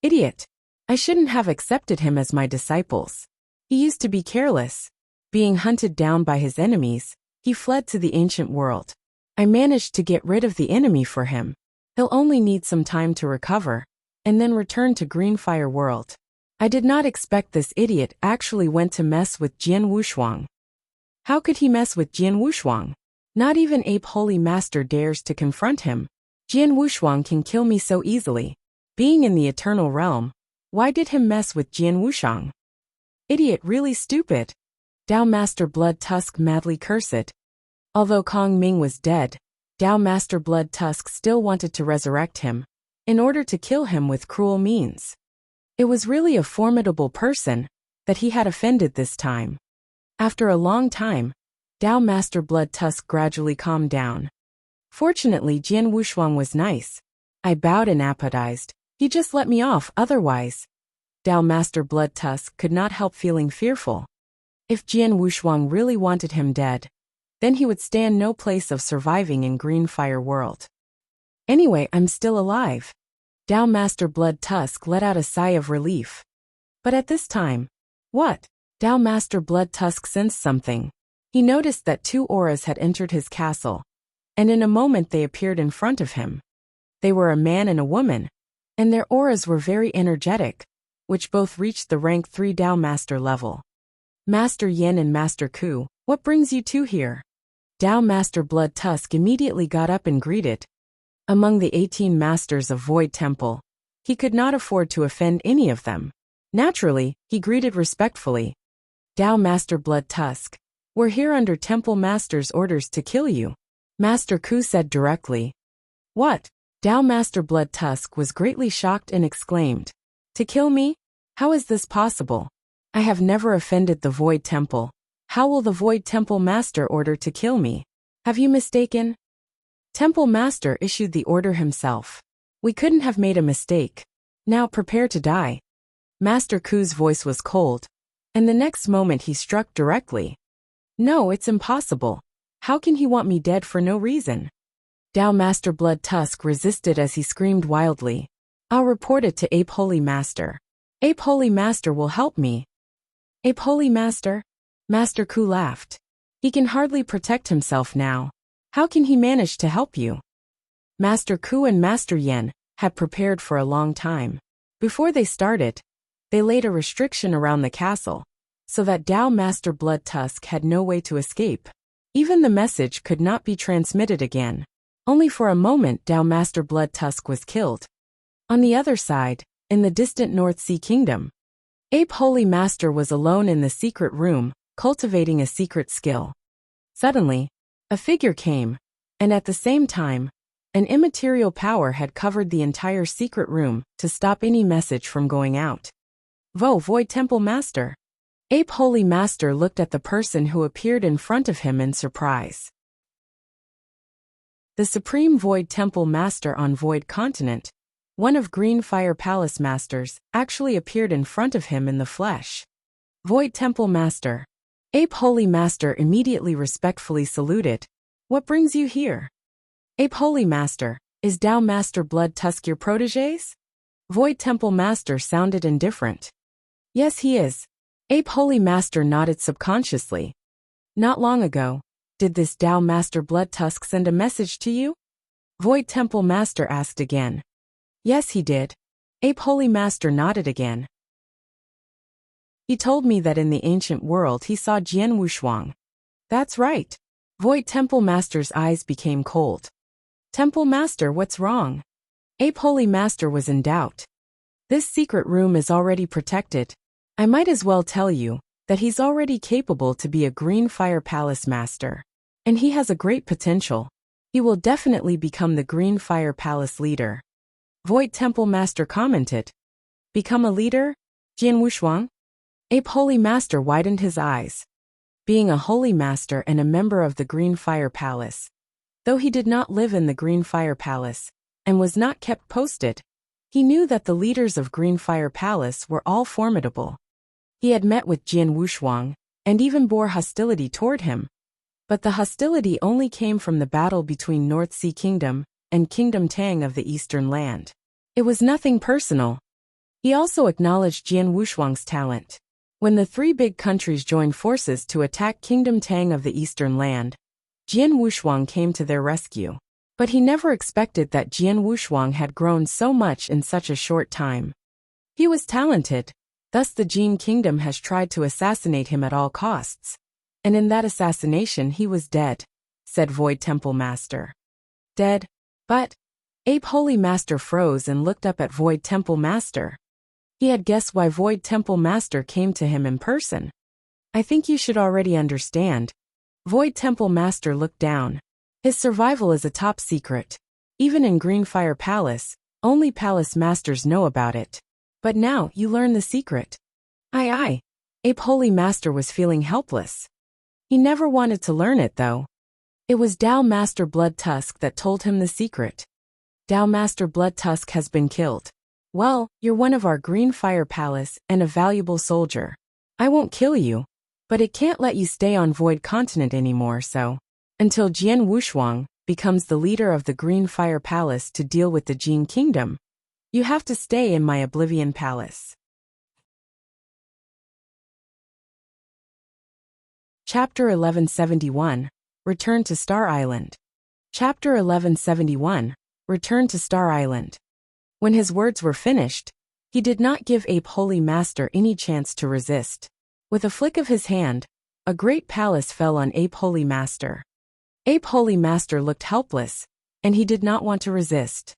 Speaker 1: "Idiot! I shouldn't have accepted him as my disciples. He used to be careless. Being hunted down by his enemies, he fled to the ancient world. I managed to get rid of the enemy for him. He'll only need some time to recover, and then return to Greenfire World. I did not expect this idiot actually went to mess with Jian Wushuang." How could he mess with Jian Wushuang? Not even Ape Holy Master dares to confront him. Jian Wushuang can kill me so easily. Being in the Eternal Realm, why did him mess with Jian Wushuang? Idiot, really stupid. Tao Master Blood Tusk madly cursed. Although Kong Ming was dead, Tao Master Blood Tusk still wanted to resurrect him, in order to kill him with cruel means. It was really a formidable person that he had offended this time. After a long time, Tao Master Blood Tusk gradually calmed down. Fortunately, Jian Wushuang was nice. I bowed and apologized. He just let me off otherwise. Tao Master Blood Tusk could not help feeling fearful. If Jian Wushuang really wanted him dead, then he would stand no place of surviving in Greenfire World. Anyway, I'm still alive. Tao Master Blood Tusk let out a sigh of relief. But at this time, what? Tao Master Blood Tusk sensed something. He noticed that 2 auras had entered his castle, and in a moment they appeared in front of him. They were a man and a woman, and their auras were very energetic, which both reached the rank 3 Tao Master level. "Master Yen and Master Ku, what brings you two here?" Tao Master Blood Tusk immediately got up and greeted. Among the 18 masters of Void Temple, he could not afford to offend any of them. Naturally, he greeted respectfully. "Tao Master Blood Tusk, we're here under Temple Master's orders to kill you," Master Ku said directly. "What?" Tao Master Blood Tusk was greatly shocked and exclaimed. "To kill me? How is this possible? I have never offended the Void Temple. How will the Void Temple Master order to kill me? Have you mistaken? Temple Master issued the order himself. We couldn't have made a mistake. Now prepare to die." Master Ku's voice was cold, and the next moment he struck directly. "No, it's impossible. How can he want me dead for no reason?" Tao Master Blood Tusk resisted as he screamed wildly. "I'll report it to Ape Holy Master. Ape Holy Master will help me." "Ape Holy Master?" Master Ku laughed. "He can hardly protect himself now. How can he manage to help you?" Master Ku and Master Yen had prepared for a long time. Before they started, they laid a restriction around the castle, so that Tao Master Blood Tusk had no way to escape. Even the message could not be transmitted again. Only for a moment Tao Master Blood Tusk was killed. On the other side, in the distant North Sea Kingdom, Ape Holy Master was alone in the secret room, cultivating a secret skill. Suddenly, a figure came, and at the same time, an immaterial power had covered the entire secret room to stop any message from going out. Void Temple Master. Ape Holy Master looked at the person who appeared in front of him in surprise. The Supreme Void Temple Master on Void Continent, one of Greenfire Palace Masters, actually appeared in front of him in the flesh. Void Temple Master. Ape Holy Master immediately respectfully saluted. "What brings you here?" "Ape Holy Master, is Tao Master Blood Tusk your protégés?" Void Temple Master sounded indifferent. "Yes, he is." Ape Holy Master nodded subconsciously. "Not long ago, did this Tao Master Blood Tusk send a message to you?" Void Temple Master asked again. "Yes, he did. Ape Holy Master nodded again. He told me that in the ancient world he saw Jian Wushuang. That's right. Void Temple Master's eyes became cold. Temple Master, what's wrong? Ape Holy Master was in doubt. This secret room is already protected. I might as well tell you that he's already capable to be a Green Fire Palace Master. And he has a great potential. He will definitely become the Green Fire Palace leader. Void Temple Master commented. Become a leader? Jian Wushuang? Ape Holy Master widened his eyes. Being a Holy Master and a member of the Green Fire Palace. Though he did not live in the Green Fire Palace, and was not kept posted, he knew that the leaders of Green Fire Palace were all formidable. He had met with Jian Wushuang, and even bore hostility toward him. But the hostility only came from the battle between North Sea Kingdom and Kingdom Tang of the Eastern Land. It was nothing personal. He also acknowledged Jian Wushuang's talent. When the three big countries joined forces to attack Kingdom Tang of the Eastern Land, Jian Wushuang came to their rescue. But he never expected that Jian Wushuang had grown so much in such a short time. He was talented, thus the Jin Kingdom has tried to assassinate him at all costs. And in that assassination he was dead, said Void Temple Master. Dead? But... Ape Holy Master froze and looked up at Void Temple Master. He had guessed why Void Temple Master came to him in person. I think you should already understand. Void Temple Master looked down. His survival is a top secret. Even in Green Fire Palace, only Palace Masters know about it. But now you learn the secret. Aye. Ape Holy Master was feeling helpless. He never wanted to learn it though. It was Dao Master Blood Tusk that told him the secret. Dao Master Blood Tusk has been killed. Well, you're one of our Green Fire Palace and a valuable soldier. I won't kill you, but it can't let you stay on Void Continent anymore, so until Jian Wushuang becomes the leader of the Green Fire Palace to deal with the Jin Kingdom, you have to stay in my Oblivion Palace. Chapter 1171, Return to Star Island. Chapter 1171, Return to Star Island. When his words were finished, he did not give Ape Holy Master any chance to resist. With a flick of his hand, a great palace fell on Ape Holy Master. Ape Holy Master looked helpless, and he did not want to resist.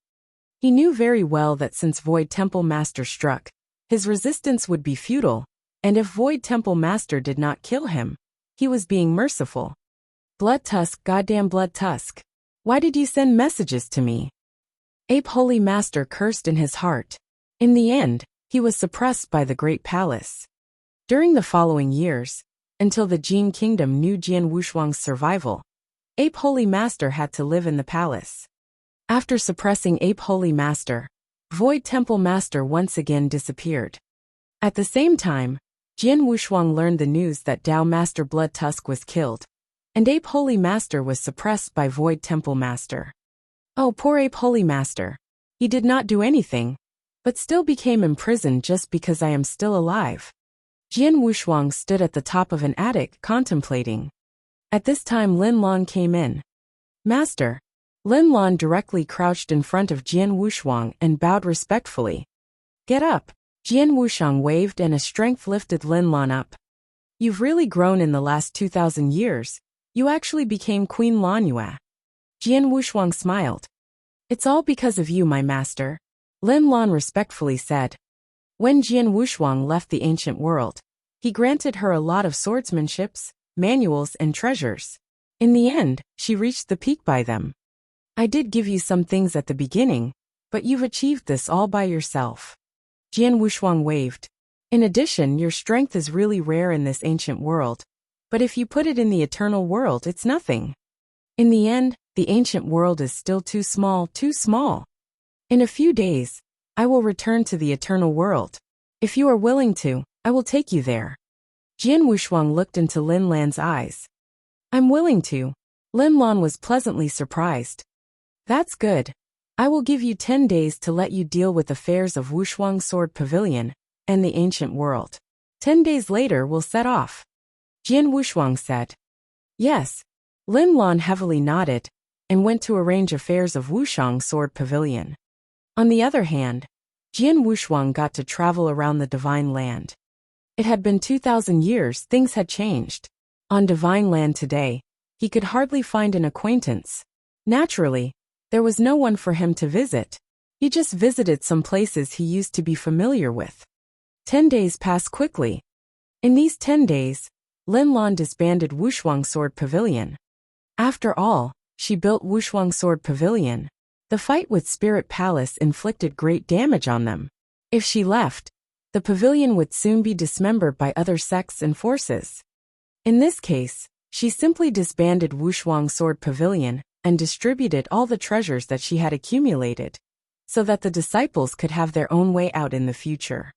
Speaker 1: He knew very well that since Void Temple Master struck, his resistance would be futile, and if Void Temple Master did not kill him, he was being merciful. Blood Tusk, goddamn Blood Tusk. Why did you send messages to me? Ape Holy Master cursed in his heart. In the end, he was suppressed by the Great Palace. During the following years, until the Jin Kingdom knew Jian Wushuang's survival, Ape Holy Master had to live in the palace. After suppressing Ape Holy Master, Void Temple Master once again disappeared. At the same time, Jian Wushuang learned the news that Dao Master Blood Tusk was killed, and Ape Holy Master was suppressed by Void Temple Master. Oh, poor Ape Holy Master. He did not do anything, but still became imprisoned just because I am still alive. Jian Wushuang stood at the top of an attic contemplating. At this time Lin Lan came in. Master. Lin Lan directly crouched in front of Jian Wushuang and bowed respectfully. Get up. Jian Wushuang waved and a strength lifted Lin Lan up. You've really grown in the last 2,000 years. You actually became Queen Lanyue. Jian Wushuang smiled. It's all because of you, my master, Lin Lan respectfully said. When Jian Wushuang left the ancient world, he granted her a lot of swordsmanships, manuals and treasures. In the end, she reached the peak by them. I did give you some things at the beginning, but you've achieved this all by yourself. Jian Wushuang waved. In addition, your strength is really rare in this ancient world, but if you put it in the eternal world, it's nothing. In the end, the ancient world is still too small, too small. In a few days, I will return to the eternal world. If you are willing to, I will take you there. Jian Wushuang looked into Lin Lan's eyes. I'm willing to. Lin Lan was pleasantly surprised. That's good. I will give you 10 days to let you deal with affairs of Wushuang Sword Pavilion and the ancient world. 10 days later we'll set off. Jian Wushuang said. Yes. Lin Lan heavily nodded and went to arrange affairs of Wushuang Sword Pavilion. On the other hand, Jian Wushuang got to travel around the Divine Land. It had been 2,000 years, things had changed. On Divine Land today, he could hardly find an acquaintance. Naturally, there was no one for him to visit. He just visited some places he used to be familiar with. 10 days passed quickly. In these 10 days, Lin Lan disbanded Wushuang Sword Pavilion. After all, she built Wushuang Sword Pavilion. The fight with Spirit Palace inflicted great damage on them. If she left, the pavilion would soon be dismembered by other sects and forces. In this case, she simply disbanded Wushuang Sword Pavilion and distributed all the treasures that she had accumulated, so that the disciples could have their own way out in the future.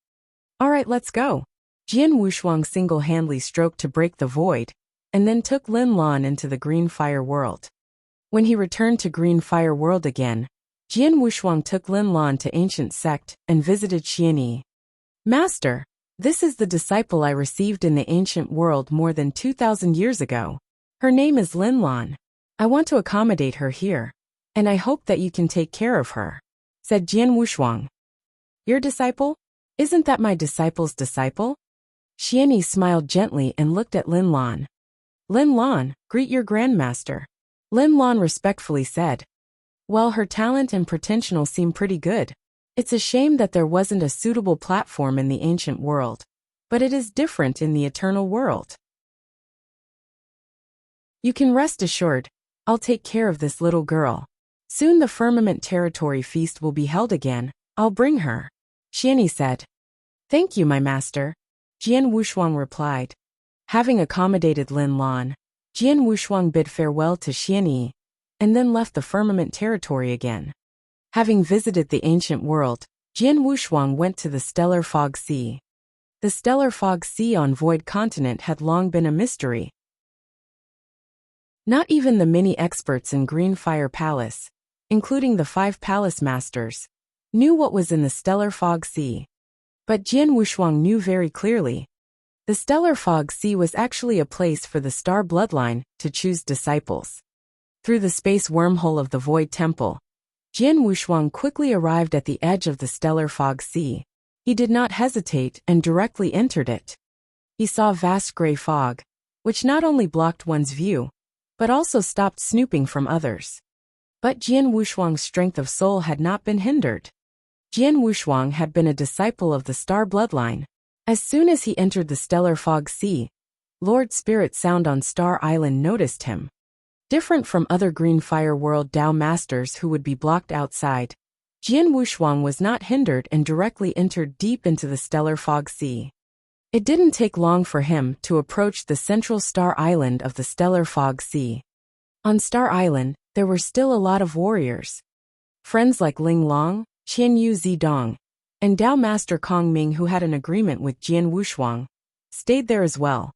Speaker 1: Alright, let's go. Jian Wushuang single-handedly stroked to break the void, and then took Lin Lan into the Green Fire World. When he returned to Green Fire World again, Jian Wushuang took Lin Lan to Ancient Sect and visited Xianyi. Master, this is the disciple I received in the Ancient World more than 2,000 years ago. Her name is Lin Lan. I want to accommodate her here, and I hope that you can take care of her, said Jian Wushuang. Your disciple? Isn't that my disciple's disciple? Xianyi smiled gently and looked at Lin Lan. Lin Lan, greet your grandmaster. Lin Lan respectfully said. Well, her talent and potential seem pretty good. It's a shame that there wasn't a suitable platform in the ancient world, but it is different in the eternal world. You can rest assured, I'll take care of this little girl. Soon the Firmament Territory feast will be held again, I'll bring her, Xianyi said. Thank you, my master, Jian Wushuang replied. Having accommodated Lin Lan, Jian Wushuang bid farewell to Xianyi, and then left the Firmament Territory again. Having visited the ancient world, Jian Wushuang went to the Stellar Fog Sea. The Stellar Fog Sea on Void Continent had long been a mystery. Not even the many experts in Green Fire Palace, including the 5 palace masters, knew what was in the Stellar Fog Sea. But Jian Wushuang knew very clearly. The Stellar Fog Sea was actually a place for the Star Bloodline to choose disciples. Through the space wormhole of the Void Temple, Jian Wushuang quickly arrived at the edge of the Stellar Fog Sea. He did not hesitate and directly entered it. He saw vast gray fog, which not only blocked one's view, but also stopped snooping from others. But Jian Wushuang's strength of soul had not been hindered. Jian Wushuang had been a disciple of the Star Bloodline. As soon as he entered the Stellar Fog Sea, Lord Spirit Sound on Star Island noticed him. Different from other Green Fire World Dao Masters who would be blocked outside, Jian Wushuang was not hindered and directly entered deep into the Stellar Fog Sea. It didn't take long for him to approach the central Star Island of the Stellar Fog Sea. On Star Island, there were still a lot of warriors. Friends like Ling Long, Qianyu Zidong, and Dao Master Kong Ming, who had an agreement with Jian Wushuang, stayed there as well.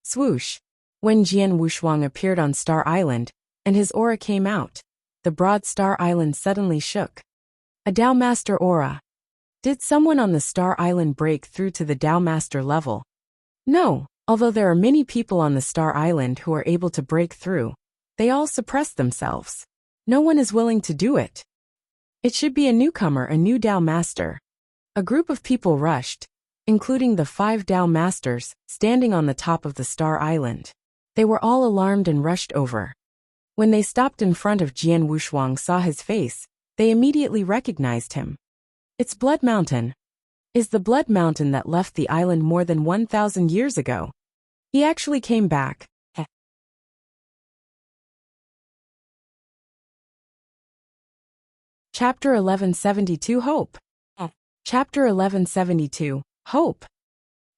Speaker 1: Swoosh! When Jian Wushuang appeared on Star Island, and his aura came out, the broad Star Island suddenly shook. A Dao Master aura. Did someone on the Star Island break through to the Dao Master level? No, although there are many people on the Star Island who are able to break through, they all suppress themselves. No one is willing to do it. It should be a newcomer, a new Dao Master. A group of people rushed, including the 5 Dao Masters, standing on the top of the Star Island. They were all alarmed and rushed over. When they stopped in front of Jian Wushuang, saw his face, they immediately recognized him. It's Blood Mountain. Is the Blood Mountain that left the island more than 1,000 years ago. He actually came back. Chapter 1172 Hope. Chapter 1172 Hope.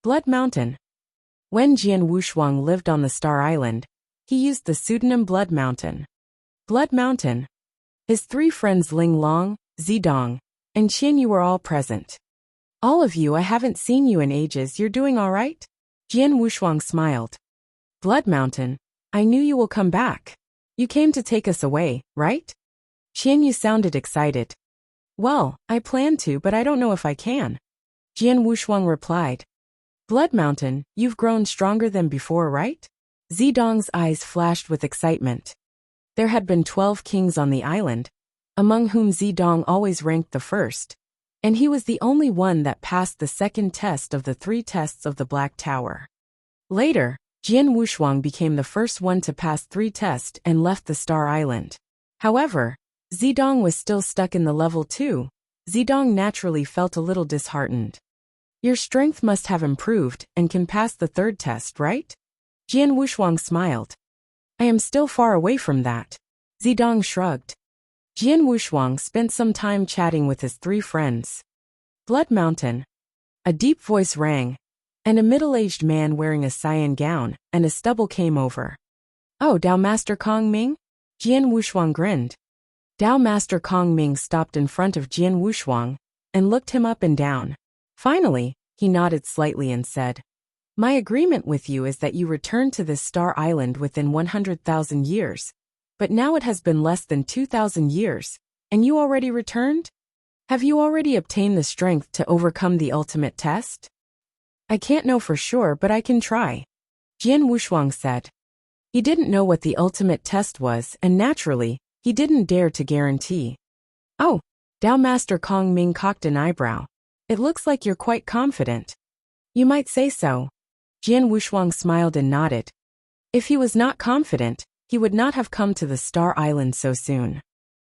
Speaker 1: Blood Mountain. When Jian Wushuang lived on the Star Island, he used the pseudonym Blood Mountain. Blood Mountain. His 3 friends Ling Long, Zidong, and Qianyu were all present. All of you, I haven't seen you in ages, you're doing all right? Jian Wushuang smiled. Blood Mountain, I knew you will come back. You came to take us away, right? Qianyu sounded excited. Well, I plan to, but I don't know if I can. Jian Wushuang replied. Blood Mountain, you've grown stronger than before, right? Zidong's eyes flashed with excitement. There had been 12 kings on the island, among whom Zidong always ranked the first. And he was the only one that passed the second test of the 3 tests of the Black Tower. Later, Jian Wushuang became the first one to pass 3 tests and left the Star Island. However, Zidong was still stuck in the level 2. Zidong naturally felt a little disheartened. Your strength must have improved and can pass the 3rd test, right? Jian Wushuang smiled. I am still far away from that. Zidong shrugged. Jian Wushuang spent some time chatting with his 3 friends. Blood Mountain. A deep voice rang, and a middle-aged man wearing a cyan gown and a stubble came over. Oh, Dao Master Kong Ming? Jian Wushuang grinned. Dao Master Kong Ming stopped in front of Jian Wushuang and looked him up and down. Finally, he nodded slightly and said, My agreement with you is that you return to this Star Island within 100,000 years. But now it has been less than 2,000 years, and you already returned? Have you already obtained the strength to overcome the ultimate test? I can't know for sure, but I can try, Jian Wushuang said. He didn't know what the ultimate test was, and naturally, he didn't dare to guarantee. Oh, Dao Master Kong Ming cocked an eyebrow. It looks like you're quite confident. You might say so. Jian Wushuang smiled and nodded. If he was not confident, he would not have come to the Star Island so soon.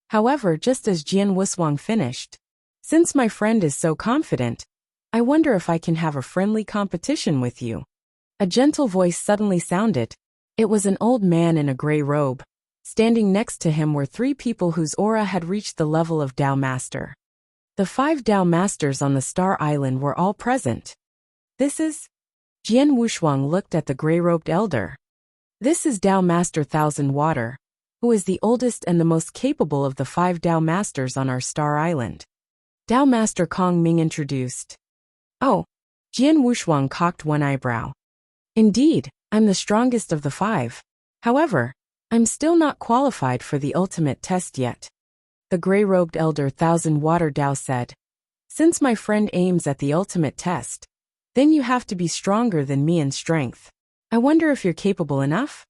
Speaker 1: However, just as Jian Wushuang finished, since my friend is so confident, I wonder if I can have a friendly competition with you. A gentle voice suddenly sounded. It was an old man in a gray robe. Standing next to him were 3 people whose aura had reached the level of Dao Master. The 5 Dao Masters on the Star Island were all present. This is? Jian Wushuang looked at the gray-robed elder. This is Dao Master Thousand Water, who is the oldest and the most capable of the 5 Dao Masters on our Star Island. Dao Master Kong Ming introduced. Oh, Jian Wushuang cocked one eyebrow. Indeed, I'm the strongest of the 5. However, I'm still not qualified for the ultimate test yet. The gray-robed elder Thousand Water Dao said. Since my friend aims at the ultimate test, then you have to be stronger than me in strength. I wonder if you're capable enough?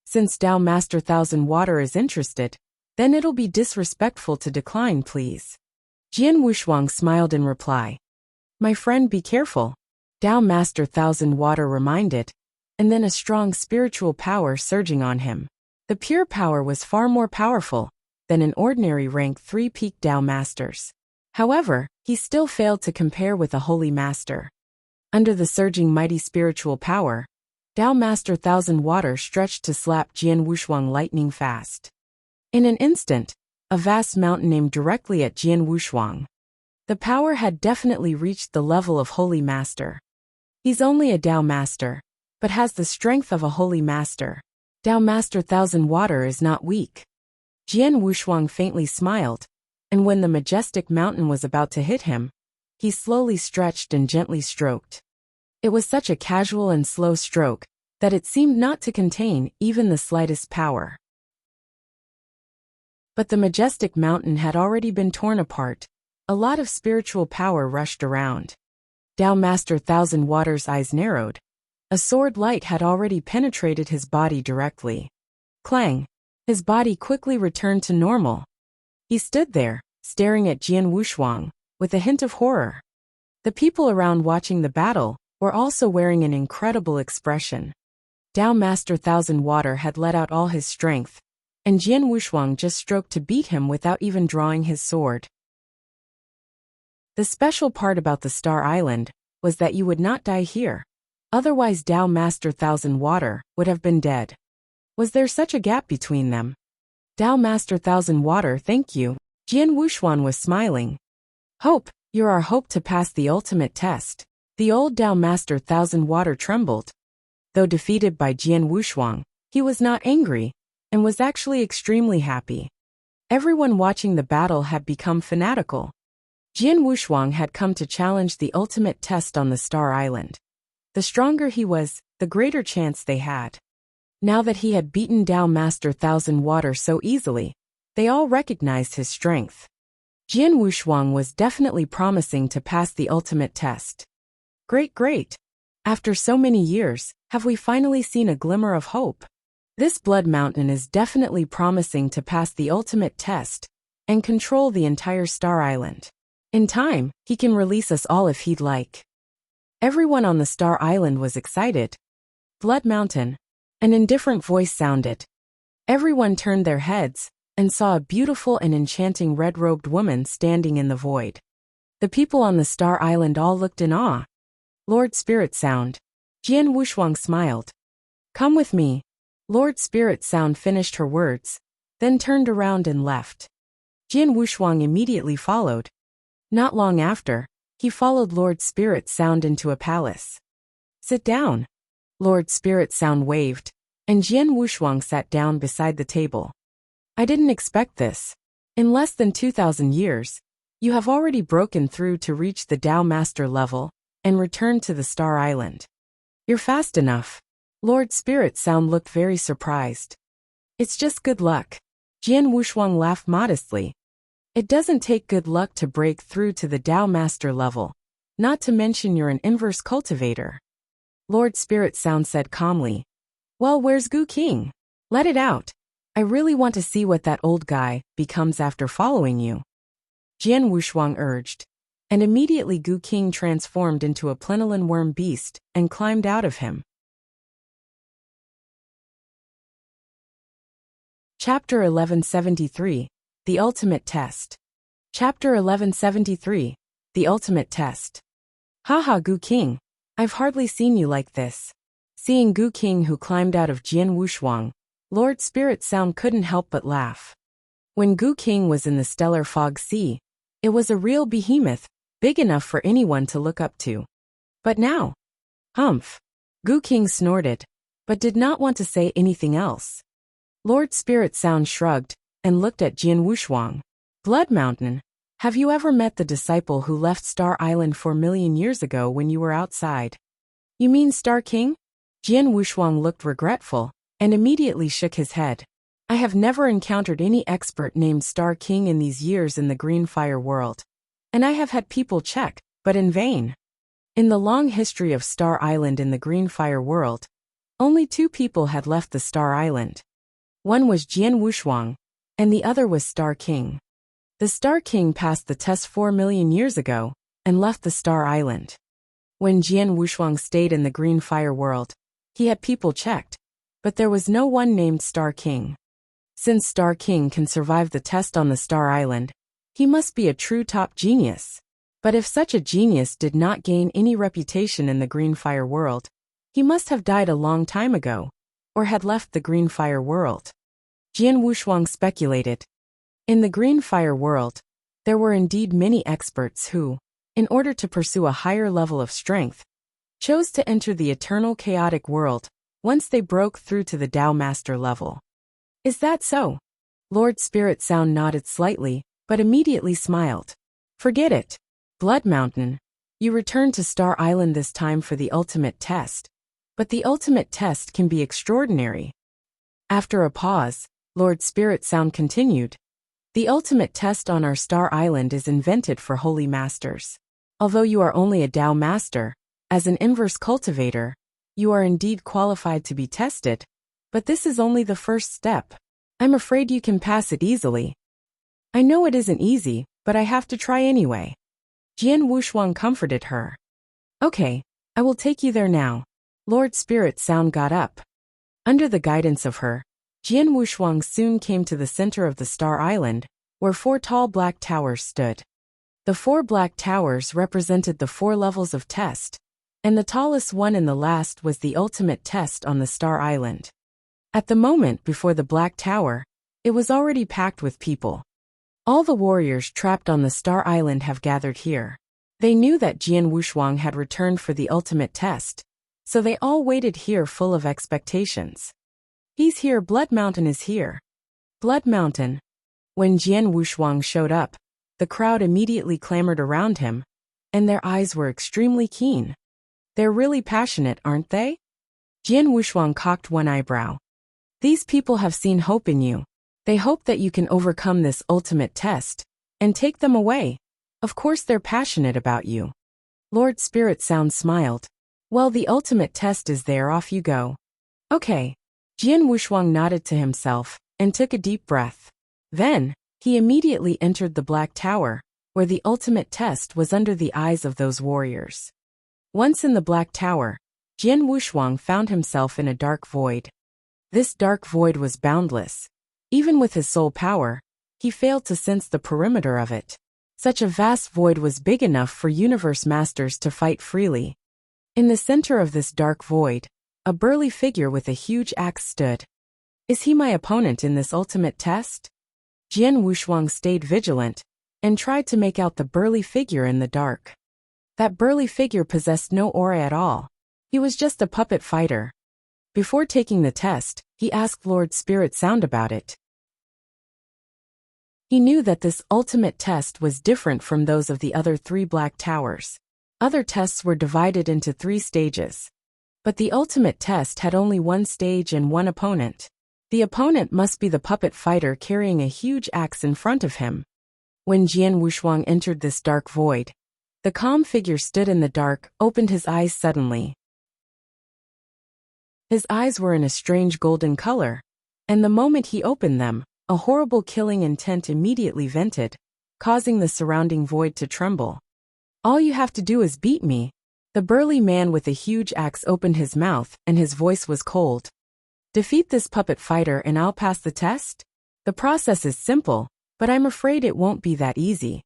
Speaker 1: Since Dao Master Thousand Water is interested, then it'll be disrespectful to decline, please. Jian Wushuang smiled in reply. My friend, be careful, Dao Master Thousand Water reminded, and then a strong spiritual power surging on him. The pure power was far more powerful than an ordinary rank 3 peak Dao Masters. However, he still failed to compare with a holy master. Under the surging mighty spiritual power, Dao Master Thousand Water stretched to slap Jian Wushuang lightning fast. In an instant, a vast mountain aimed directly at Jian Wushuang. The power had definitely reached the level of Holy Master. He's only a Dao Master, but has the strength of a Holy Master. Dao Master Thousand Water is not weak. Jian Wushuang faintly smiled, and when the majestic mountain was about to hit him, he slowly stretched and gently stroked. It was such a casual and slow stroke that it seemed not to contain even the slightest power. But the majestic mountain had already been torn apart. A lot of spiritual power rushed around. Dao Master Thousand Water's eyes narrowed. A sword light had already penetrated his body directly. Clang! His body quickly returned to normal. He stood there, staring at Jian Wushuang, with a hint of horror. The people around watching the battle were also wearing an incredible expression. Dao Master Thousand Water had let out all his strength, and Jian Wushuang just stroked to beat him without even drawing his sword. The special part about the Star Island was that you would not die here. Otherwise Dao Master Thousand Water would have been dead. Was there such a gap between them? Dao Master Thousand Water, thank you. Jian Wushuang was smiling. Hope, you're our hope to pass the ultimate test. The old Dao Master Thousand Water trembled. Though defeated by Jian Wushuang, he was not angry, and was actually extremely happy. Everyone watching the battle had become fanatical. Jian Wushuang had come to challenge the ultimate test on the Star Island. The stronger he was, the greater chance they had. Now that he had beaten Dao Master Thousand Water so easily, they all recognized his strength. Jian Wushuang was definitely promising to pass the ultimate test. Great. After so many years, have we finally seen a glimmer of hope? This Blood Mountain is definitely promising to pass the ultimate test and control the entire Star Island. In time, he can release us all if he'd like. Everyone on the Star Island was excited. Blood Mountain. An indifferent voice sounded. Everyone turned their heads and saw a beautiful and enchanting red-robed woman standing in the void. The people on the Star Island all looked in awe. Lord Spirit Sound. Jian Wushuang smiled. Come with me. Lord Spirit Sound finished her words, then turned around and left. Jian Wushuang immediately followed. Not long after, he followed Lord Spirit Sound into a palace. Sit down. Lord Spirit Sound waved, and Jian Wushuang sat down beside the table. I didn't expect this. In less than 2,000 years, you have already broken through to reach the Tao Master level and returned to the Star Island. You're fast enough. Lord Spirit Sound looked very surprised. It's just good luck. Jian Wushuang laughed modestly. It doesn't take good luck to break through to the Tao Master level, not to mention you're an inverse cultivator. Lord Spirit Sound said calmly. Well, where's Gu King? Let it out. I really want to see what that old guy becomes after following you. Jian Wushuang urged. And immediately Gu King transformed into a plenilin worm beast and climbed out of him. Chapter 1173. The Ultimate Test. Chapter 1173. The Ultimate Test. Haha, Gu King. I've hardly seen you like this. Seeing Gu King who climbed out of Jian Wushuang, Lord Spirit Sound couldn't help but laugh. When Gu King was in the stellar fog sea, it was a real behemoth, big enough for anyone to look up to. But now, humph. Gu King snorted, but did not want to say anything else. Lord Spirit Sound shrugged and looked at Jian Wushuang. Blood Mountain, have you ever met the disciple who left Star Island 4 million years ago when you were outside? You mean Star King? Jian Wushuang looked regretful and immediately shook his head. I have never encountered any expert named Star King in these years in the Green Fire world. And I have had people check, but in vain. In the long history of Star Island in the Green Fire world, only 2 people had left the Star Island. One was Jian Wushuang, and the other was Star King. The Star King passed the test 4 million years ago and left the Star Island. When Jian Wushuang stayed in the Green Fire world, he had people checked, but there was no one named Star King. Since Star King can survive the test on the Star Island, he must be a true top genius. But if such a genius did not gain any reputation in the Green Fire world, he must have died a long time ago, or had left the Green Fire world. Jian Wushuang speculated. In the Green Fire world, there were indeed many experts who, in order to pursue a higher level of strength, chose to enter the eternal chaotic world once they broke through to the Tao Master level. Is that so? Lord Spirit Sound nodded slightly, but immediately smiled. Forget it. Blood Mountain. You returned to Star Island this time for the ultimate test. But the ultimate test can be extraordinary. After a pause, Lord Spirit Sound continued. The ultimate test on our Star Island is invented for holy masters. Although you are only a Tao Master, as an inverse cultivator, you are indeed qualified to be tested, but this is only the first step. I'm afraid you can pass it easily. I know it isn't easy, but I have to try anyway. Jian Wushuang comforted her. Okay, I will take you there now. Lord Spirit Sound got up. Under the guidance of her, Jian Wushuang soon came to the center of the Star Island, where 4 tall black towers stood. The 4 black towers represented the 4 levels of test, and the tallest one and the last was the ultimate test on the Star Island. At the moment before the Black Tower, it was already packed with people. All the warriors trapped on the Star Island have gathered here. They knew that Jian Wushuang had returned for the ultimate test, so they all waited here full of expectations. He's here, Blood Mountain is here. Blood Mountain. When Jian Wushuang showed up, the crowd immediately clamored around him, and their eyes were extremely keen. They're really passionate, aren't they? Jian Wushuang cocked one eyebrow. These people have seen hope in you. They hope that you can overcome this ultimate test and take them away. Of course they're passionate about you. Lord Spirit Sound smiled. Well, the ultimate test is there, off you go. Okay. Jian Wushuang nodded to himself and took a deep breath. Then, he immediately entered the Black Tower, where the ultimate test was under the eyes of those warriors. Once in the Black Tower, Jian Wushuang found himself in a dark void. This dark void was boundless. Even with his soul power, he failed to sense the perimeter of it. Such a vast void was big enough for universe masters to fight freely. In the center of this dark void, a burly figure with a huge axe stood. Is he my opponent in this ultimate test? Jian Wushuang stayed vigilant and tried to make out the burly figure in the dark. That burly figure possessed no aura at all. He was just a puppet fighter. Before taking the test, he asked Lord Spirit Sound about it. He knew that this ultimate test was different from those of the other 3 Black Towers. Other tests were divided into 3 stages. But the ultimate test had only 1 stage and 1 opponent. The opponent must be the puppet fighter carrying a huge axe in front of him. When Jian Wushuang entered this dark void, the calm figure stood in the dark, opened his eyes suddenly. His eyes were in a strange golden color, and the moment he opened them, a horrible killing intent immediately vented, causing the surrounding void to tremble. All you have to do is beat me. The burly man with a huge axe opened his mouth, and his voice was cold. Defeat this puppet fighter and I'll pass the test? The process is simple, but I'm afraid it won't be that easy.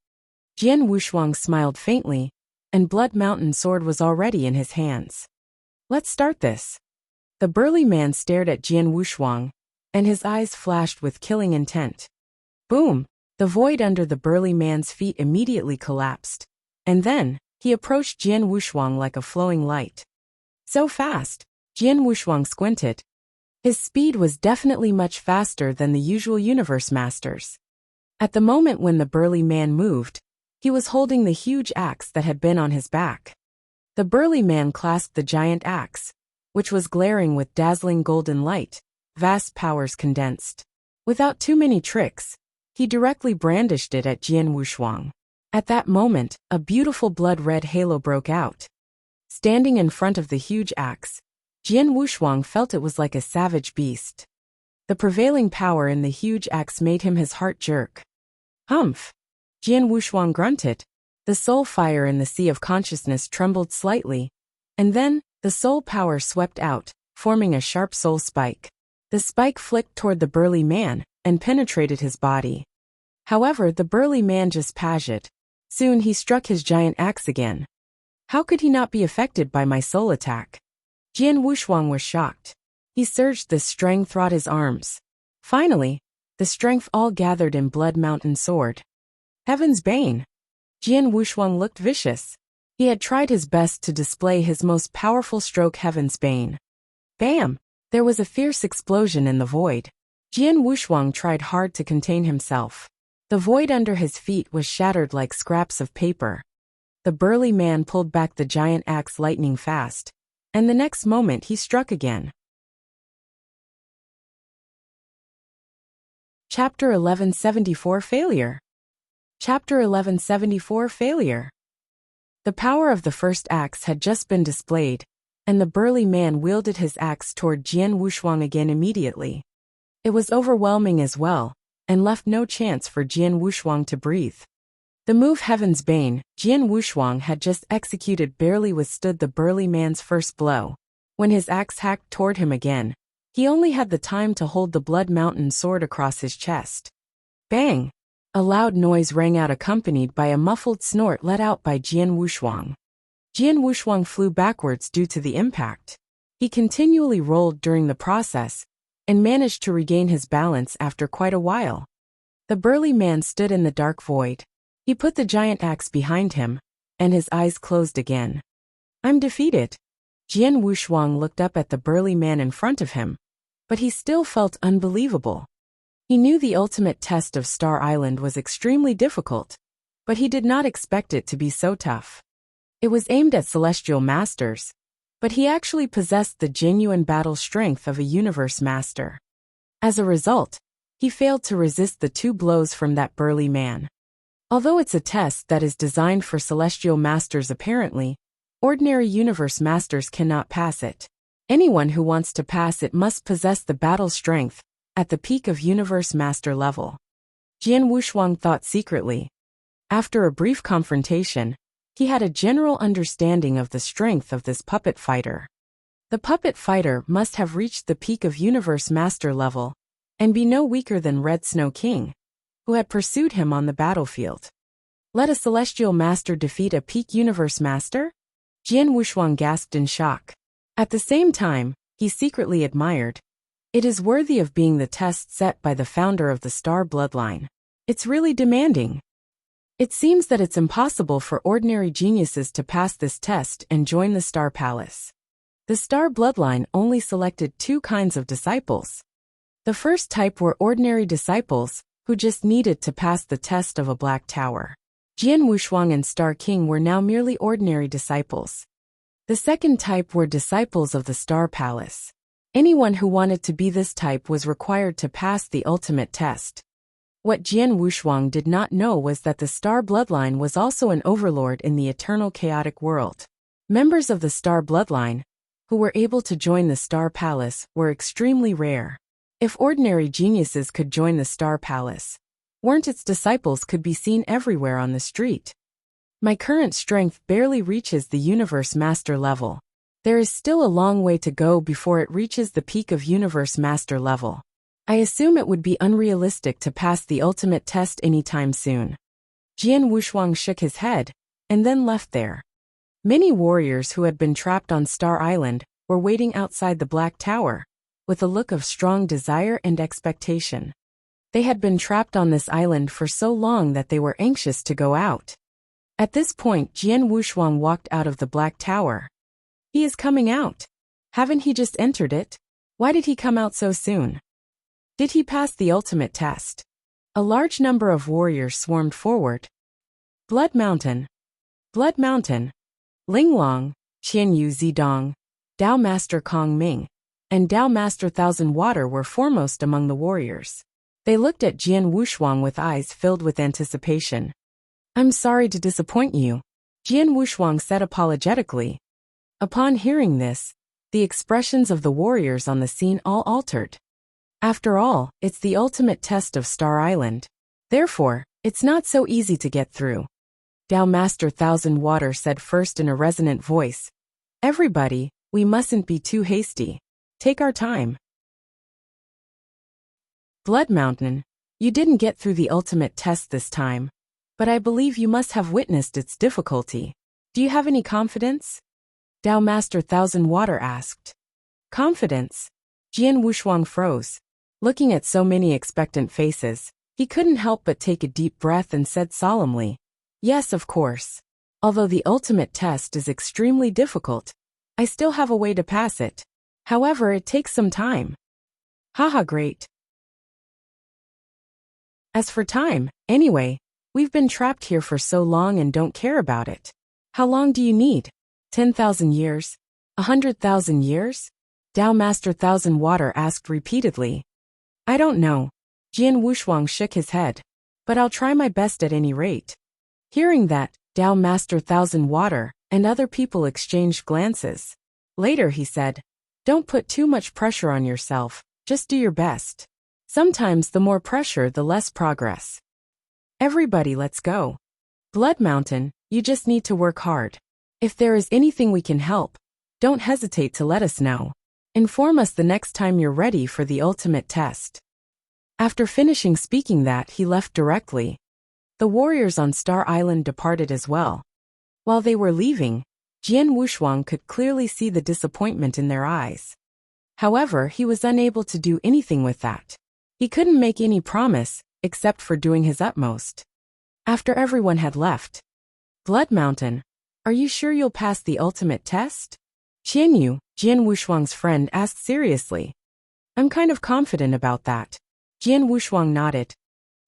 Speaker 1: Jian Wushuang smiled faintly, and Blood Mountain sword was already in his hands. Let's start this. The burly man stared at Jian Wushuang, and his eyes flashed with killing intent. Boom! The void under the burly man's feet immediately collapsed, and then, he approached Jian Wushuang like a flowing light. So fast! Jian Wushuang squinted. His speed was definitely much faster than the usual universe masters. At the moment when the burly man moved, he was holding the huge axe that had been on his back. The burly man clasped the giant axe, which was glaring with dazzling golden light, vast powers condensed. Without too many tricks, he directly brandished it at Jian Wushuang. At that moment, a beautiful blood-red halo broke out. Standing in front of the huge axe, Jian Wushuang felt it was like a savage beast. The prevailing power in the huge axe made him his heart jerk. Humph! Jian Wushuang grunted. The soul fire in the sea of consciousness trembled slightly, and then, the soul power swept out, forming a sharp soul spike. The spike flicked toward the burly man, and penetrated his body. However, the burly man just paused. Soon he struck his giant axe again. How could he not be affected by my soul attack? Jian Wushuang was shocked. He surged the strength throughout his arms. Finally, the strength all gathered in Blood Mountain sword. Heaven's Bane! Jian Wushuang looked vicious. He had tried his best to display his most powerful stroke, Heaven's Bane. Bam! There was a fierce explosion in the void. Jian Wushuang tried hard to contain himself. The void under his feet was shattered like scraps of paper. The burly man pulled back the giant axe lightning fast, and the next moment he struck again. Chapter 1174 Failure. Chapter 1174 Failure. The power of the first axe had just been displayed, and the burly man wielded his axe toward Jian Wushuang again immediately. It was overwhelming as well, and left no chance for Jian Wushuang to breathe. The move Heaven's Bane, Jian Wushuang had just executed barely withstood the burly man's first blow. When his axe hacked toward him again, he only had the time to hold the Blood Mountain sword across his chest. Bang! A loud noise rang out accompanied by a muffled snort let out by Jian Wushuang. Jian Wushuang flew backwards due to the impact. He continually rolled during the process, and managed to regain his balance after quite a while. The burly man stood in the dark void. He put the giant axe behind him, and his eyes closed again. I'm defeated. Jian Wushuang looked up at the burly man in front of him, but he still felt unbelievable. He knew the ultimate test of Star Island was extremely difficult, but he did not expect it to be so tough. It was aimed at celestial masters, but he actually possessed the genuine battle strength of a universe master. As a result, he failed to resist the 2 blows from that burly man. Although it's a test that is designed for celestial masters apparently, ordinary universe masters cannot pass it. Anyone who wants to pass it must possess the battle strength at the peak of universe master level. Jian Wushuang thought secretly. After a brief confrontation, he had a general understanding of the strength of this puppet fighter. The puppet fighter must have reached the peak of Universe Master level, and be no weaker than Red Snow King, who had pursued him on the battlefield. Let a Celestial Master defeat a peak Universe Master? Jian Wushuang gasped in shock. At the same time, he secretly admired. It is worthy of being the test set by the founder of the Star Bloodline. It's really demanding. It seems that it's impossible for ordinary geniuses to pass this test and join the Star Palace. The Star Bloodline only selected 2 kinds of disciples. The first type were ordinary disciples, who just needed to pass the test of a Black Tower. Jian Wushuang and Star King were now merely ordinary disciples. The second type were disciples of the Star Palace. Anyone who wanted to be this type was required to pass the ultimate test. What Jian Wushuang did not know was that the Star Bloodline was also an overlord in the eternal chaotic world. Members of the Star Bloodline, who were able to join the Star Palace, were extremely rare. If ordinary geniuses could join the Star Palace, weren't its disciples could be seen everywhere on the street. My current strength barely reaches the Universe Master level. There is still a long way to go before it reaches the peak of Universe Master level. I assume it would be unrealistic to pass the ultimate test anytime soon. Jian Wushuang shook his head, and then left there. Many warriors who had been trapped on Star Island were waiting outside the Black Tower, with a look of strong desire and expectation. They had been trapped on this island for so long that they were anxious to go out. At this point, Jian Wushuang walked out of the Black Tower. He is coming out. Haven't he just entered it? Why did he come out so soon? Did he pass the ultimate test? A large number of warriors swarmed forward. Blood Mountain. Blood Mountain. Linglong, Qianyu Zidong, Dao Master Kong Ming, and Dao Master Thousand Water were foremost among the warriors. They looked at Jian Wushuang with eyes filled with anticipation. I'm sorry to disappoint you, Jian Wushuang said apologetically. Upon hearing this, the expressions of the warriors on the scene all altered. After all, it's the ultimate test of Star Island. Therefore, it's not so easy to get through. Dao Master Thousand Water said first in a resonant voice. Everybody, we mustn't be too hasty. Take our time. Blood Mountain, you didn't get through the ultimate test this time, but I believe you must have witnessed its difficulty. Do you have any confidence? Dao Master Thousand Water asked. Confidence? Jian Wushuang froze. Looking at so many expectant faces, he couldn't help but take a deep breath and said solemnly, yes, of course. Although the ultimate test is extremely difficult, I still have a way to pass it. However, it takes some time. Haha, great. As for time, anyway, we've been trapped here for so long and don't care about it. How long do you need? 10,000 years? 100,000 years? Dao Master Thousand Water asked repeatedly. I don't know. Jian Wushuang shook his head. But I'll try my best at any rate. Hearing that, Dao Master Thousand Water and other people exchanged glances. Later he said, don't put too much pressure on yourself, just do your best. Sometimes the more pressure the less progress. Everybody, let's go. Blood Mountain, you just need to work hard. If there is anything we can help, don't hesitate to let us know. Inform us the next time you're ready for the ultimate test. After finishing speaking that, he left directly. The warriors on Star Island departed as well. While they were leaving, Jian Wushuang could clearly see the disappointment in their eyes. However, he was unable to do anything with that. He couldn't make any promise, except for doing his utmost. After everyone had left, Blood Mountain, are you sure you'll pass the ultimate test? Qianyu, Jian Wushuang's friend, asked seriously. I'm kind of confident about that. Jian Wushuang nodded.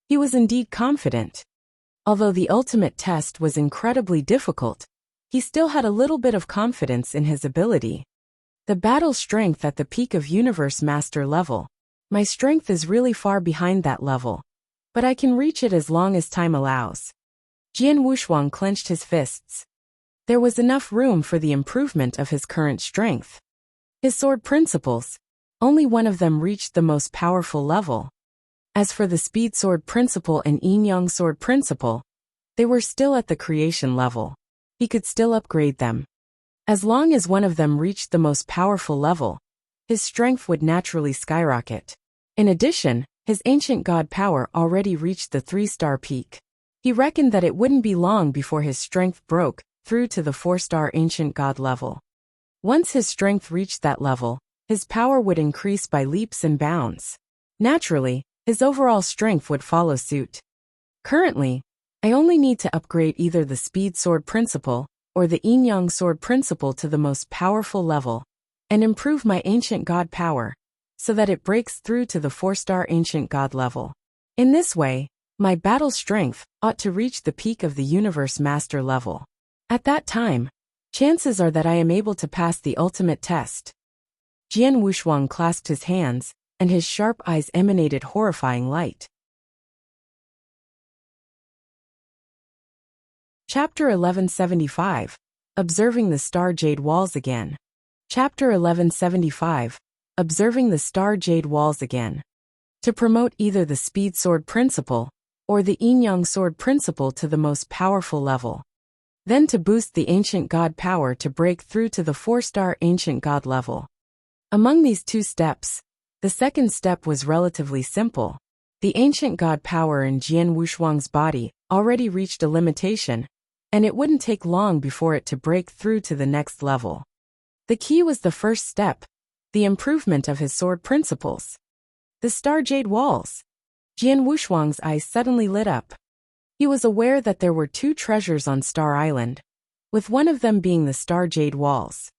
Speaker 1: He was indeed confident. Although the ultimate test was incredibly difficult, he still had a little bit of confidence in his ability. The battle strength at the peak of Universe Master level. My strength is really far behind that level, but I can reach it as long as time allows. Jian Wushuang clenched his fists. There was enough room for the improvement of his current strength. His sword principles, only one of them reached the most powerful level. As for the speed sword principle and yin yang sword principle, They were still at the creation level. He could still upgrade them. As long as one of them reached the most powerful level, his strength would naturally skyrocket. In addition, his ancient god power already reached the 3-star peak. He reckoned that it wouldn't be long before his strength broke through to the 4-star ancient god level. Once his strength reached that level, his power would increase by leaps and bounds. Naturally, his overall strength would follow suit. Currently, I only need to upgrade either the Speed Sword Principle or the Yin-Yang Sword Principle to the most powerful level, and improve my ancient god power, so that it breaks through to the 4-star ancient god level. In this way, my battle strength ought to reach the peak of the Universe Master level. At that time, chances are that I am able to pass the ultimate test. Jian Wushuang clasped his hands, and his sharp eyes emanated horrifying light. Chapter 1175. Observing the Star Jade Walls Again. Chapter 1175. Observing the Star Jade Walls Again. To promote either the Speed Sword Principle or the Yin-Yang Sword Principle to the most powerful level. Then to boost the Ancient God power to break through to the 4-star Ancient God level. Among these two steps, the second step was relatively simple. The Ancient God power in Jian Wushuang's body already reached a limitation, and it wouldn't take long before it to break through to the next level. The key was the first step, the improvement of his sword principles. The Star Jade Walls. Jian Wushuang's eyes suddenly lit up. He was aware that there were 2 treasures on Star Island, with one of them being the Star Jade Walls.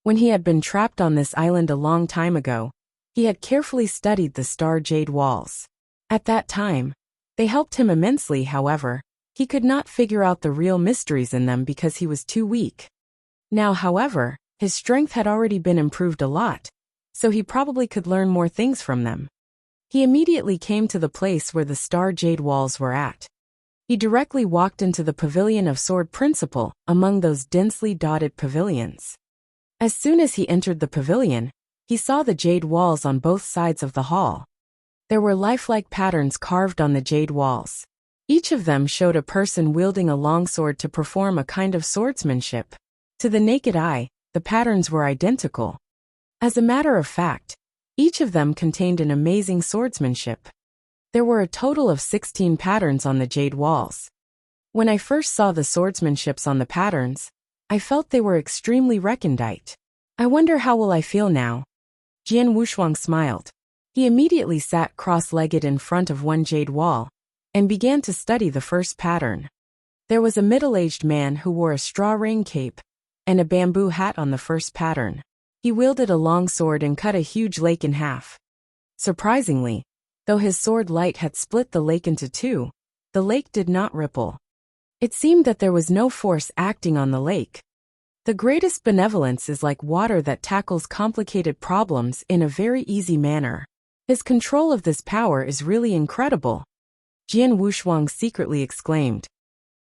Speaker 1: When he had been trapped on this island a long time ago, he had carefully studied the Star Jade Walls. At that time, they helped him immensely. However, he could not figure out the real mysteries in them because he was too weak. Now, however, his strength had already been improved a lot, so he probably could learn more things from them. He immediately came to the place where the Star Jade Walls were at. He directly walked into the Pavilion of Sword Principle among those densely dotted pavilions. As soon as he entered the pavilion, he saw the jade walls on both sides of the hall. There were lifelike patterns carved on the jade walls. Each of them showed a person wielding a longsword to perform a kind of swordsmanship. To the naked eye, the patterns were identical. As a matter of fact, each of them contained an amazing swordsmanship. There were a total of 16 patterns on the jade walls. When I first saw the swordsmanships on the patterns, I felt they were extremely recondite. I wonder how will I feel now? Jian Wushuang smiled. He immediately sat cross-legged in front of one jade wall, and began to study the first pattern. There was a middle-aged man who wore a straw rain cape and a bamboo hat on the first pattern. He wielded a long sword and cut a huge lake in half. Surprisingly, though his sword light had split the lake into 2, the lake did not ripple. It seemed that there was no force acting on the lake. The greatest benevolence is like water that tackles complicated problems in a very easy manner. His control of this power is really incredible. Jian Wushuang secretly exclaimed.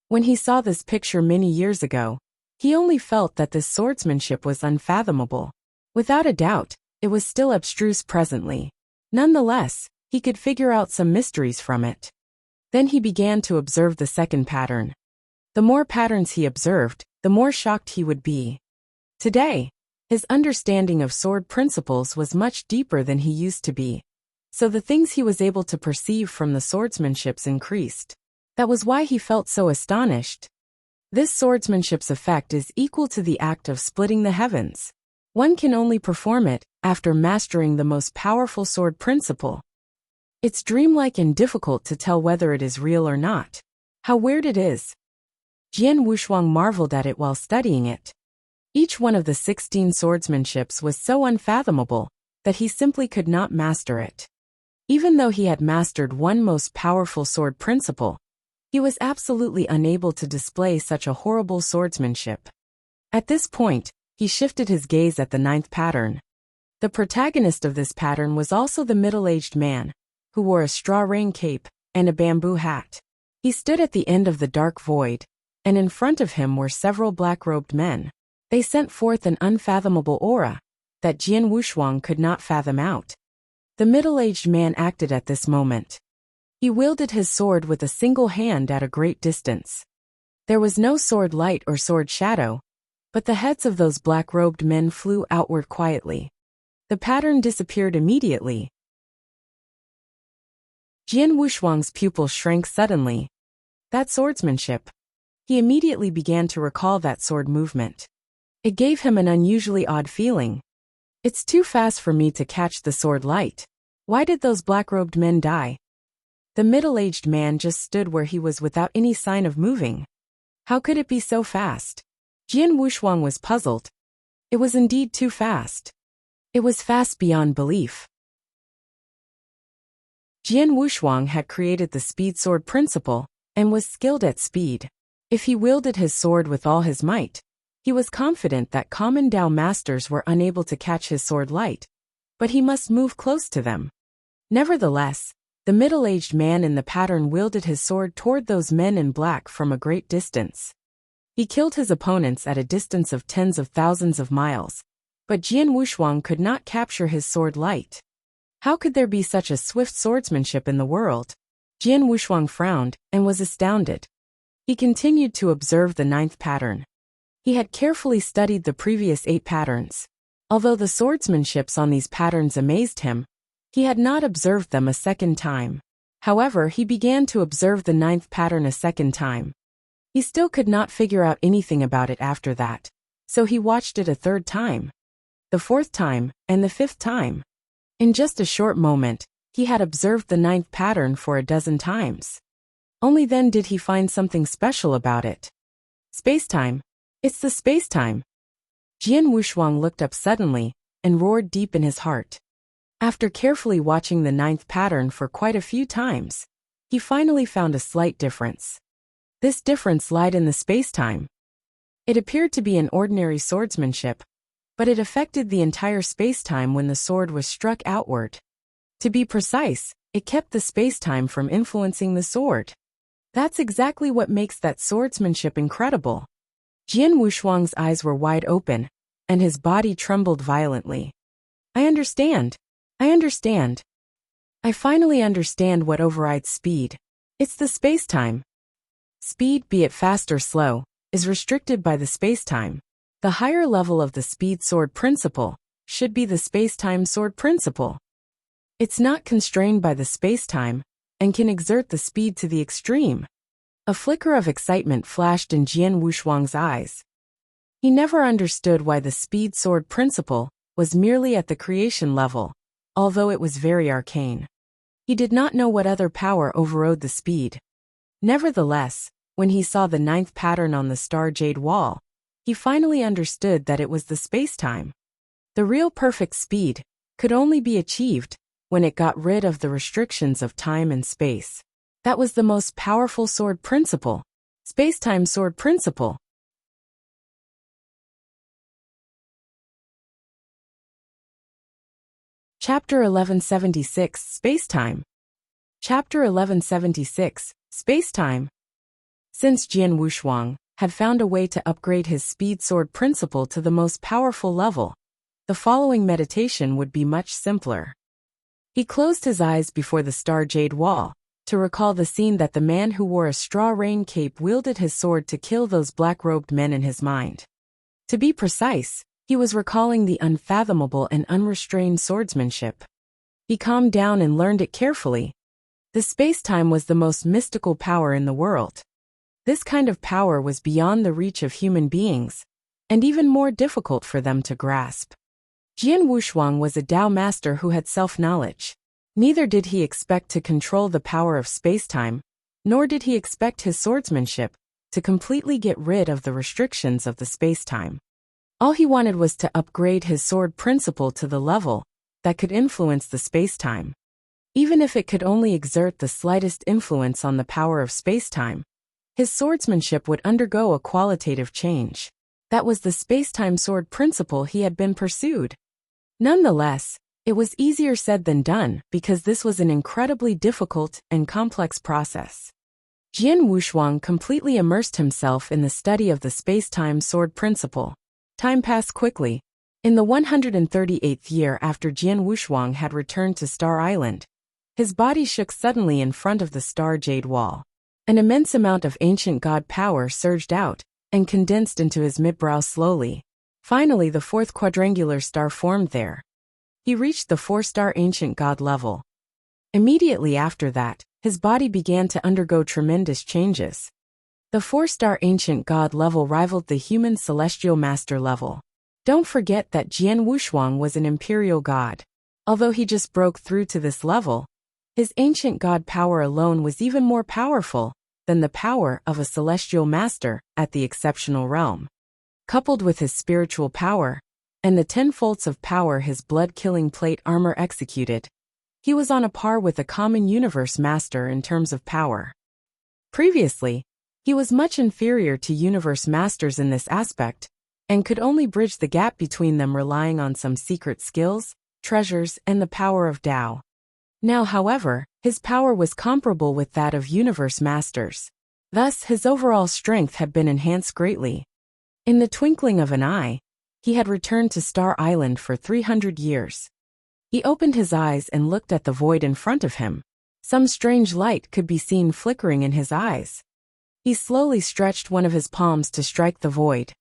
Speaker 1: When he saw this picture many years ago, he only felt that this swordsmanship was unfathomable. Without a doubt, it was still abstruse presently. Nonetheless, he could figure out some mysteries from it. Then he began to observe the second pattern. The more patterns he observed, the more shocked he would be. Today, his understanding of sword principles was much deeper than he used to be. So the things he was able to perceive from the swordsmanships increased. That was why he felt so astonished. This swordsmanship's effect is equal to the act of splitting the heavens. One can only perform it after mastering the most powerful sword principle. It's dreamlike and difficult to tell whether it is real or not. How weird it is. Jian Wushuang marveled at it while studying it. Each one of the 16 swordsmanships was so unfathomable that he simply could not master it. Even though he had mastered one most powerful sword principle, he was absolutely unable to display such a horrible swordsmanship. At this point, he shifted his gaze at the 9th pattern. The protagonist of this pattern was also the middle-aged man, who wore a straw rain cape and a bamboo hat. He stood at the end of the dark void, and in front of him were several black-robed men. They sent forth an unfathomable aura that Jian Wushuang could not fathom out. The middle-aged man acted at this moment. He wielded his sword with a single hand at a great distance. There was no sword light or sword shadow, but the heads of those black-robed men flew outward quietly. The pattern disappeared immediately. Jian Wushuang's pupil shrank suddenly. That swordsmanship. He immediately began to recall that sword movement. It gave him an unusually odd feeling. It's too fast for me to catch the sword light. Why did those black-robed men die? The middle-aged man just stood where he was without any sign of moving. How could it be so fast? Jian Wushuang was puzzled. It was indeed too fast. It was fast beyond belief. Jian Wushuang had created the speed sword principle and was skilled at speed. If he wielded his sword with all his might, he was confident that common Dao masters were unable to catch his sword light, but he must move close to them. Nevertheless, the middle-aged man in the pattern wielded his sword toward those men in black from a great distance. He killed his opponents at a distance of tens of thousands of miles, but Jian Wushuang could not capture his sword light. How could there be such a swift swordsmanship in the world? Jian Wushuang frowned and was astounded. He continued to observe the 9th pattern. He had carefully studied the previous 8 patterns. Although the swordsmanships on these patterns amazed him, he had not observed them a second time. However, he began to observe the 9th pattern a second time. He still could not figure out anything about it after that, so he watched it a 3rd time, the 4th time, and the 5th time. In just a short moment, he had observed the 9th pattern for a dozen times. Only then did he find something special about it. Space-time. It's the space-time. Jian Wushuang looked up suddenly and roared deep in his heart. After carefully watching the 9th pattern for quite a few times, he finally found a slight difference. This difference lied in the space-time. It appeared to be an ordinary swordsmanship, but it affected the entire space-time when the sword was struck outward. To be precise, it kept the space-time from influencing the sword. That's exactly what makes that swordsmanship incredible. Jian Wushuang's eyes were wide open, and his body trembled violently. I understand. I finally understand what overrides speed. It's the space-time. Speed, be it fast or slow, is restricted by the space-time. The higher level of the speed sword principle should be the space-time sword principle. It's not constrained by the space-time and can exert the speed to the extreme. A flicker of excitement flashed in Jian Wushuang's eyes. He never understood why the speed sword principle was merely at the creation level, although it was very arcane. He did not know what other power overrode the speed. Nevertheless, when he saw the 9th pattern on the star jade wall, he finally understood that it was the space-time. The real perfect speed could only be achieved when it got rid of the restrictions of time and space. That was the most powerful sword principle, space-time sword principle. Chapter 1176, Space-Time. Chapter 1176, Space-Time. Since Jian Wushuang had found a way to upgrade his speed sword principle to the most powerful level, the following meditation would be much simpler. He closed his eyes before the star jade wall to recall the scene that the man who wore a straw rain cape wielded his sword to kill those black-robed men in his mind. To be precise, he was recalling the unfathomable and unrestrained swordsmanship. He calmed down and learned it carefully. The space-time was the most mystical power in the world. This kind of power was beyond the reach of human beings, and even more difficult for them to grasp. Jian Wushuang was a Dao master who had self-knowledge. Neither did he expect to control the power of space-time, nor did he expect his swordsmanship to completely get rid of the restrictions of the space-time. All he wanted was to upgrade his sword principle to the level that could influence the space-time. Even if it could only exert the slightest influence on the power of space-time, his swordsmanship would undergo a qualitative change. That was the space-time sword principle he had been pursued. Nonetheless, it was easier said than done because this was an incredibly difficult and complex process. Jian Wushuang completely immersed himself in the study of the space-time sword principle. Time passed quickly. In the 138th year after Jian Wushuang had returned to Star Island, his body shook suddenly in front of the star jade wall. An immense amount of ancient god power surged out and condensed into his midbrow slowly. Finally, the fourth quadrangular star formed there. He reached the 4-star ancient god level. Immediately after that, his body began to undergo tremendous changes. The 4-star ancient god level rivaled the human celestial master level. Don't forget that Jian Wushuang was an imperial god. Although he just broke through to this level, his ancient god power alone was even more powerful than the power of a celestial master at the exceptional realm. Coupled with his spiritual power, and the 10 folds of power his blood-killing plate armor executed, he was on a par with a common universe master in terms of power. Previously, he was much inferior to universe masters in this aspect, and could only bridge the gap between them relying on some secret skills, treasures, and the power of Tao. Now, however, his power was comparable with that of universe masters. Thus, his overall strength had been enhanced greatly. In the twinkling of an eye, he had returned to Star Island for 300 years. He opened his eyes and looked at the void in front of him. Some strange light could be seen flickering in his eyes. He slowly stretched one of his palms to strike the void.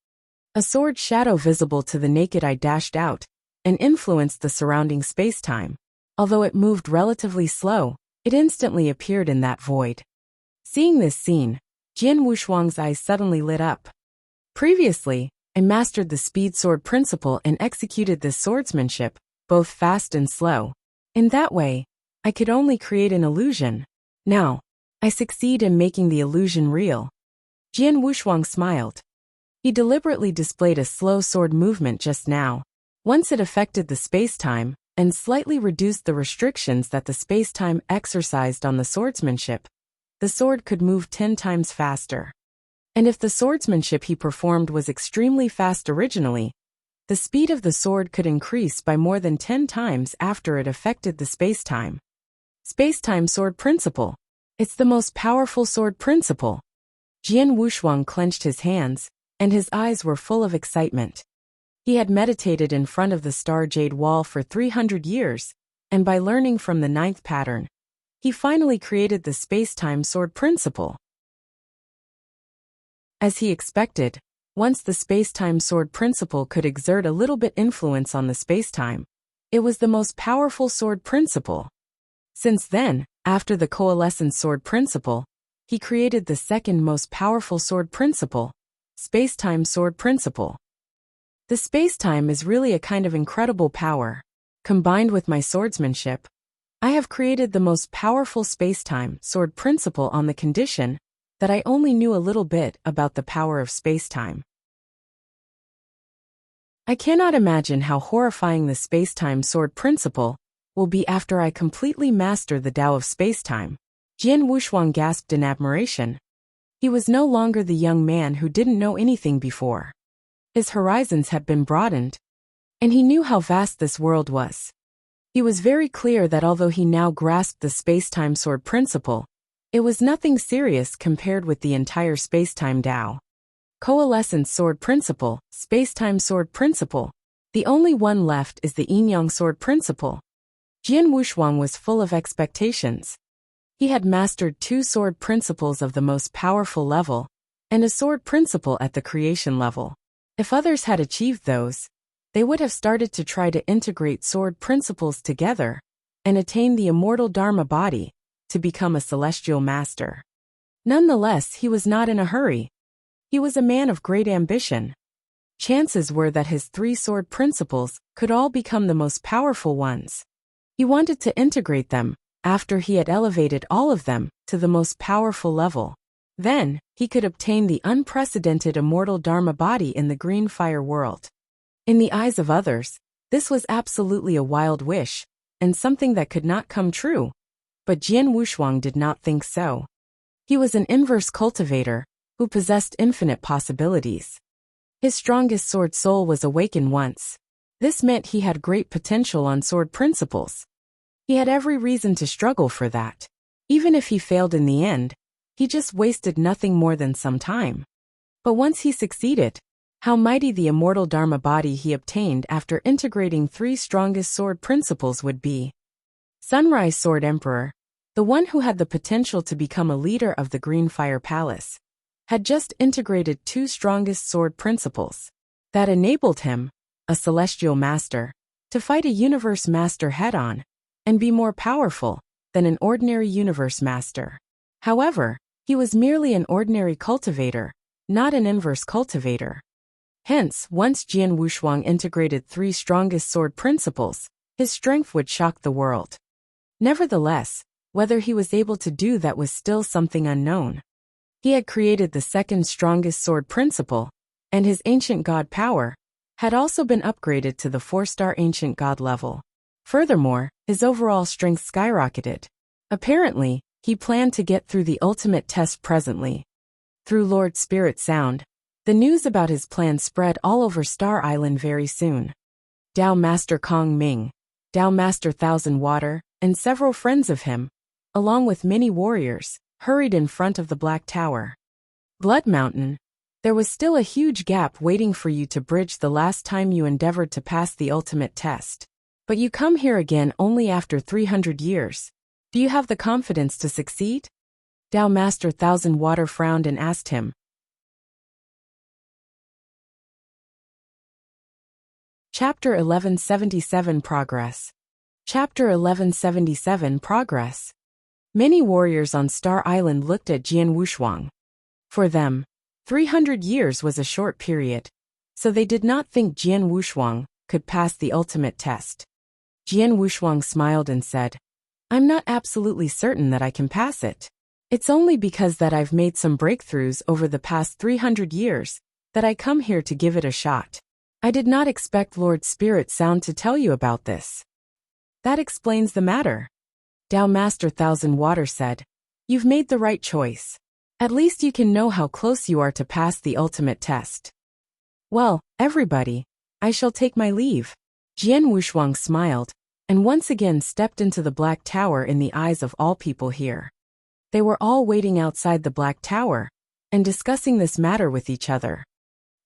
Speaker 1: A sword shadow visible to the naked eye dashed out and influenced the surrounding space-time. Although it moved relatively slow, it instantly appeared in that void. Seeing this scene, Jian Wushuang's eyes suddenly lit up. Previously, I mastered the speed sword principle and executed this swordsmanship, both fast and slow. In that way, I could only create an illusion. Now, I succeed in making the illusion real. Jian Wushuang smiled. He deliberately displayed a slow sword movement just now. Once it affected the space-time, and slightly reduced the restrictions that the space-time exercised on the swordsmanship, the sword could move 10 times faster. And if the swordsmanship he performed was extremely fast originally, the speed of the sword could increase by more than 10 times after it affected the space-time. Space-time sword principle. It's the most powerful sword principle. Jian Wushuang clenched his hands, and his eyes were full of excitement. He had meditated in front of the star jade wall for 300 years, and by learning from the 9th pattern, he finally created the space-time sword principle. As he expected, once the space-time sword principle could exert a little bit influence on the space-time, it was the most powerful sword principle. Since then, after the coalescence sword principle, he created the second most powerful sword principle, space-time sword principle. The space-time is really a kind of incredible power. Combined with my swordsmanship, I have created the most powerful space-time sword principle on the condition that I only knew a little bit about the power of space-time. I cannot imagine how horrifying the space-time sword principle will be after I completely master the Tao of space-time. Jian Wushuang gasped in admiration. He was no longer the young man who didn't know anything before. His horizons had been broadened, and he knew how vast this world was. He was very clear that although he now grasped the space-time sword principle, it was nothing serious compared with the entire space-time Tao. Coalescence sword principle, space-time sword principle. The only one left is the yin-yang sword principle. Jian Wushuang was full of expectations. He had mastered 2 sword principles of the most powerful level, and a sword principle at the creation level. If others had achieved those, they would have started to try to integrate sword principles together and attain the immortal Dharma body to become a celestial master. Nonetheless, he was not in a hurry. He was a man of great ambition. Chances were that his 3 sword principles could all become the most powerful ones. He wanted to integrate them after he had elevated all of them to the most powerful level. Then, he could obtain the unprecedented immortal Dharma body in the green fire world. In the eyes of others, this was absolutely a wild wish, and something that could not come true. But Jian Wushuang did not think so. He was an inverse cultivator, who possessed infinite possibilities. His strongest sword soul was awakened once. This meant he had great potential on sword principles. He had every reason to struggle for that. Even if he failed in the end, he just wasted nothing more than some time. But once he succeeded, how mighty the immortal Dharma body he obtained after integrating 3 strongest sword principles would be. Sunrise Sword Emperor. the one who had the potential to become a leader of the Green Fire Palace, had just integrated two strongest sword principles that enabled him, a celestial master, to fight a universe master head-on and be more powerful than an ordinary universe master. However, he was merely an ordinary cultivator, not an inverse cultivator. Hence, once Jian Wushuang integrated three strongest sword principles, his strength would shock the world. Nevertheless, whether he was able to do that was still something unknown. He had created the second strongest sword principle, and his ancient god power had also been upgraded to the 4-star ancient god level. Furthermore, his overall strength skyrocketed. Apparently, he planned to get through the ultimate test presently. Through Lord Spirit Sound, the news about his plan spread all over Star Island very soon. Dao Master Kong Ming, Dao Master Thousand Water, and several friends of him, along with many warriors, hurried in front of the Black Tower. Blood Mountain, there was still a huge gap waiting for you to bridge the last time you endeavored to pass the ultimate test. But you come here again only after 300 years. Do you have the confidence to succeed? Dao Master Thousand Water frowned and asked him. Chapter 1177 Progress. Chapter 1177 Progress. Many warriors on Star Island looked at Jian Wushuang. For them, 300 years was a short period, so they did not think Jian Wushuang could pass the ultimate test. Jian Wushuang smiled and said, I'm not absolutely certain that I can pass it. It's only because that I've made some breakthroughs over the past 300 years that I come here to give it a shot. I did not expect Lord Spirit Sound to tell you about this. That explains the matter. Dao Master Thousand Water said, You've made the right choice. At least you can know how close you are to pass the ultimate test. Well, everybody, I shall take my leave. Jian Wushuang smiled, and once again stepped into the Black Tower in the eyes of all people here. They were all waiting outside the Black Tower and discussing this matter with each other.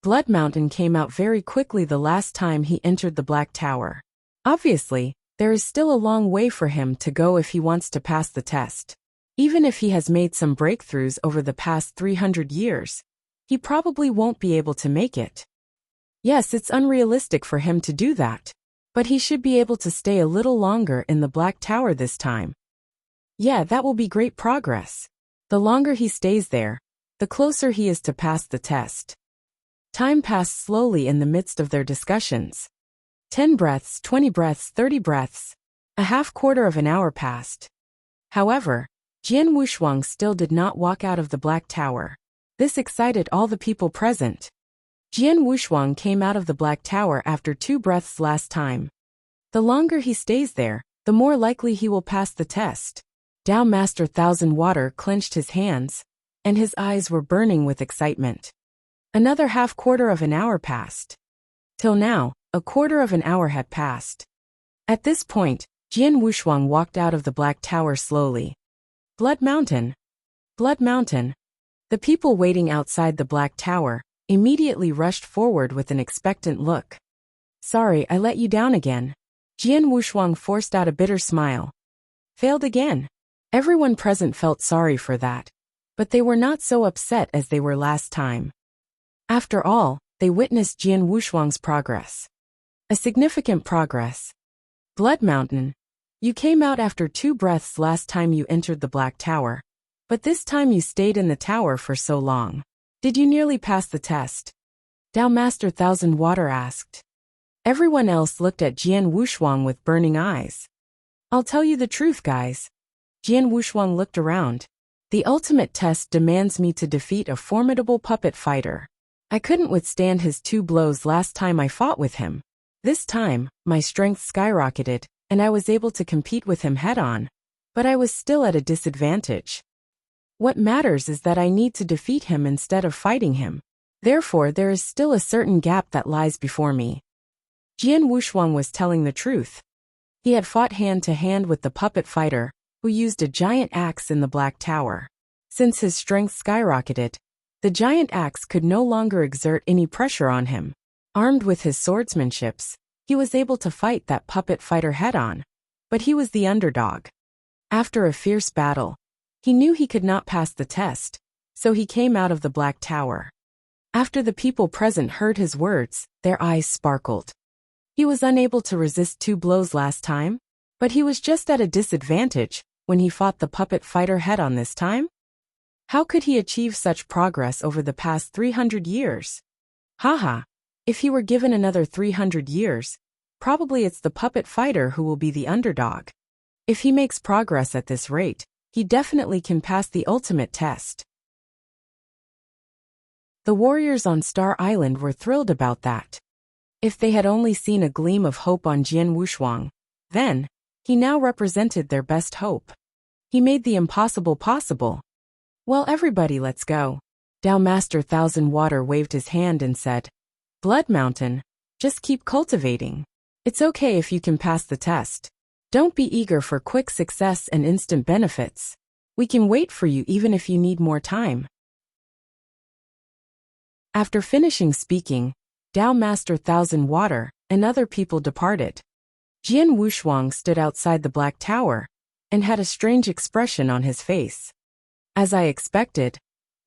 Speaker 1: Blood Mountain came out very quickly the last time he entered the Black Tower. Obviously, there is still a long way for him to go if he wants to pass the test. Even if he has made some breakthroughs over the past 300 years, he probably won't be able to make it. Yes, it's unrealistic for him to do that. But he should be able to stay a little longer in the Black Tower this time. Yeah, that will be great progress. The longer he stays there, the closer he is to pass the test. Time passed slowly in the midst of their discussions. 10 breaths, 20 breaths, 30 breaths. A half-quarter of an hour passed. However, Jian Wushuang still did not walk out of the Black Tower. This excited all the people present. Jian Wushuang came out of the Black Tower after 2 breaths last time. The longer he stays there, the more likely he will pass the test. Dao Master Thousand Water clenched his hands, and his eyes were burning with excitement. Another half-quarter of an hour passed. Till now, a quarter of an hour had passed. At this point, Jian Wushuang walked out of the Black Tower slowly. Blood Mountain. Blood Mountain. The people waiting outside the Black Tower immediately rushed forward with an expectant look. Sorry, I let you down again. Jian Wushuang forced out a bitter smile. Failed again. Everyone present felt sorry for that, but they were not so upset as they were last time. After all, they witnessed Jian Wushuang's progress. A significant progress. Blood Mountain. You came out after 2 breaths last time you entered the Black Tower, but this time you stayed in the tower for so long. Did you nearly pass the test? Dao Master Thousand Water asked. Everyone else looked at Jian Wushuang with burning eyes. I'll tell you the truth, guys. Jian Wushuang looked around. The ultimate test demands me to defeat a formidable puppet fighter. I couldn't withstand his 2 blows last time I fought with him. This time, my strength skyrocketed, and I was able to compete with him head-on. But I was still at a disadvantage. What matters is that I need to defeat him instead of fighting him. Therefore, there is still a certain gap that lies before me. Jian Wushuang was telling the truth. He had fought hand-to-hand with the puppet fighter, who used a giant axe in the Black Tower. Since his strength skyrocketed, the giant axe could no longer exert any pressure on him. Armed with his swordsmanships, he was able to fight that puppet fighter head-on. But he was the underdog. After a fierce battle, he knew he could not pass the test, so he came out of the Black Tower. After the people present heard his words, their eyes sparkled. He was unable to resist 2 blows last time, but he was just at a disadvantage when he fought the puppet fighter head-on this time. How could he achieve such progress over the past 300 years? Haha, if he were given another 300 years, probably it's the puppet fighter who will be the underdog. If he makes progress at this rate, he definitely can pass the ultimate test. The warriors on Star Island were thrilled about that. If they had only seen a gleam of hope on Jian Wushuang, then, he now represented their best hope. He made the impossible possible. Well, everybody, let's go. Tao Master Thousand Water waved his hand and said, Blood Mountain, just keep cultivating. It's okay if you can pass the test. Don't be eager for quick success and instant benefits. We can wait for you even if you need more time. After finishing speaking, Tao Master Thousand Water and other people departed. Jian Wushuang stood outside the Black Tower and had a strange expression on his face. As I expected,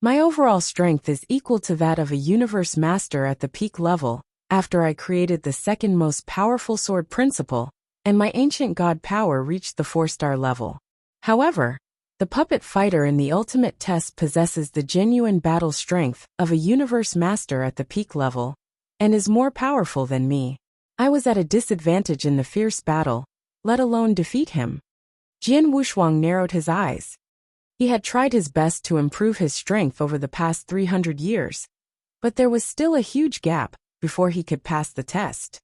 Speaker 1: my overall strength is equal to that of a universe master at the peak level after I created the second most powerful sword principle, and my ancient god power reached the 4-star level. However, the puppet fighter in the ultimate test possesses the genuine battle strength of a universe master at the peak level and is more powerful than me. I was at a disadvantage in the fierce battle, let alone defeat him. Jian Wushuang narrowed his eyes. He had tried his best to improve his strength over the past 300 years, but there was still a huge gap before he could pass the test.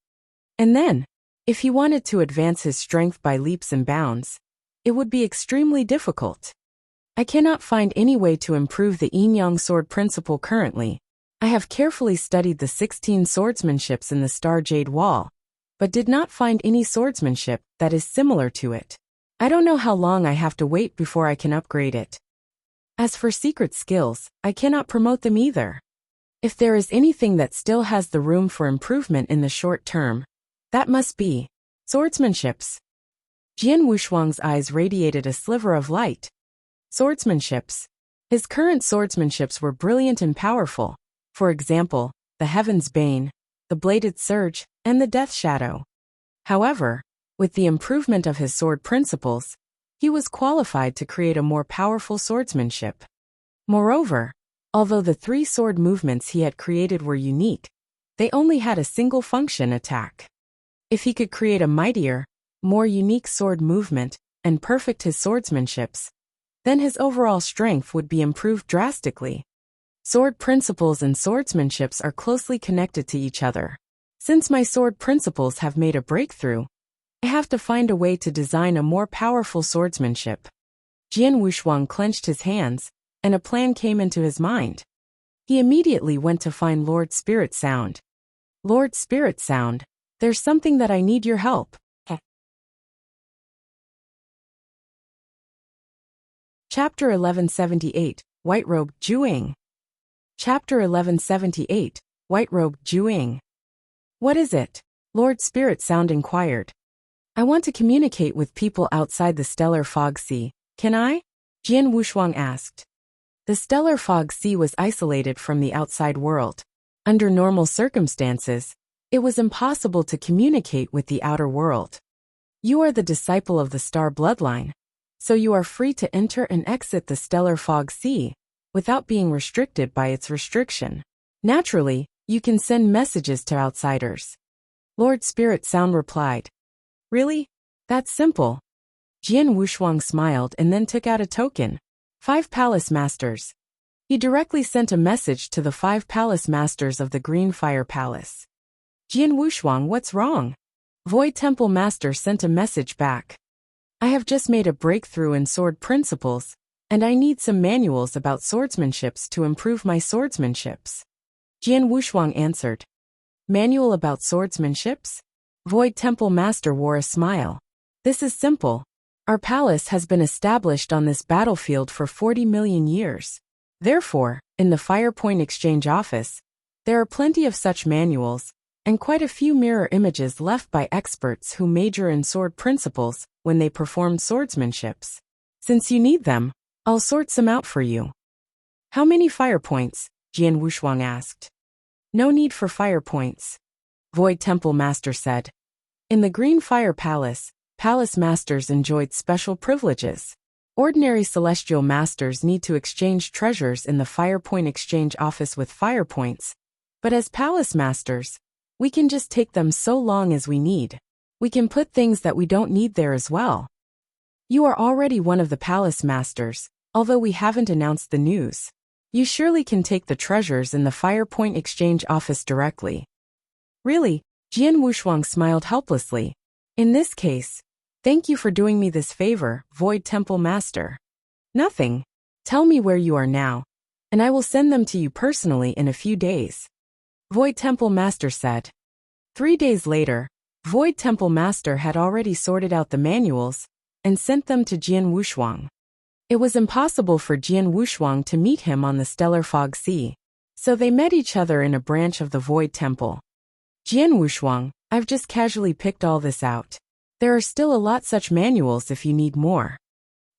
Speaker 1: And then, if he wanted to advance his strength by leaps and bounds, it would be extremely difficult. I cannot find any way to improve the yin-yang sword principle currently. I have carefully studied the 16 swordsmanships in the Star Jade Wall, but did not find any swordsmanship that is similar to it. I don't know how long I have to wait before I can upgrade it. As for secret skills, I cannot promote them either. If there is anything that still has the room for improvement in the short term, that must be swordsmanships. Jian Wushuang's eyes radiated a sliver of light. Swordsmanships. His current swordsmanships were brilliant and powerful. For example, the Heaven's Bane, the Bladed Surge, and the Death Shadow. However, with the improvement of his sword principles, he was qualified to create a more powerful swordsmanship. Moreover, although the 3 sword movements he had created were unique, they only had a single function: attack. If he could create a mightier, more unique sword movement and perfect his swordsmanships, then his overall strength would be improved drastically. Sword principles and swordsmanships are closely connected to each other. Since my sword principles have made a breakthrough, I have to find a way to design a more powerful swordsmanship. Jian Wushuang clenched his hands, and a plan came into his mind. He immediately went to find Lord Spirit Sound. Lord Spirit Sound, there's something that I need your help. Chapter 1178, White Robe Juing. Chapter 1178, White Robe Juing. What is it? Lord Spirit Sound inquired. I want to communicate with people outside the Stellar Fog Sea. Can I? Jian Wushuang asked. The Stellar Fog Sea was isolated from the outside world. Under normal circumstances, it was impossible to communicate with the outer world. You are the disciple of the star bloodline, so you are free to enter and exit the Stellar Fog Sea without being restricted by its restriction. Naturally, you can send messages to outsiders. Lord Spirit Sound replied. Really? That's simple. Jian Wushuang smiled and then took out a token. 5 Palace Masters. He directly sent a message to the 5 Palace Masters of the Green Fire Palace. Jian Wushuang, what's wrong? Void Temple Master sent a message back. I have just made a breakthrough in sword principles, and I need some manuals about swordsmanships to improve my swordsmanships. Jian Wushuang answered. Manual about swordsmanships? Void Temple Master wore a smile. This is simple. Our palace has been established on this battlefield for 40 million years. Therefore, in the Firepoint Exchange Office, there are plenty of such manuals, and quite a few mirror images left by experts who major in sword principles when they performed swordsmanships. Since you need them, I'll sort some out for you. How many fire points? Jian Wushuang asked. No need for fire points, Void Temple Master said. In the Green Fire Palace, Palace Masters enjoyed special privileges. Ordinary Celestial Masters need to exchange treasures in the Fire Point Exchange Office with fire points, but as Palace Masters, we can just take them so long as we need. We can put things that we don't need there as well. You are already one of the Palace Masters, although we haven't announced the news. You surely can take the treasures in the Fire Point Exchange Office directly. Really? Jian Wushuang smiled helplessly. In this case, thank you for doing me this favor, Void Temple Master. Nothing. Tell me where you are now, and I will send them to you personally in a few days, Void Temple Master said. 3 days later, Void Temple Master had already sorted out the manuals and sent them to Jian Wushuang. It was impossible for Jian Wushuang to meet him on the Stellar Fog Sea, so they met each other in a branch of the Void Temple. Jian Wushuang, I've just casually picked all this out. There are still a lot such manuals if you need more,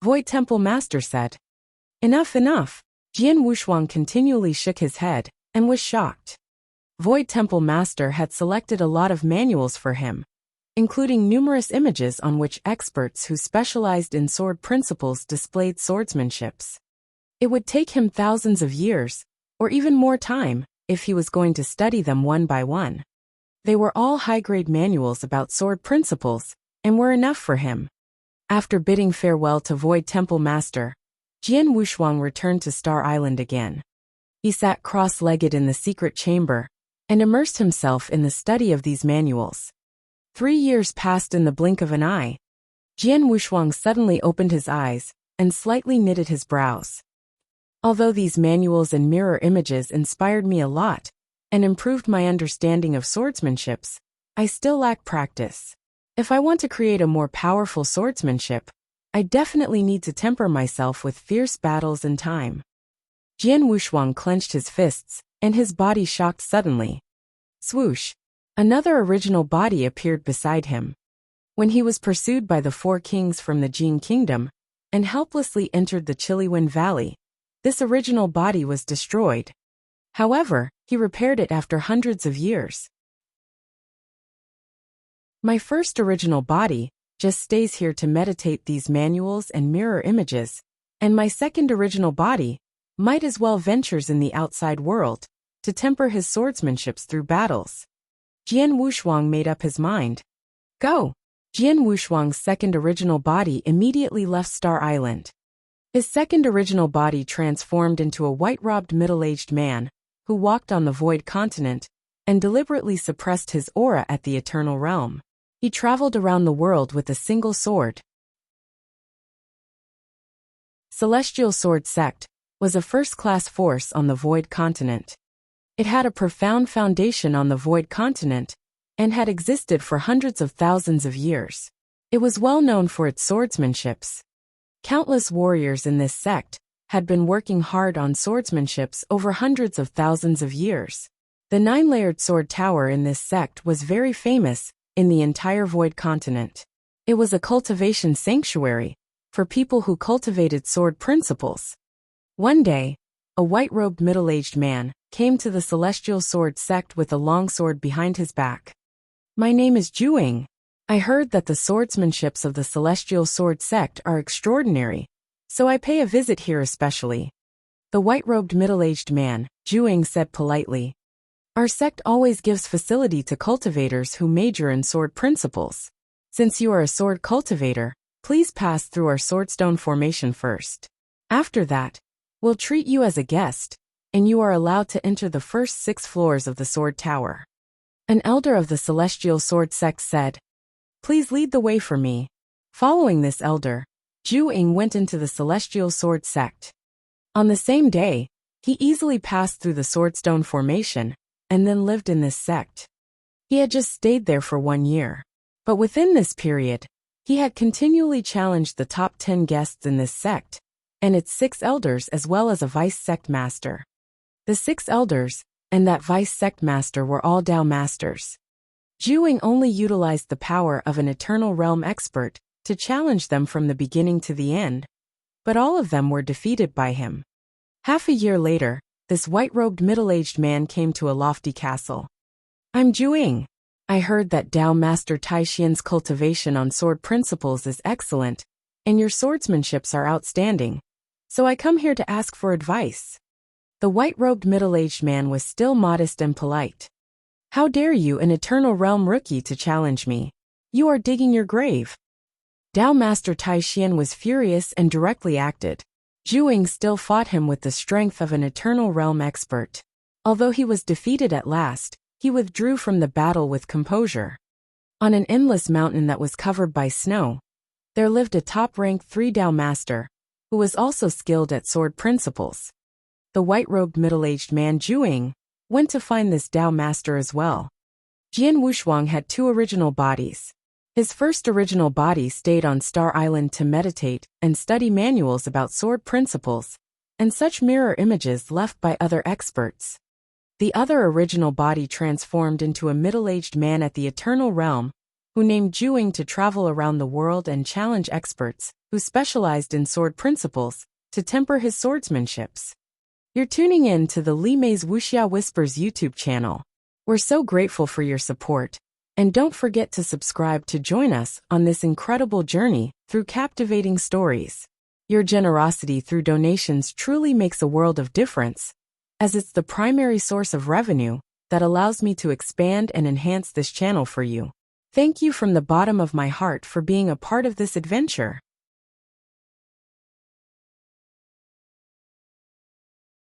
Speaker 1: Void Temple Master said. Enough. Jian Wushuang continually shook his head and was shocked. Void Temple Master had selected a lot of manuals for him, including numerous images on which experts who specialized in sword principles displayed swordsmanships. It would take him thousands of years, or even more time, if he was going to study them one by one. They were all high-grade manuals about sword principles, and were enough for him. After bidding farewell to Void Temple Master, Jian Wushuang returned to Star Island again. He sat cross-legged in the secret chamber, and immersed himself in the study of these manuals. 3 years passed in the blink of an eye. Jian Wushuang suddenly opened his eyes and slightly knitted his brows. Although these manuals and mirror images inspired me a lot and improved my understanding of swordsmanships, I still lack practice. If I want to create a more powerful swordsmanship, I definitely need to temper myself with fierce battles and time. Jian Wushuang clenched his fists, and his body shocked suddenly. Swoosh! Another original body appeared beside him. When he was pursued by the 4 kings from the Jin Kingdom, and helplessly entered the Chiliwen Valley, this original body was destroyed. However, he repaired it after hundreds of years. My first original body just stays here to meditate these manuals and mirror images, and my second original body might as well ventures in the outside world to temper his swordsmanships through battles. Jian Wushuang made up his mind. Go! Jian Wushuang's second original body immediately left Star Island. His second original body transformed into a white-robed middle-aged man who walked on the Void Continent and deliberately suppressed his aura at the Eternal Realm. He traveled around the world with a single sword. Celestial Sword Sect was a first-class force on the Void Continent. It had a profound foundation on the Void Continent and had existed for hundreds of thousands of years. It was well known for its swordsmanships. Countless warriors in this sect had been working hard on swordsmanships over hundreds of thousands of years. The 9-layered sword tower in this sect was very famous in the entire Void Continent. It was a cultivation sanctuary for people who cultivated sword principles. One day, a white-robed middle-aged man came to the Celestial Sword Sect with a long sword behind his back. My name is Juing. I heard that the swordsmanships of the Celestial Sword Sect are extraordinary, so I pay a visit here especially. The white-robed middle-aged man, Juing, said politely. Our sect always gives facility to cultivators who major in sword principles. Since you are a sword cultivator, please pass through our swordstone formation first. After that, we'll treat you as a guest, and you are allowed to enter the first 6 floors of the sword tower. An elder of the Celestial Sword Sect said, Please lead the way for me. Following this elder, Juing went into the Celestial Sword Sect. On the same day, he easily passed through the Swordstone Formation, and then lived in this sect. He had just stayed there for 1 year. But within this period, he had continually challenged the top 10 guests in this sect, and its 6 elders as well as a vice sect master. The 6 elders and that vice sect master were all Dao masters. Juing only utilized the power of an Eternal Realm expert to challenge them from the beginning to the end, but all of them were defeated by him. Half a year later, this white-robed middle-aged man came to a lofty castle. "I'm Juing. I heard that Dao Master Taixian's cultivation on sword principles is excellent, and your swordsmanships are outstanding, so I come here to ask for advice." The white-robed middle-aged man was still modest and polite. "How dare you, an Eternal Realm rookie, to challenge me? You are digging your grave." Dao Master Taixian was furious and directly acted. Juing still fought him with the strength of an Eternal Realm expert. Although he was defeated at last, he withdrew from the battle with composure. On an endless mountain that was covered by snow, there lived a top-ranked 3 Dao Master, who was also skilled at sword principles. The white-robed middle-aged man Juing went to find this Dao Master as well. Jian Wushuang had 2 original bodies. His first original body stayed on Star Island to meditate and study manuals about sword principles, and such mirror images left by other experts. The other original body transformed into a middle-aged man at the Eternal Realm, who named Juing to travel around the world and challenge experts who specialized in sword principles to temper his swordsmanships. You're tuning in to the Li Mei's Wuxia Whispers YouTube channel. We're so grateful for your support. And don't forget to subscribe to join us on this incredible journey through captivating stories. Your generosity through donations truly makes a world of difference, as it's the primary source of revenue that allows me to expand and enhance this channel for you. Thank you from the bottom of my heart for being a part of this adventure.